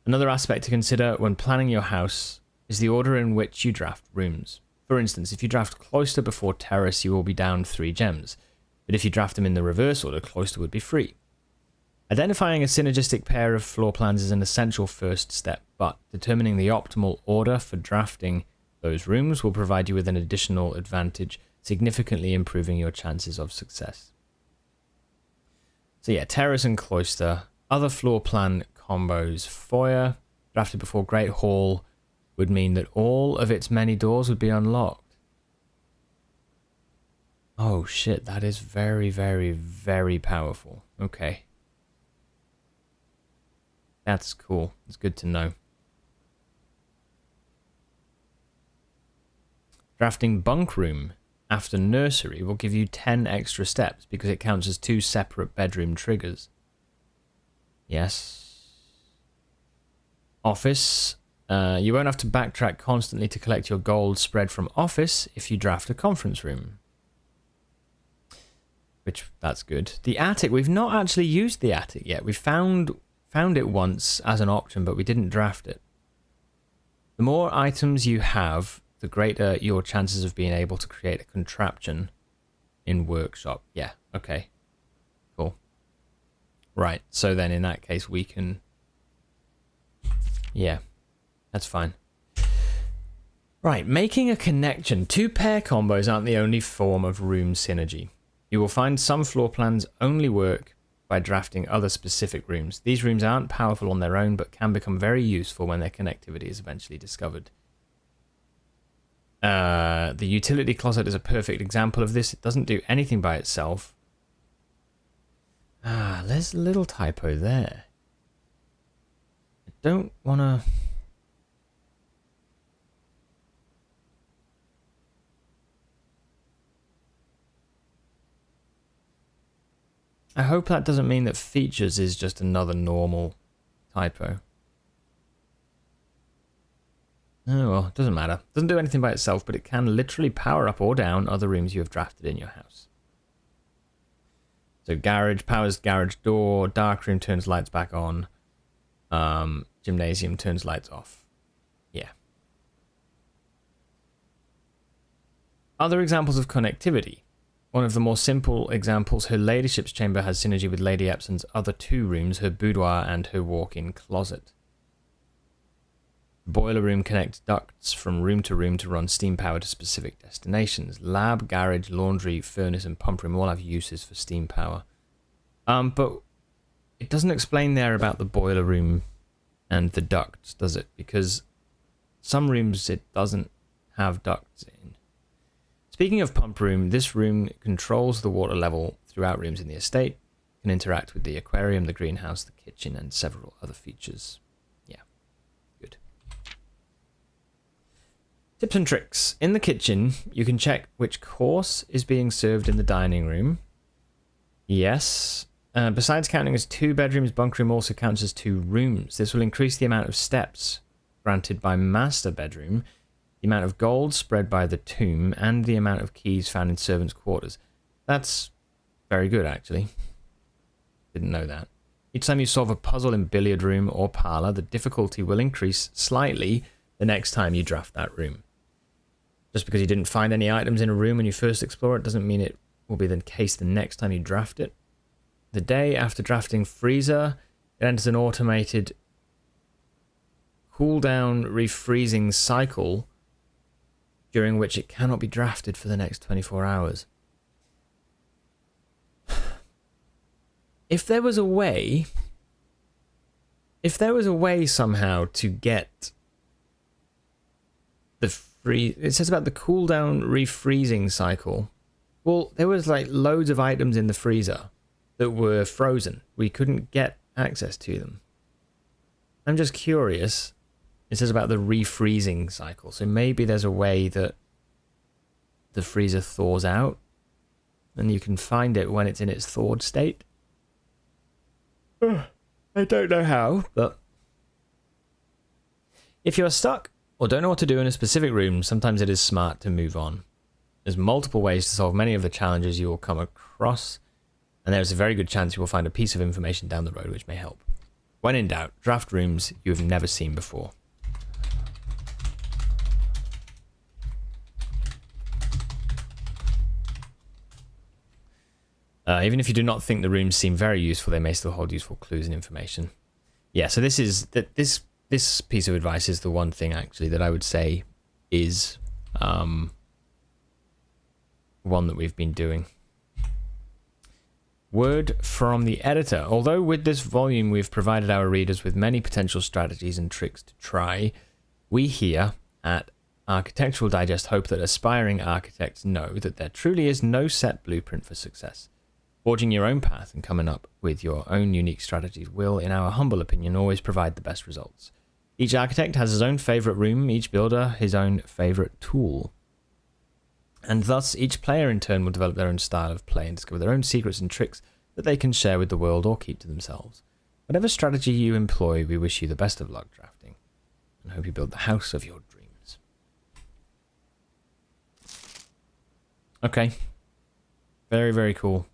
Another aspect to consider when planning your house is the order in which you draft rooms. For instance, if you draft cloister before terrace, you will be down 3 gems. But if you draft them in the reverse order, cloister would be free. Identifying a synergistic pair of floor plans is an essential first step, but determining the optimal order for drafting those rooms will provide you with an additional advantage, significantly improving your chances of success. So yeah, terrace and cloister. Other floor plan combos. Foyer, drafted before Great Hall, would mean that all of its many doors would be unlocked. Oh shit, that is very, very, very powerful. Okay. That's cool. It's good to know. Drafting bunk room after nursery will give you 10 extra steps because it counts as 2 separate bedroom triggers. Yes. Office. You won't have to backtrack constantly to collect your gold spread from office if you draft a conference room. Which, that's good. The attic. We've not actually used the attic yet. We found it once as an option, but we didn't draft it. The more items you have, the greater your chances of being able to create a contraption in workshop. Yeah, okay. Cool. Right, so then in that case we can... Yeah, that's fine. Right, making a connection. 2 pair combos aren't the only form of room synergy. You will find some floor plans only work by drafting other specific rooms. These rooms aren't powerful on their own, but can become very useful when their connectivity is eventually discovered. The utility closet is a perfect example of this. It doesn't do anything by itself. There's a little typo there. I don't want to... I hope that doesn't mean that features is just another normal typo. Oh well, it doesn't matter. It doesn't do anything by itself, but it can literally power up or down other rooms you have drafted in your house. So garage powers garage door, dark room turns lights back on, gymnasium turns lights off. Yeah. Other examples of connectivity. One of the more simple examples, her ladyship's chamber has synergy with Lady Epson's other 2 rooms, her boudoir and her walk-in closet. The boiler room connects ducts from room to run steam power to specific destinations. Lab, garage, laundry, furnace and pump room all have uses for steam power. But it doesn't explain there about the boiler room and the ducts, does it? Because Some rooms it doesn't have ducts in. Speaking of pump room, this room controls the water level throughout rooms in the estate, can interact with the aquarium, the greenhouse, the kitchen, and several other features. Yeah, good. Tips and tricks. In the kitchen, you can check which course is being served in the dining room. Yes. Besides counting as 2 bedrooms, bunk room also counts as 2 rooms. This will increase the amount of steps granted by master bedroom, the amount of gold spread by the tomb, and the amount of keys found in servants' quarters. That's very good, actually. Didn't know that. Each time you solve a puzzle in billiard room or parlor, the difficulty will increase slightly the next time you draft that room. Just because you didn't find any items in a room when you first explore it doesn't mean it will be the case the next time you draft it. The day after drafting freezer, it enters an automated cooldown refreezing cycle during which it cannot be drafted for the next 24 hours. If there was a way somehow to get the free, it says about the cooldown refreezing cycle. Well, there was like loads of items in the freezer that were frozen. We couldn't get access to them. I'm just curious. It says about the refreezing cycle. So maybe there's a way that the freezer thaws out and you can find it when it's in its thawed state. I don't know how, but if you're stuck or don't know what to do in a specific room, sometimes it is smart to move on. There's multiple ways to solve many of the challenges you will come across, and there's a very good chance you will find a piece of information down the road which may help. When in doubt, draft rooms you have never seen before. Even if you do not think the rooms seem very useful, they may still hold useful clues and information. Yeah, so this piece of advice is the one thing actually that I would say is one that we've been doing. Word from the editor. Although with this volume we've provided our readers with many potential strategies and tricks to try, we here at Architectural Digest hope that aspiring architects know that there truly is no set blueprint for success. Forging your own path and coming up with your own unique strategies will, in our humble opinion, always provide the best results. Each architect has his own favourite room, each builder his own favourite tool. And thus, each player in turn will develop their own style of play and discover their own secrets and tricks that they can share with the world or keep to themselves. Whatever strategy you employ, we wish you the best of luck drafting, and hope you build the house of your dreams. Okay. Very, very cool.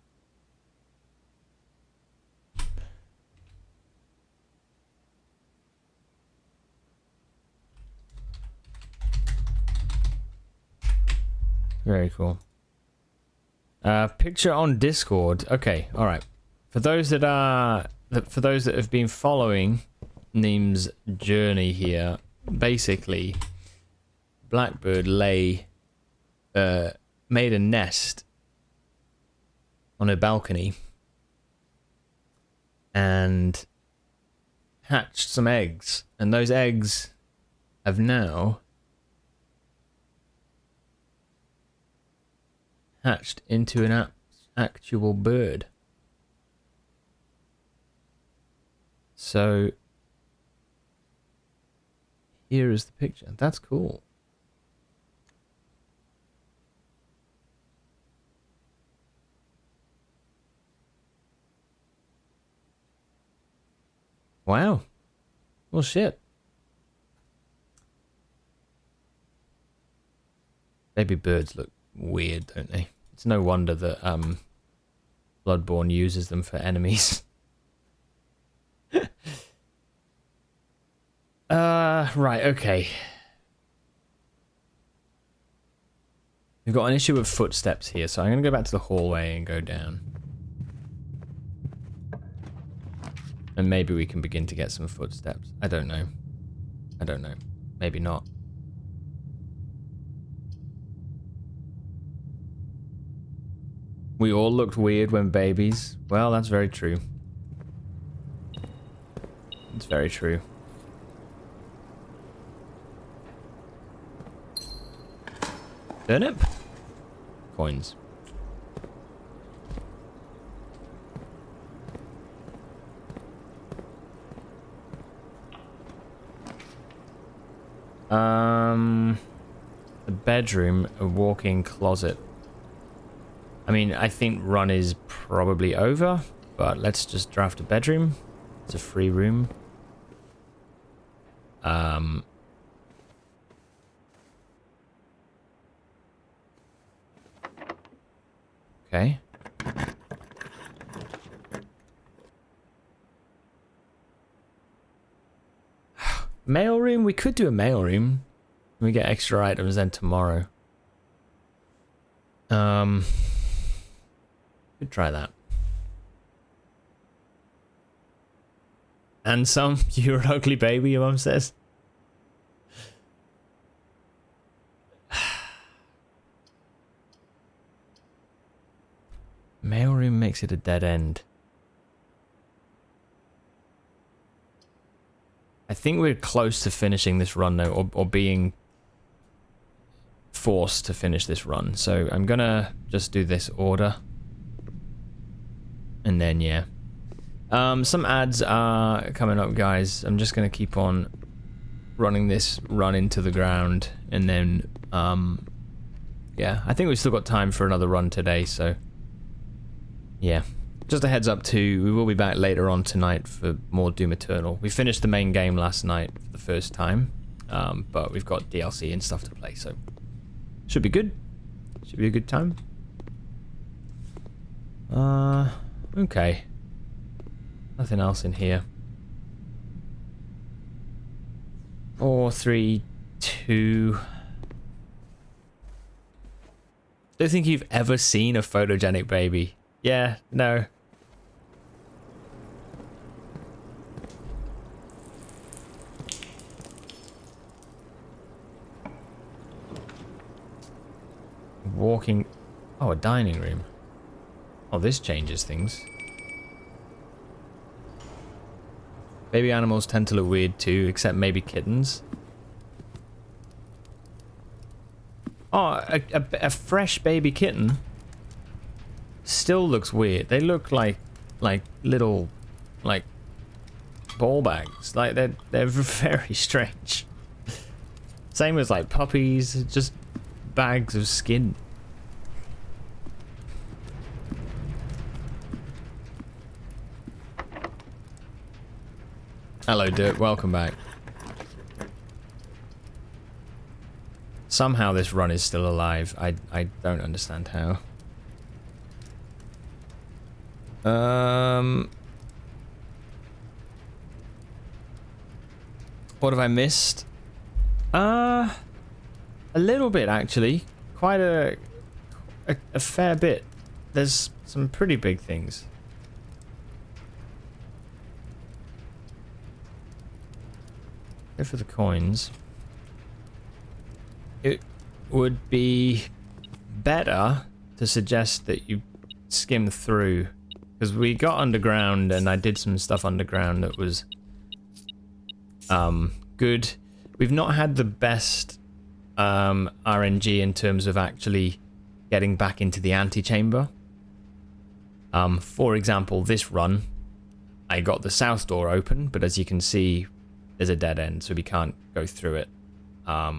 Very cool. Picture on Discord. Okay, all right. For those that have been following Neem's journey here, basically, Blackbird made a nest on her balcony and hatched some eggs, and those eggs have now hatched into an actual bird. So here is the picture. That's cool. Wow. Well, shit. Baby birds look weird, don't they? It's no wonder that Bloodborne uses them for enemies. Right, okay. We've got an issue with footsteps here, so I'm going to go back to the hallway and go down. And maybe we can begin to get some footsteps. I don't know. I don't know. Maybe not. We all looked weird when babies. Well, that's very true. It's very true. Turnip? Coins. The bedroom, a walk-in closet. I mean, I think run is probably over, but let's just draft a bedroom. It's a free room. Okay. Mail room? We could do a mail room. We get extra items then tomorrow. Could try that. And some, you're an ugly baby, your mum says. Mailroom makes it a dead end. I think we're close to finishing this run though, or being forced to finish this run. So I'm gonna just do this order. And then, yeah. Some ads are coming up, guys. I'm just gonna keep on running this run into the ground. And then, yeah, I think we've still got time for another run today, so... yeah. Just a heads up too, we will be back later on tonight for more Doom Eternal. We finished the main game last night for the first time, but we've got DLC and stuff to play, so should be good. Should be a good time. Okay. Nothing else in here. 4, 3, 2. Don't think you've ever seen a photogenic baby. Yeah, no. Walking... oh, a dining room. Oh, this changes things. Baby animals tend to look weird too, except maybe kittens. Oh, a fresh baby kitten still looks weird. They look like little, like, ball bags. Like, they're very strange. Same as, like, puppies, just bags of skin. Hello, Dirt. Welcome back. Somehow this run is still alive. I don't understand how. What have I missed? A little bit, actually. Quite a fair bit. There's some pretty big things. Go for the coins. It would be better to suggest that you skim through, because we got underground and I did some stuff underground that was good. We've not had the best RNG in terms of actually getting back into the antechamber. For example, this run, I got the south door open, but as you can see, there's a dead end, so we can't go through it. I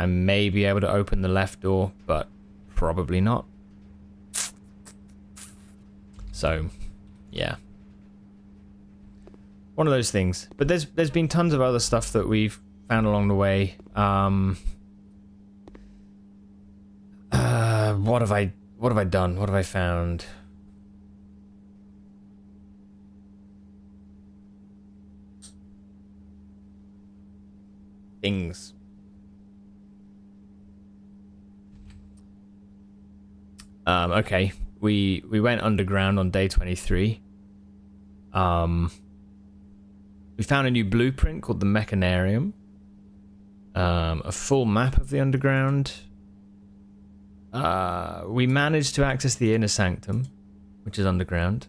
may be able to open the left door, but probably not. So, yeah. One of those things. But there's been tons of other stuff that we've found along the way. What have I done? What have I found? Things. Okay. We went underground on day 23. We found a new blueprint called the Mechanarium. A full map of the underground. We managed to access the inner sanctum, which is underground.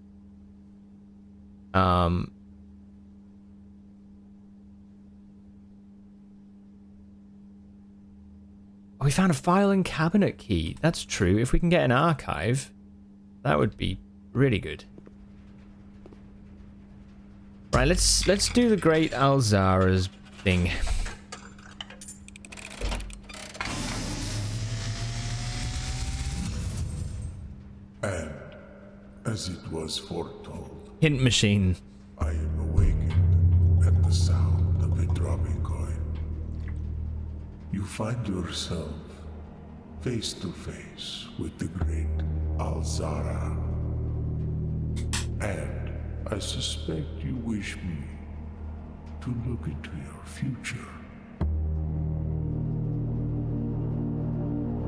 Oh, we found a file and cabinet key. That's true. If we can get an archive, that would be really good. Right, let's do the Great Alzara's thing. And as it was foretold, Hint machine. I am awakened at the sound of a dropping coin. You find yourself face to face with the great Alzara. And I suspect you wish me to look into your future.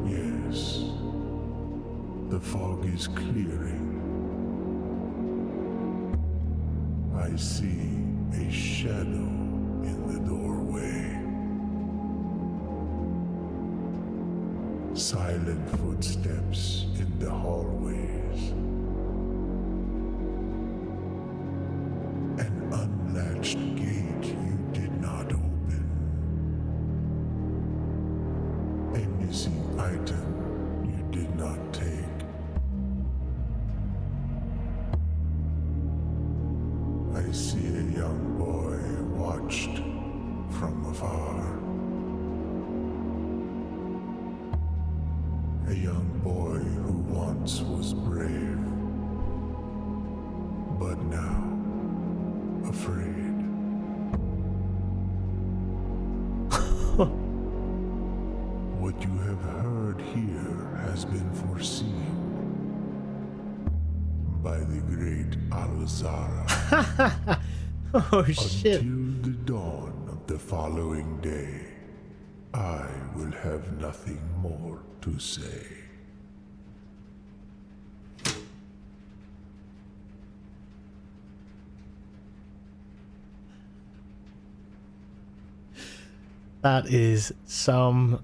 Yes, the fog is clearing. I see a shadow in the doorway. Silent footsteps in the hallways. An unlatched gate you did not open. A missing item you did not take. I see a young boy watched from afar. A young boy who once was brave, but now afraid. What you have heard here has been foreseen by the great Alzara. Oh shit. Until the dawn of the following day, I will have nothing more to say. That is some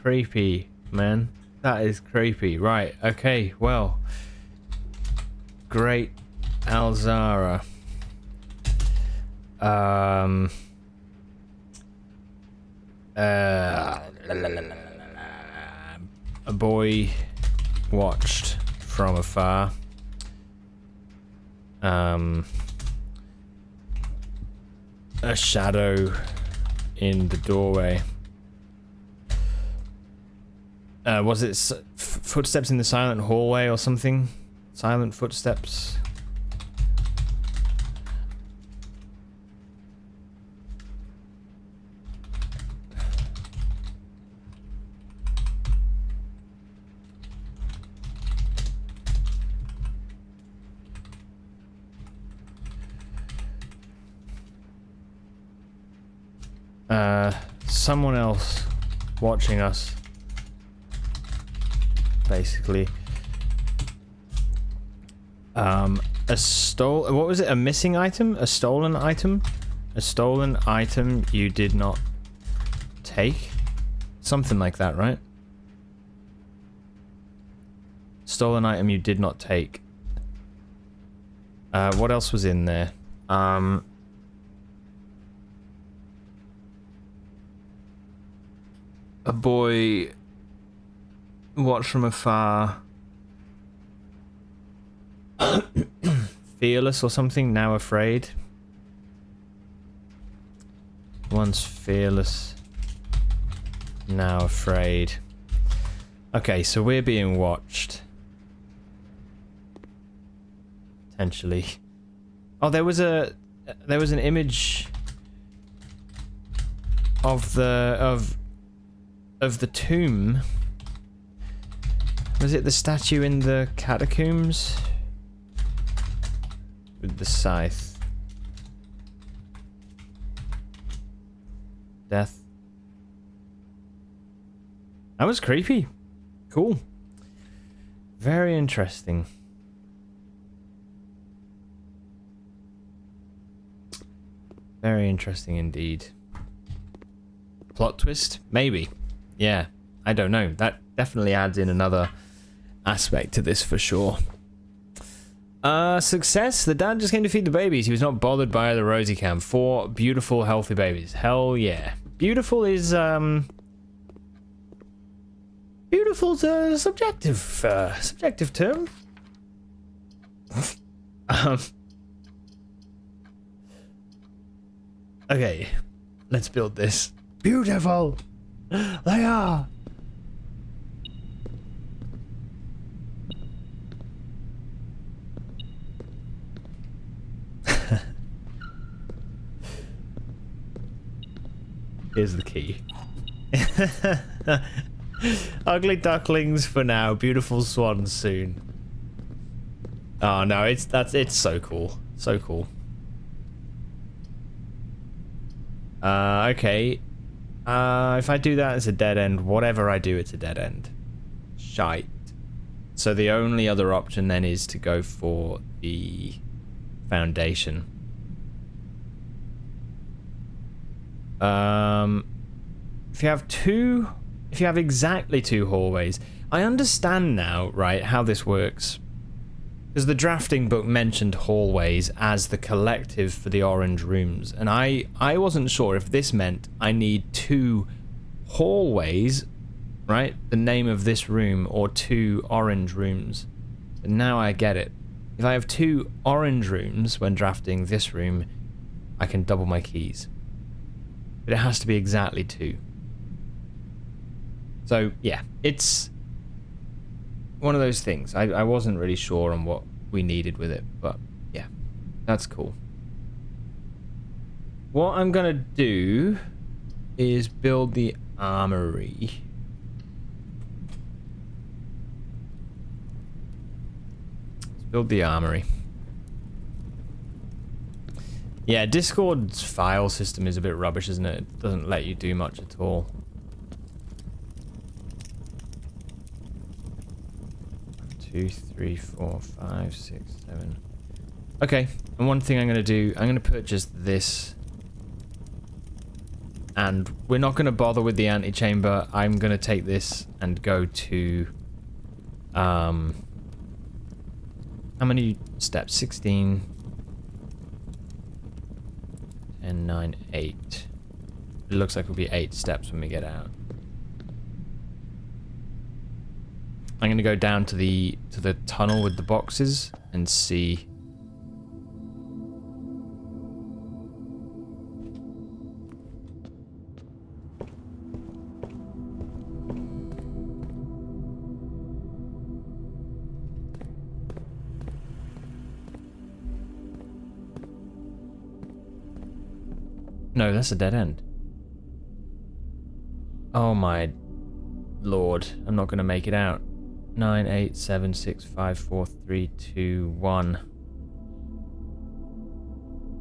creepy, man. That is creepy. Right, okay, well. Great Alzara. A boy watched from afar. A shadow in the doorway. Was it footsteps in the silent hallway or something? Silent footsteps. Someone else watching us, basically. What was it? A missing item? A stolen item? A stolen item you did not take? Something like that, right? Stolen item you did not take. What else was in there? A boy watched from afar. Fearless or something, now afraid. Once fearless, now afraid. Okay, so we're being watched. Potentially. Oh, there was an image of the tomb. Was it the statue in the catacombs? With the scythe. Death. That was creepy. Cool. Very interesting. Very interesting indeed. Plot twist? Maybe. Yeah, I don't know. That definitely adds in another aspect to this for sure. Success. The dad just came to feed the babies. He was not bothered by the rosy cam. 4 beautiful, healthy babies. Hell yeah. Beautiful is beautiful's a subjective term. Okay, let's build this. Beautiful, they are. Here's the key. Ugly ducklings for now, beautiful swans soon. Oh no, it's so cool. So cool. Okay. If I do that, it's a dead end. Whatever I do, it's a dead end. Shite. So the only other option then is to go for the foundation. If you have exactly 2 hallways, I understand now, right, how this works. Because the drafting book mentioned hallways as the collective for the orange rooms, and I wasn't sure if this meant I need 2 hallways, right, the name of this room, or 2 orange rooms. But now I get it. If I have 2 orange rooms when drafting this room, I can double my keys. But it has to be exactly 2. So, yeah, it's one of those things. I wasn't really sure on what we needed with it, but yeah, that's cool. What I'm gonna do is build the armory. Let's build the armory. Yeah, Discord's file system is a bit rubbish, isn't it? It doesn't let you do much at all. 2, 3, 4, 5, 6, 7. Okay, and one thing I'm going to do, I'm going to purchase this. And we're not going to bother with the antechamber. I'm going to take this and go to... how many steps? 16... 10, 9, 8. It looks like it'll be 8 steps when we get out. I'm gonna go down to the tunnel with the boxes and see. No, that's a dead end. Oh my lord, I'm not gonna make it out. 9, 8, 7, 6, 5, 4, 3, 2, 1.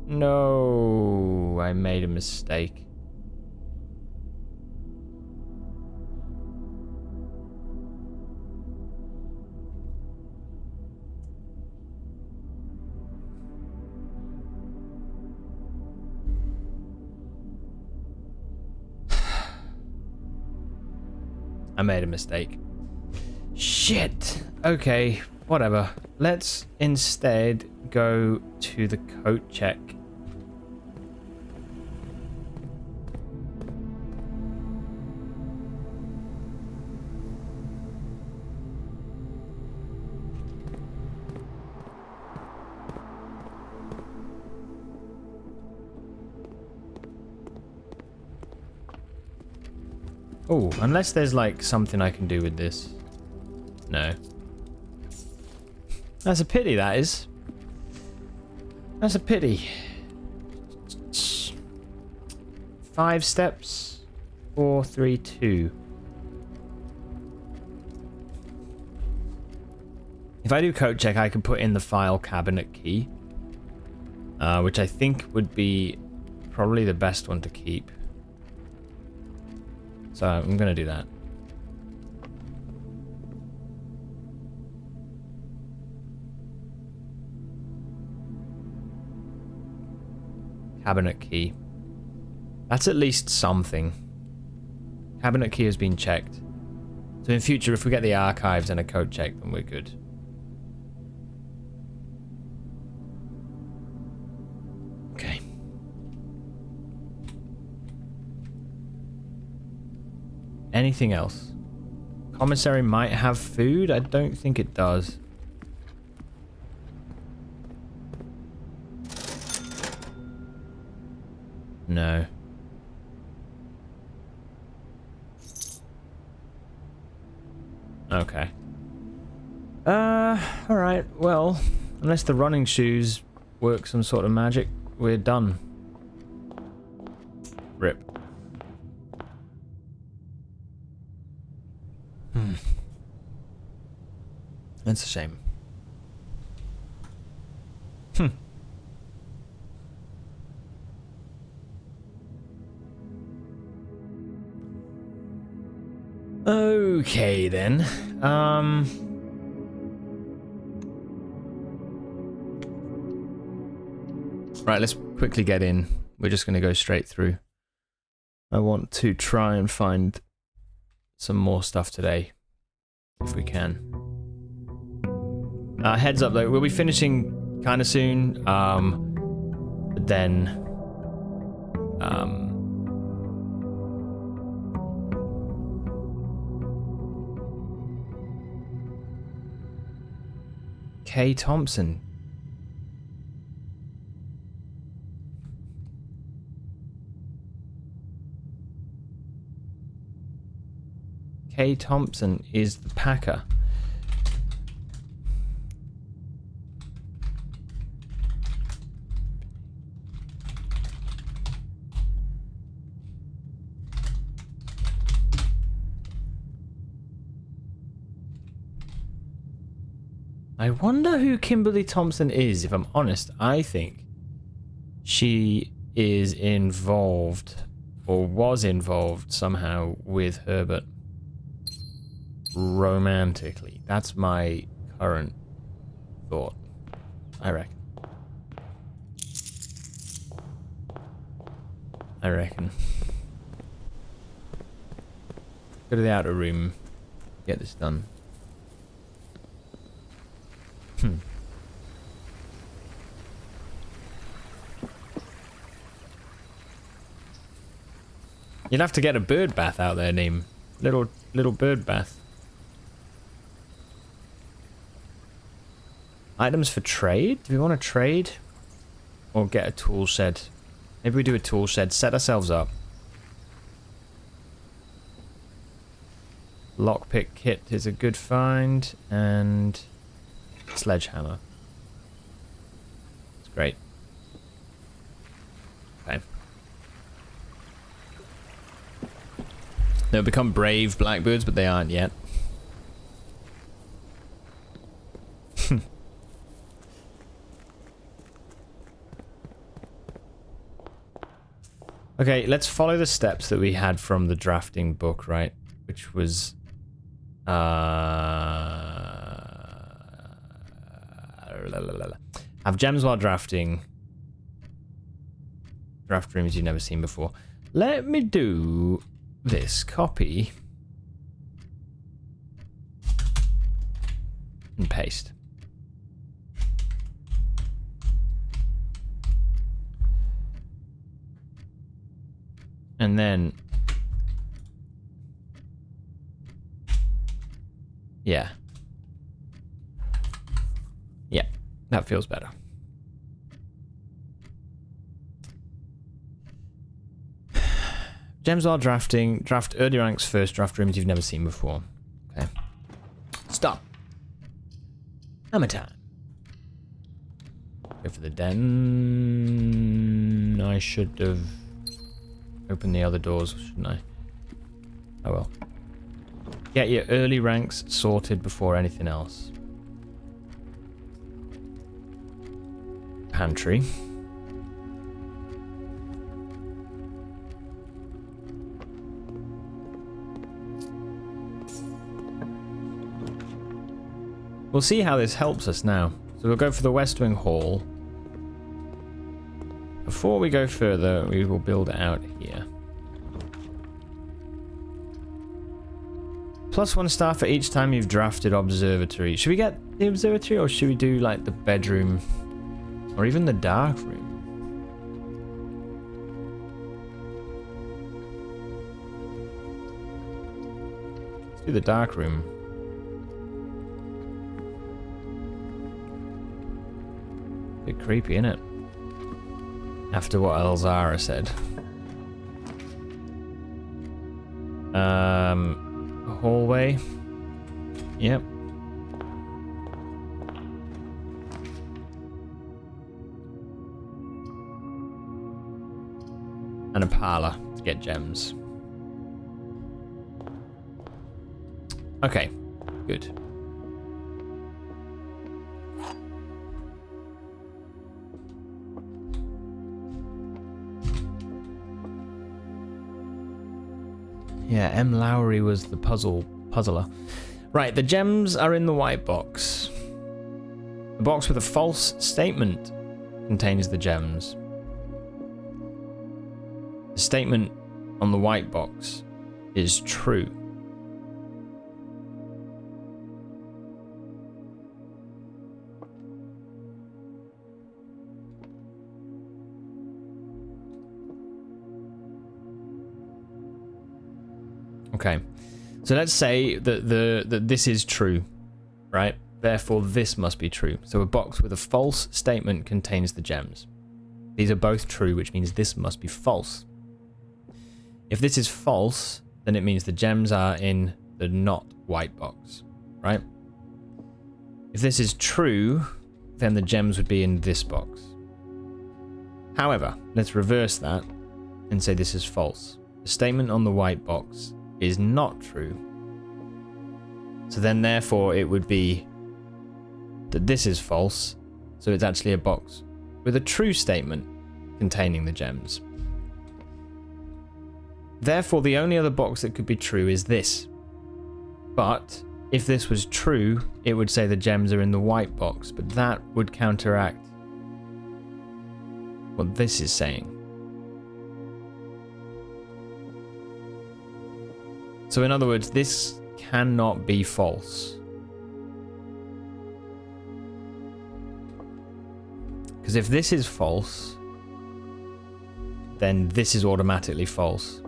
No, I made a mistake. I made a mistake. Shit. Okay, whatever. Let's instead go to the coat check. Oh, unless there's like something I can do with this. No. That's a pity, that is. That's a pity. 5 steps. 4, 3, 2. If I do coat check, I can put in the file cabinet key. Which I think would be probably the best one to keep. So I'm going to do that. Cabinet key. That's at least something. Cabinet key has been checked. So in future, if we get the archives and a code check, then we're good. Okay. anything else? Commissary might have food. I don't think it does. No. Okay. Alright, well, unless the running shoes work some sort of magic, we're done. Rip. That's a shame. Okay then. Right, let's quickly get in. We're just going to go straight through. I want to try and find some more stuff today, if we can. Heads up though, we'll be finishing kind of soon. But then, Kay Thompson. Kay Thompson is the packer. I wonder who Kimberly Thompson is, if I'm honest. I think she is involved, or was involved somehow with Herbert. Romantically. That's my current thought, I reckon. Go to the outer room, get this done. You'll have to get a bird bath out there, Neem. Little bird bath. Items for trade? Do we want to trade? Or get a tool shed? Maybe we do a tool shed, set ourselves up. Lockpick kit is a good find, and sledgehammer. It's great. Okay. They'll become brave blackbirds, but they aren't yet. Okay, let's follow the steps that we had from the drafting book, right? Which was... have gems while drafting. Draft rooms you've never seen before. Let me do this. Copy. And paste. And then... yeah. Yeah, that feels better. Gems while drafting. Draft early ranks first. Draft rooms you've never seen before. Okay. Stop. Hammer time. Go for the den. I should have opened the other doors, shouldn't I? Oh well. Get your early ranks sorted before anything else. Pantry. We'll see how this helps us now. So we'll go for the West Wing Hall. Before we go further, we will build it out here. +1 star for each time you've drafted observatory. Should we get the observatory, or should we do like the bedroom or even the dark room? do the dark room. Bit creepy, innit? After what Elzara said. Hallway. Yep. And a parlor to get gems. Okay, good. Yeah, M. Lowry was the puzzler. Right, the gems are in the white box. The box with a false statement contains the gems. The statement on the white box is true. Okay, so let's say that this is true, right? Therefore, this must be true. So a box with a false statement contains the gems. These are both true, which means this must be false. If this is false, then it means the gems are in the not white box, right? If this is true, then the gems would be in this box. However, let's reverse that and say this is false. The statement on the white box is not true. So then therefore it would be that this is false, so it's actually a box with a true statement containing the gems. Therefore the only other box that could be true is this. But if this was true, it would say the gems are in the white box, but that would counteract what this is saying. So in other words, this cannot be false. Because if this is false, then this is automatically false.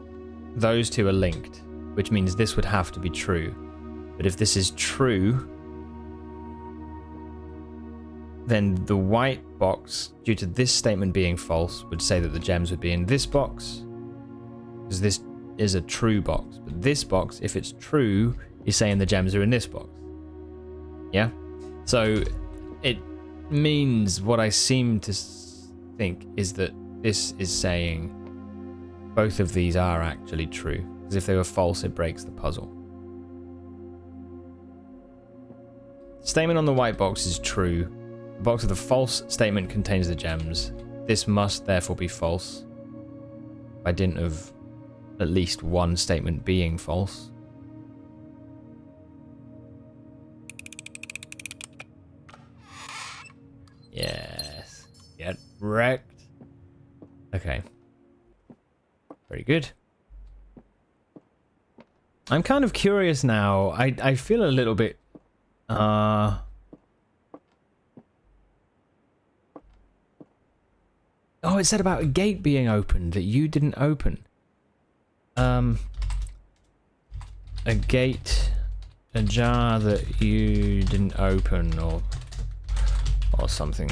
Those two are linked, which means this would have to be true. But if this is true, then the white box, due to this statement being false, would say that the gems would be in this box, because this is a true box. But this box, if it's true, is saying the gems are in this box. Yeah? So it means what I seem to think is that this is saying both of these are actually true. Because if they were false, it breaks the puzzle. Statement on the white box is true. The box with the false statement contains the gems. This must therefore be false, by dint of at least one statement being false. Yes. Get wrecked. Okay. Very good. I'm kind of curious now. I feel a little bit oh, it said about a gate being opened that you didn't open. A gate ajar that you didn't open, or something.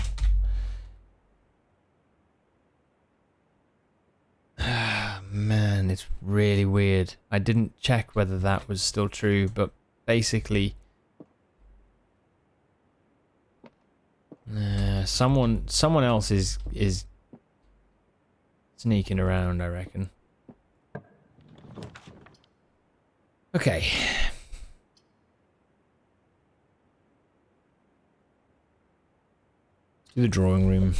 Man, it's really weird. I didn't check whether that was still true, but basically someone else is sneaking around, I reckon. Okay. Let's do the drawing room.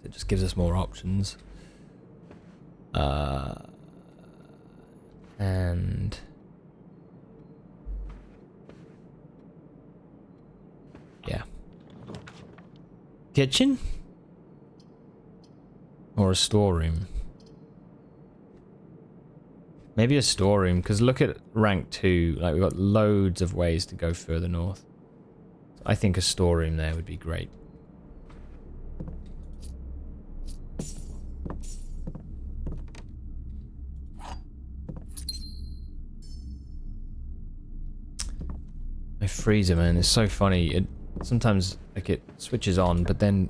It just gives us more options. And yeah. Kitchen? Or a storeroom? Maybe a storeroom, because look at rank 2. Like, we've got loads of ways to go further north. I think a storeroom there would be great. My freezer, man, is so funny. It sometimes like it switches on, but then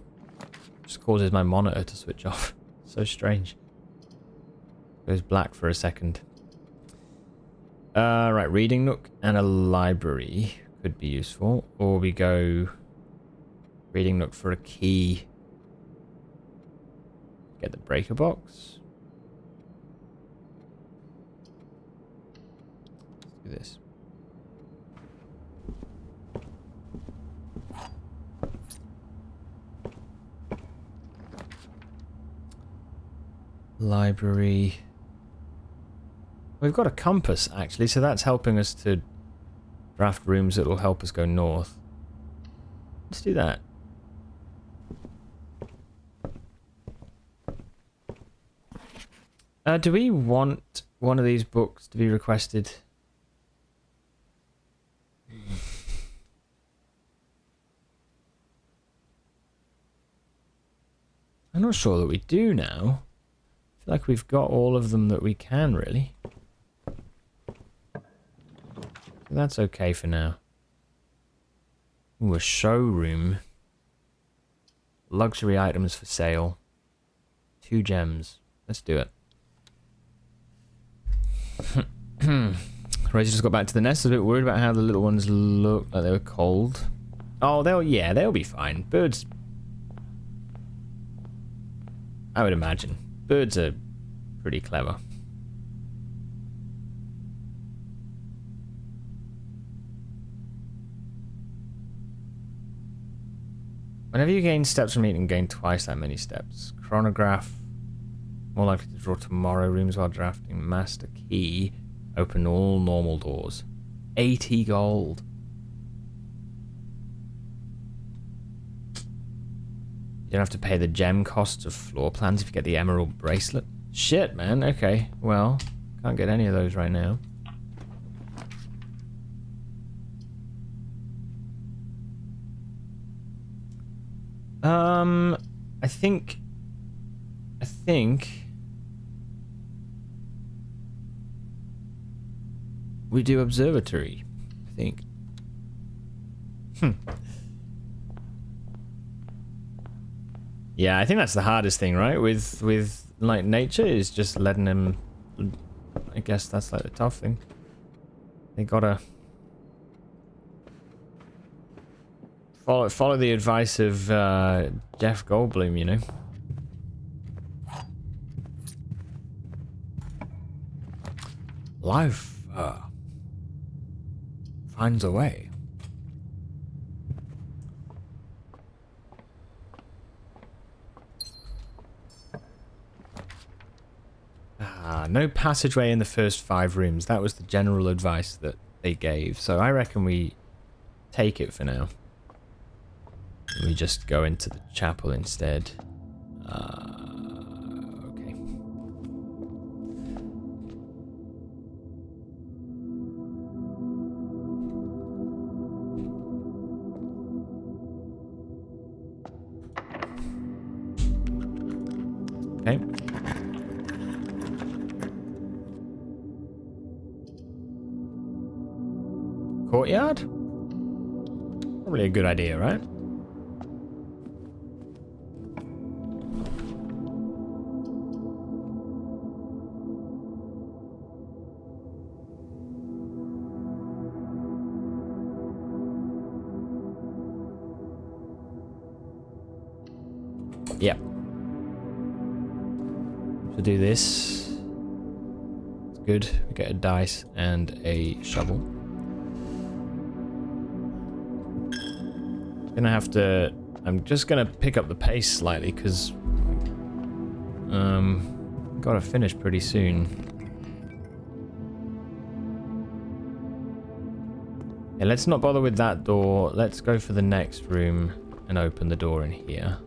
just causes my monitor to switch off. So strange. Goes black for a second. Right, reading nook and a library could be useful, or we go reading nook for a key. Get the breaker box. Let's do this. Library. We've got a compass actually, so that's helping us to draft rooms that will help us go north. Let's do that. Do we want one of these books to be requested? I'm not sure that we do now. I feel like we've got all of them that we can, really. That's okay for now. Ooh, a showroom. Luxury items for sale. 2 gems. Let's do it. Rosie just got back to the nest. I was a bit worried about how the little ones looked like they were cold. Oh, they'll be fine. Birds, I would imagine. Birds are pretty clever. Whenever you gain steps from eating, gain twice that many steps. Chronograph. More likely to draw tomorrow rooms while drafting. Master key. Open all normal doors. 80 gold. You don't have to pay the gem costs of floor plans if you get the emerald bracelet. Shit, man. Okay. Well, can't get any of those right now. I think we do observatory. I think. Yeah, I think that's the hardest thing, right? With like nature is just letting them. I guess that's like the tough thing. They gotta follow the advice of Jeff Goldblum, you know. Life finds a way. No passageway in the first 5 rooms. That was the general advice that they gave. So I reckon we take it for now. We just go into the chapel instead. Okay. Okay. Courtyard? Probably a good idea, right? Yep. So do this. It's good. We get a dice and a shovel. Gonna have to. I'm just gonna pick up the pace slightly because gotta finish pretty soon. Yeah, let's not bother with that door. Let's go for the next room and open the door in here.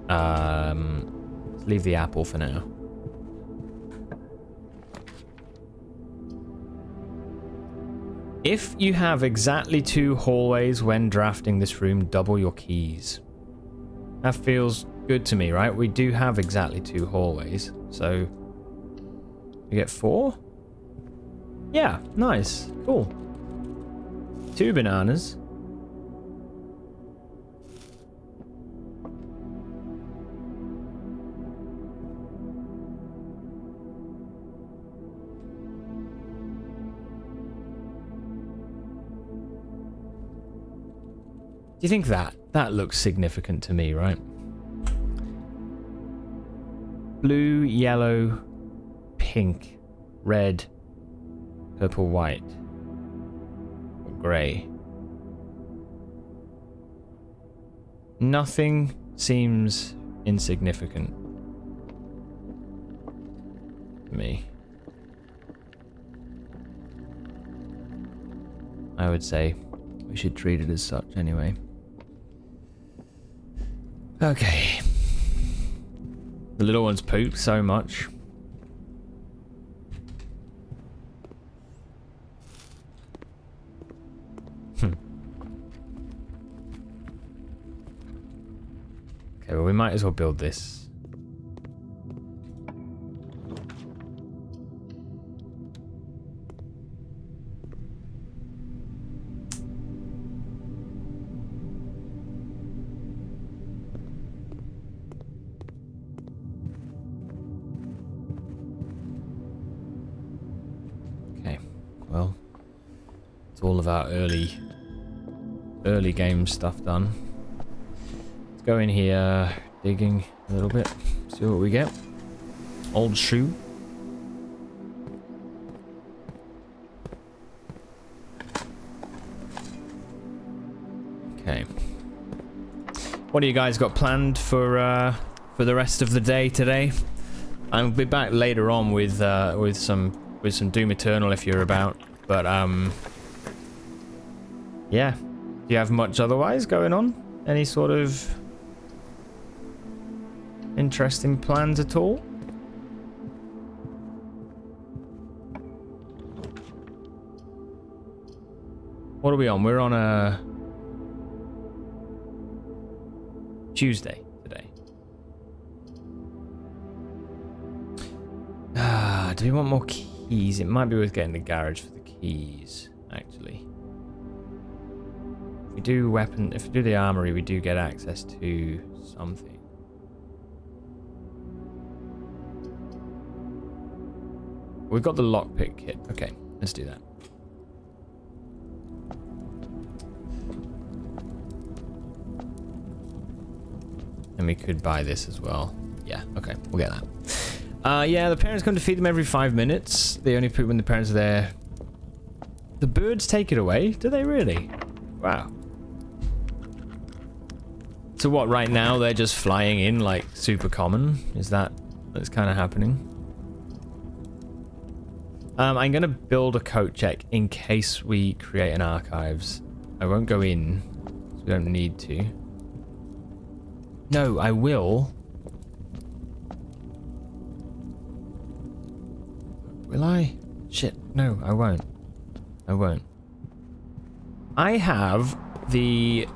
Let's leave the apple for now. If you have exactly 2 hallways when drafting this room, double your keys. That feels good to me, right? We do have exactly 2 hallways, so we get 4? Yeah, nice, cool. 2 bananas. Do you think that looks significant to me, right? Blue, yellow, pink, red, purple, white, or grey. Nothing seems insignificant to me. I would say we should treat it as such anyway. Okay. The little one's pooped so much. Okay, well, we might as well build this. Okay, well, it's all of our early game stuff done. Go in here, digging a little bit, see what we get. Old shoe. Okay. What do you guys got planned for the rest of the day today? I'll be back later on with some Doom Eternal if you're about. But yeah. Do you have much otherwise going on? Any sort of interesting plans at all? What are we on? We're on a Tuesday today. Do we want more keys? It might be worth getting the garage for the keys, actually. If we do the armory, we do get access to something. We've got the lockpick kit. Okay, let's do that. And we could buy this as well. Yeah, okay, we'll get that. Yeah, the parents come to feed them every 5 minutes. They only poop when the parents are there. The birds take it away? Do they really? Wow. So what, right now they're just flying in like super common? Is that's kind of happening? I'm going to build a coat check in case we create an archives. I won't go in, so we don't need to. No, I will. Will I? Shit, no, I won't. I won't. I have the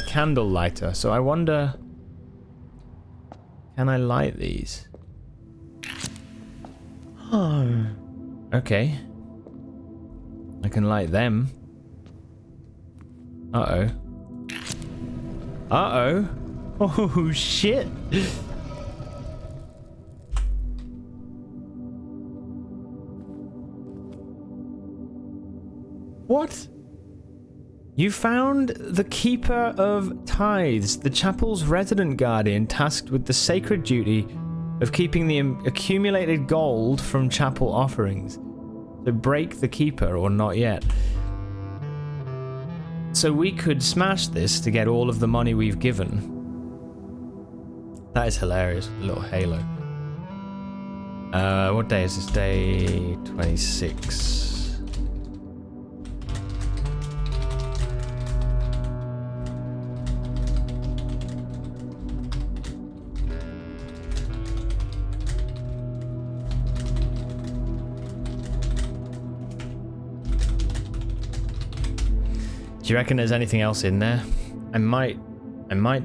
candle lighter, so I wonder... Can I light these? Oh, okay. I can light them. Uh-oh. Uh-oh. Oh, shit. What? You found the Keeper of Tithes, the chapel's resident guardian tasked with the sacred duty of keeping the accumulated gold from chapel offerings. So break the Keeper or not yet. So we could smash this to get all of the money we've given. That is hilarious, the little halo. What day is this? Day 26. Do you reckon there's anything else in there? I might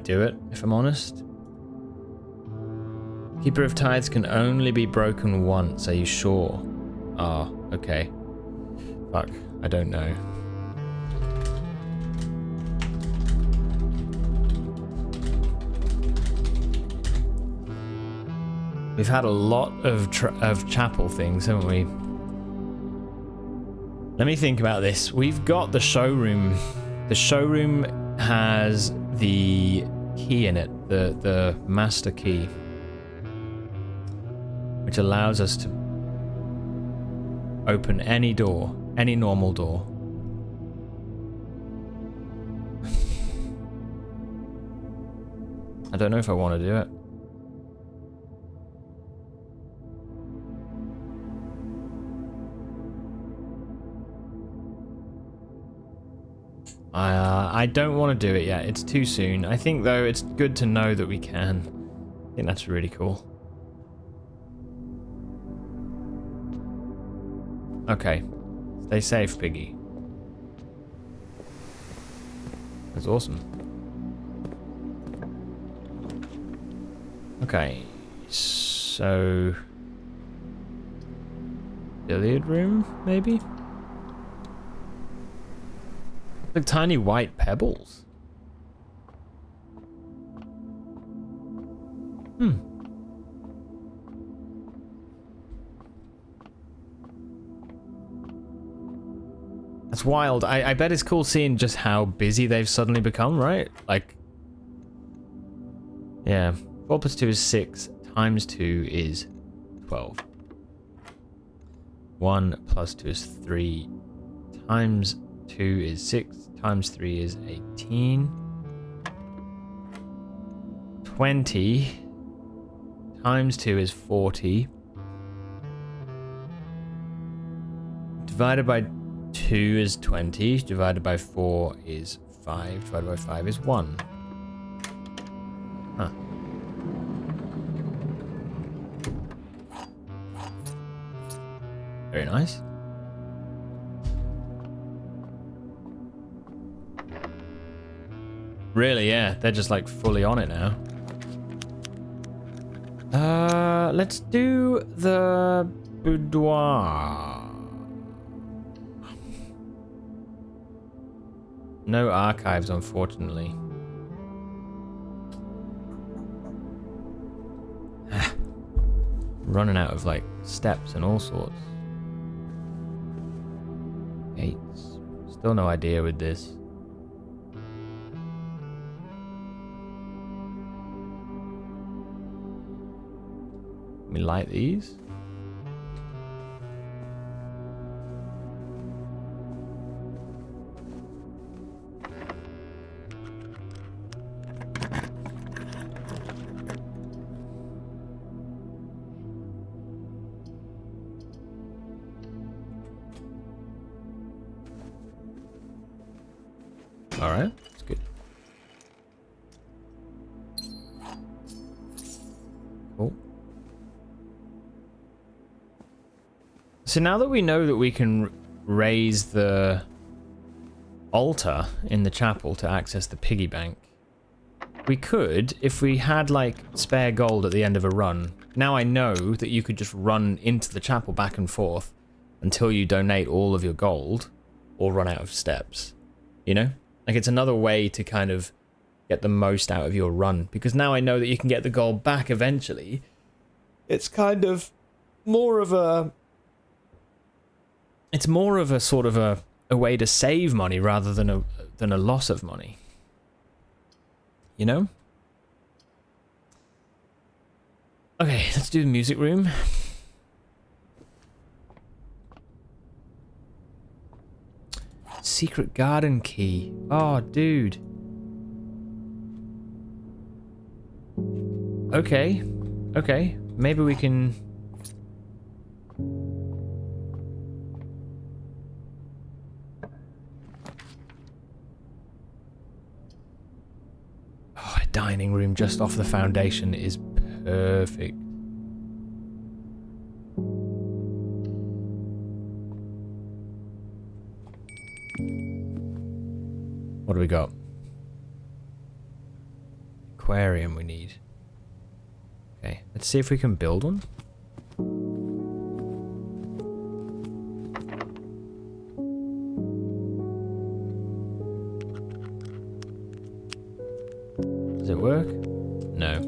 do it, if I'm honest. Keeper of Tithes can only be broken once, are you sure? Ah, okay. Fuck, I don't know. We've had a lot of chapel things, haven't we? Let me think about this. We've got the showroom. The showroom has the key in it, the master key, which allows us to open any door, any normal door. I don't know if I want to do it. I don't want to do it yet. It's too soon. I think, though, it's good to know that we can. I think that's really cool. Okay. Stay safe, Piggy. That's awesome. Okay. So... billiard room, maybe? Like tiny white pebbles. That's wild. I bet it's cool seeing just how busy they've suddenly become, right? Like, yeah. 4 plus 2 is 6, times 2 is 12. 1 plus 2 is 3, times 2 is 6, times 3 is 18. 20 times 2 is 40. Divided by 2 is 20. Divided by 4 is 5. Divided by 5 is 1. Huh. Very nice. Really, yeah. They're just like fully on it now. Let's do the boudoir. No archives, unfortunately. Running out of like steps and all sorts. Gates. Still no idea with this. Let me light these. All right, that's good. Cool. So now that we know that we can raise the altar in the chapel to access the piggy bank, we could, if we had like spare gold at the end of a run, now I know that you could just run into the chapel back and forth until you donate all of your gold or run out of steps, you know? Like it's another way to kind of get the most out of your run, because now I know that you can get the gold back eventually. It's kind of more of a... It's more of a sort of a way to save money rather than a loss of money. You know? Okay, let's do the music room. Secret garden key. Oh, dude. Okay. Okay. Maybe we can... Oh, a dining room just off the foundation is perfect. What do we got? Aquarium we need. Okay, let's see if we can build one. it work? No.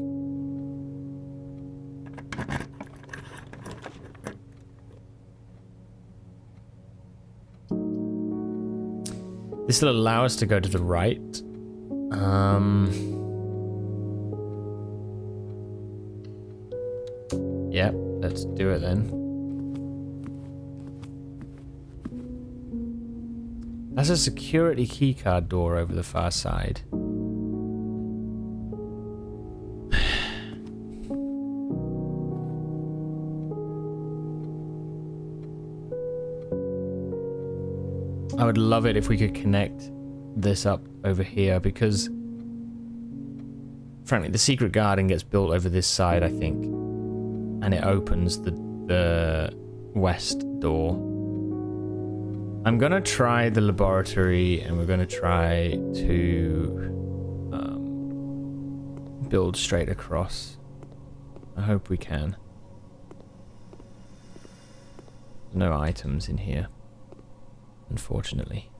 This will allow us to go to the right. Yep, let's do it then. That's a security keycard door over the far side. I would love it if we could connect this up over here, because frankly the secret garden gets built over this side, I think, and it opens the west door. I'm gonna try the laboratory, and we're gonna try to build straight across. I hope we can. No items in here, unfortunately.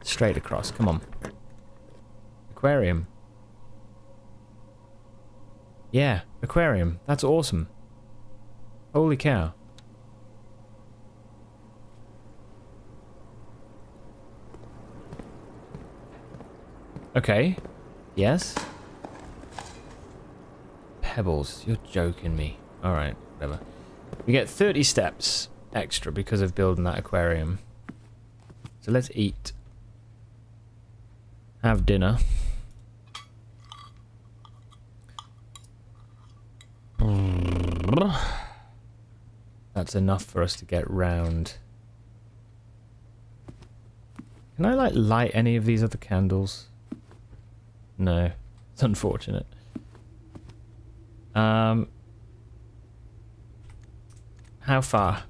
Straight across, come on. Aquarium. Yeah, aquarium. That's awesome. Holy cow. Okay. Yes. Pebbles. You're joking me. Alright, whatever. We get 30 steps extra because of building that aquarium. So let's eat. Have dinner. That's enough for us to get round. Can I, like, light any of these other candles? No. It's unfortunate. How far?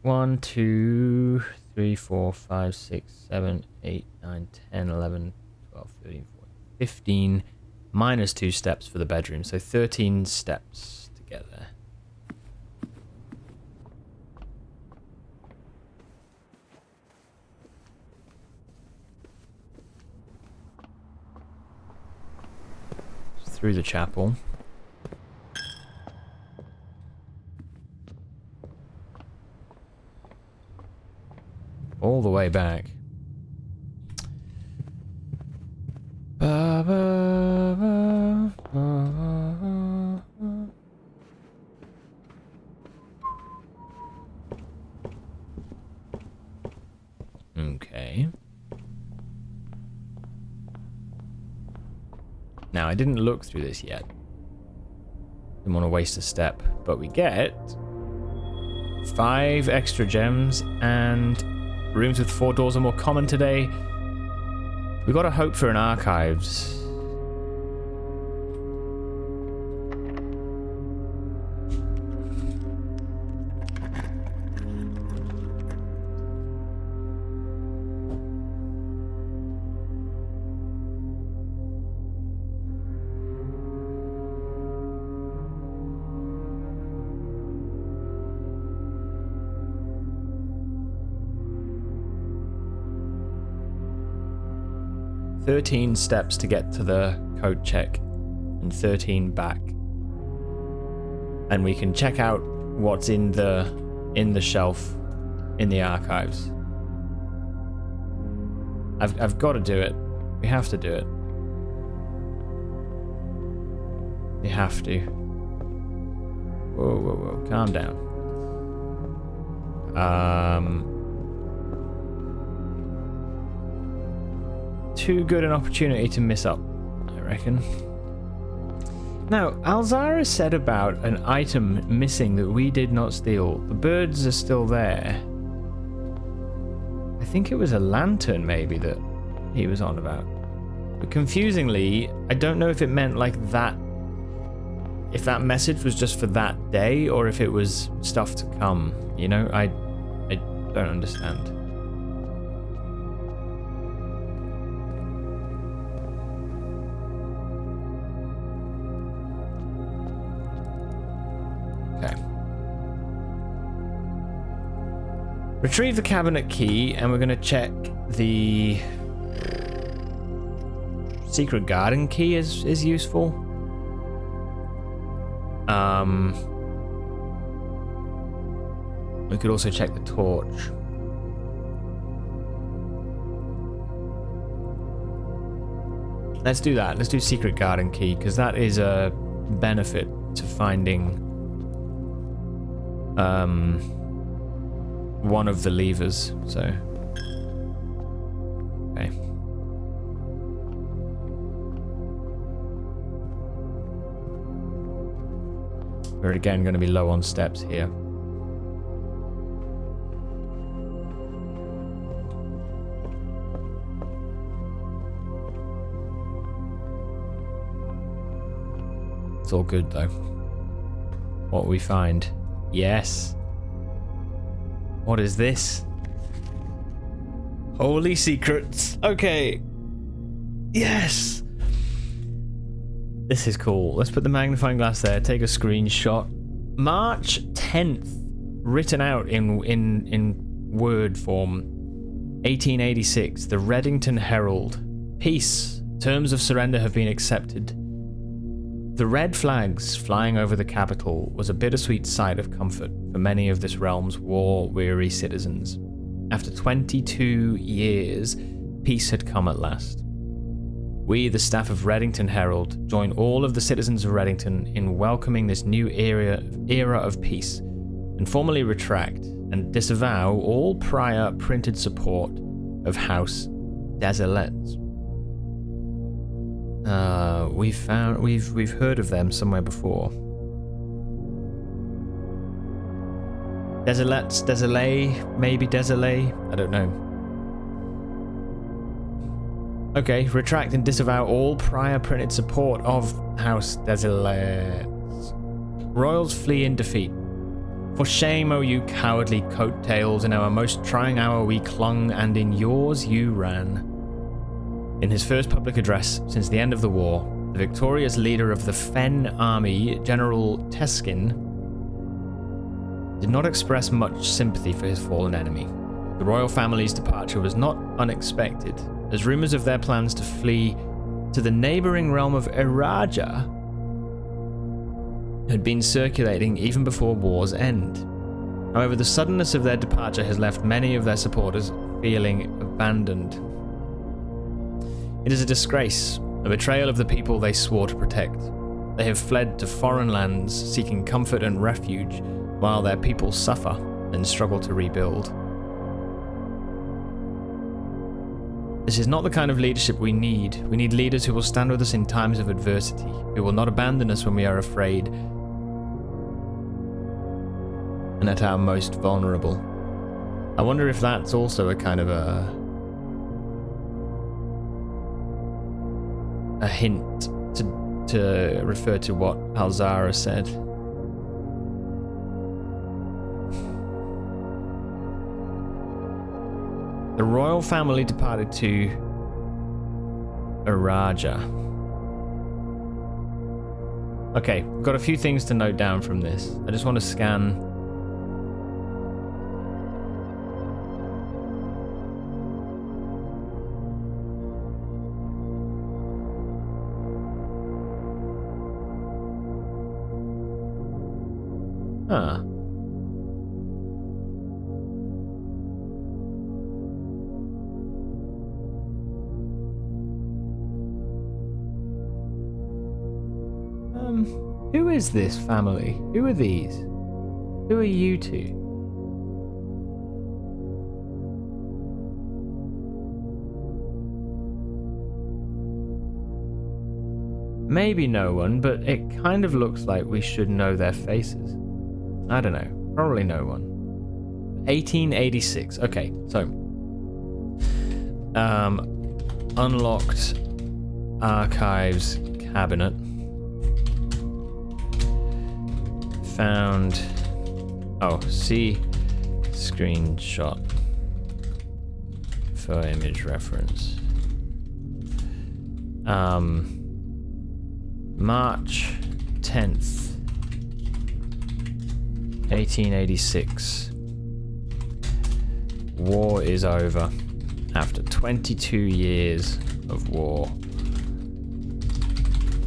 1, 2, 3, 4, 5, 6, 7, 8, 9, 10, 11, 12, 13, 14, 15. Minus 2 steps for the bedroom, so 13 steps to get there. Through the chapel. All the way back. Ba, ba, ba, ba, ba. Okay. Now, I didn't look through this yet. Didn't want to waste a step, but we get 5 extra gems and rooms with 4 doors are more common today. We gotta hope for an archives. "13 steps to get to the code check, and 13 back. And we can check out what's in the shelf in the archives. I've got to do it. We have to do it. You have to. Whoa, whoa, whoa. Calm down. Too good an opportunity to miss up, I reckon. Now, Alzara said about an item missing that we did not steal. The birds are still there. I think it was a lantern, maybe, that he was on about. But confusingly, I don't know if it meant like that, if that message was just for that day, or if it was stuff to come. You know, I don't understand. Retrieve the cabinet key, and we're going to check the secret garden key is useful. We could also check the torch. Let's do that. Let's do secret garden key, because that is a benefit to finding one of the levers. So, okay. We're again going to be low on steps here. It's all good though. What we find? Yes. What is this? Holy secrets. Okay. Yes. This is cool. Let's put the magnifying glass there. Take a screenshot. March 10th, written out in word form. 1886. The Reddington Herald. Peace. Terms of surrender have been accepted. The red flags flying over the capital was a bittersweet sight of comfort for many of this realm's war-weary citizens. After 22 years, peace had come at last. We, the staff of Reddington Herald, join all of the citizens of Reddington in welcoming this new era of peace, and formally retract and disavow all prior printed support of House Desolate. We've heard of them somewhere before. Desolate, maybe Desolate, I don't know. Okay, retract and disavow all prior printed support of House Desolate. Royals flee in defeat. For shame, O you cowardly coattails, in our most trying hour we clung, and in yours you ran. In his first public address since the end of the war, the victorious leader of the Fen army, General Teskin, did not express much sympathy for his fallen enemy. The royal family's departure was not unexpected, as rumors of their plans to flee to the neighboring realm of Eraja had been circulating even before war's end. However, the suddenness of their departure has left many of their supporters feeling abandoned. It is a disgrace, a betrayal of the people they swore to protect. They have fled to foreign lands, seeking comfort and refuge, while their people suffer and struggle to rebuild. This is not the kind of leadership we need. We need leaders who will stand with us in times of adversity, who will not abandon us when we are afraid and at our most vulnerable. I wonder if that's also a kind of a hint to refer to what Alzara said. The royal family departed to Eraja. Okay, I've got a few things to note down from this. I just want to scan. Huh. Who is this family? Who are these? Who are you two? Maybe no one, but it kind of looks like we should know their faces. I don't know. Probably no one. 1886. Okay, so unlocked archives cabinet. Found. Oh, see screenshot for image reference. March 10th, 1886. War is over. After 22 years of war,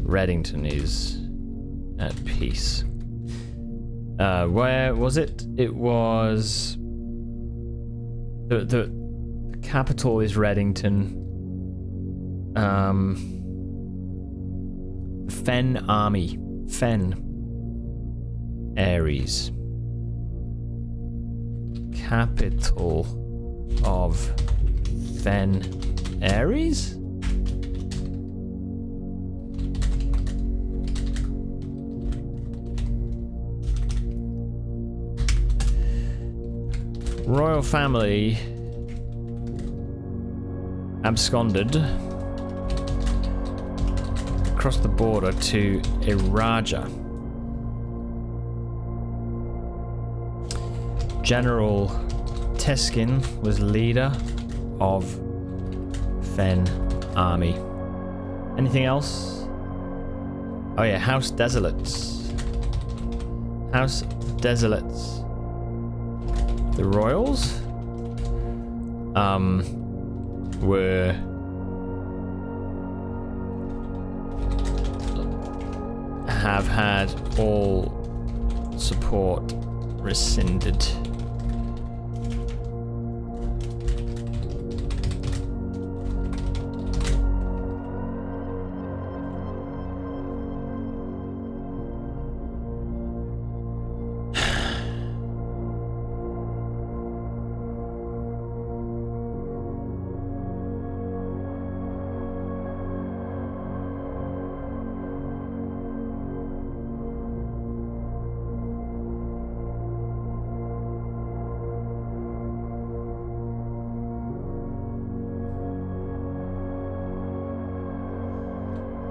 Reddington is at peace. Where was it? It was... The capital is Reddington. Fen Army. Fen. Ares. Capital of Fen Ares? Royal family absconded across the border to Iraja. General Teskin was leader of Fen army. Anything else? Oh yeah, House Desolates. House Desolates. The Royals were have had all support rescinded.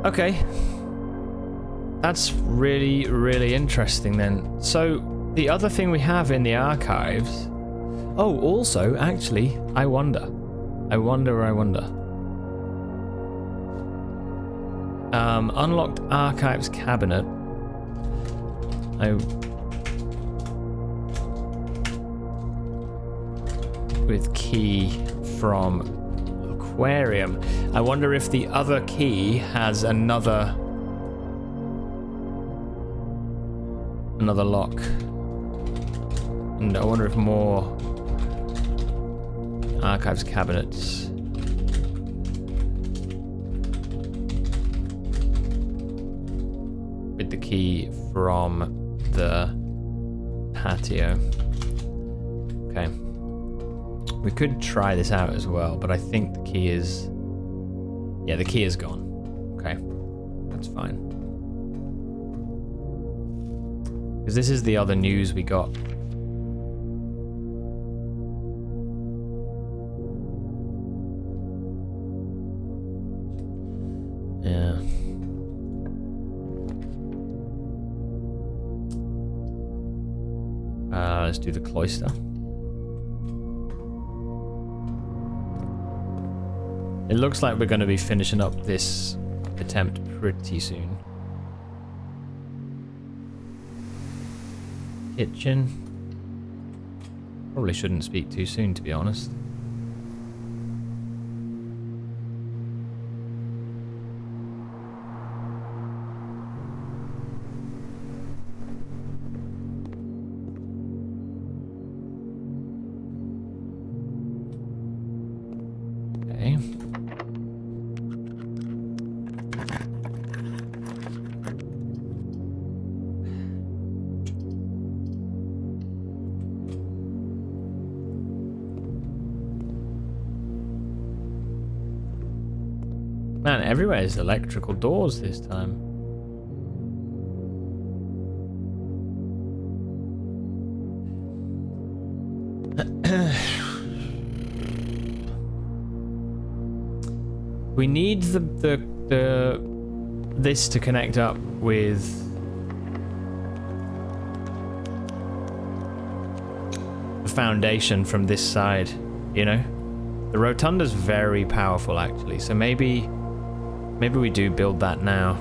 Okay. That's really, really interesting then. So, the other thing we have in the archives... Oh, also, actually, I wonder. Unlocked archives cabinet. With key from aquarium. I wonder if the other key has another lock. And I wonder if more archives cabinets. With the key from the patio. Okay. We could try this out as well, but I think the key is... Yeah, the key is gone. Okay, that's fine. Because this is the other news we got. Yeah. Let's do the cloister. It looks like we're going to be finishing up this attempt pretty soon. Kitchen. Probably shouldn't speak too soon, to be honest. Okay. Man, everywhere is electrical doors this time. We need this to connect up with the foundation from this side, you know? The rotunda's very powerful actually, so maybe we do build that now.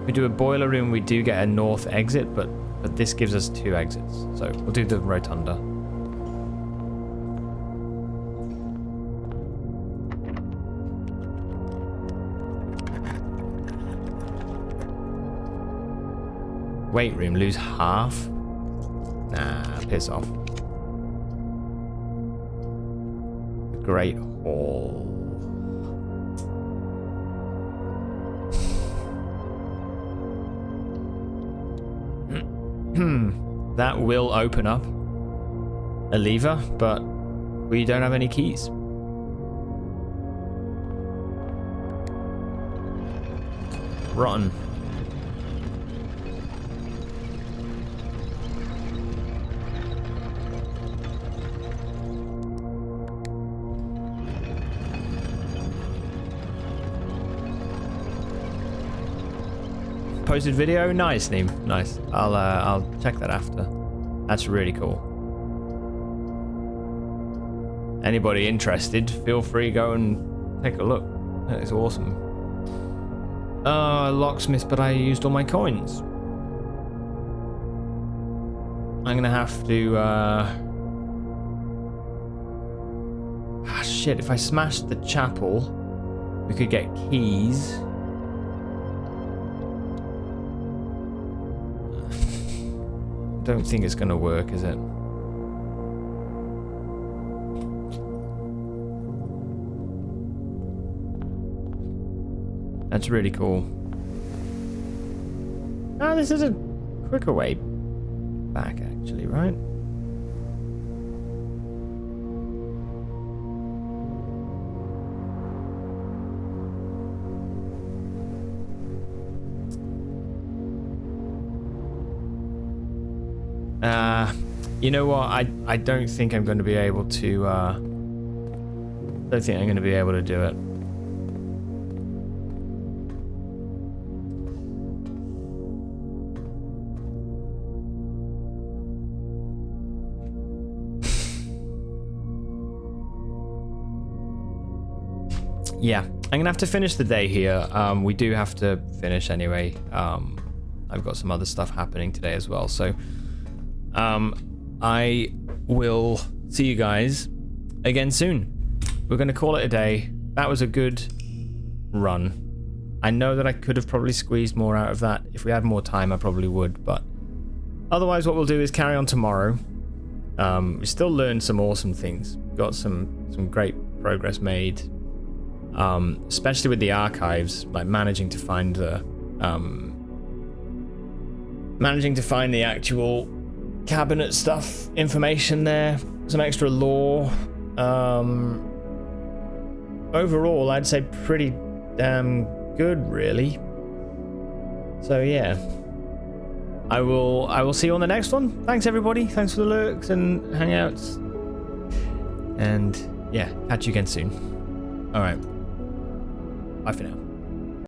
If we do a boiler room, we do get a north exit, but this gives us 2 exits. So we'll do the rotunda. Weight room, lose half? Nah, piss off. The Great Hall. That will open up a lever, but we don't have any keys. Rotten. Posted video, nice, Neem, nice. I'll check that after. That's really cool. Anybody interested, feel free go and take a look. That is awesome. Locksmith, but I used all my coins. I'm gonna have to shit, if I smashed the chapel, we could get keys. Don't think it's gonna work, is it? That's really cool. Ah, this is a quicker way back, actually, right? You know what? I don't think I'm going to be able to. Don't think I'm going to be able to do it. Yeah, I'm gonna have to finish the day here. We do have to finish anyway. I've got some other stuff happening today as well, so I will see you guys again soon. We're gonna call it a day. That was a good run. I know that I could have probably squeezed more out of that. If we had more time, I probably would, but otherwise what we'll do is carry on tomorrow. We still learned some awesome things. Got some great progress made. Especially with the archives, like managing to find the actual cabinet stuff, information there, some extra lore. Overall, I'd say pretty damn good, really. So yeah, I will see you on the next one. Thanks everybody. Thanks for the lurks and hangouts. And yeah, catch you again soon. All right. Bye for now.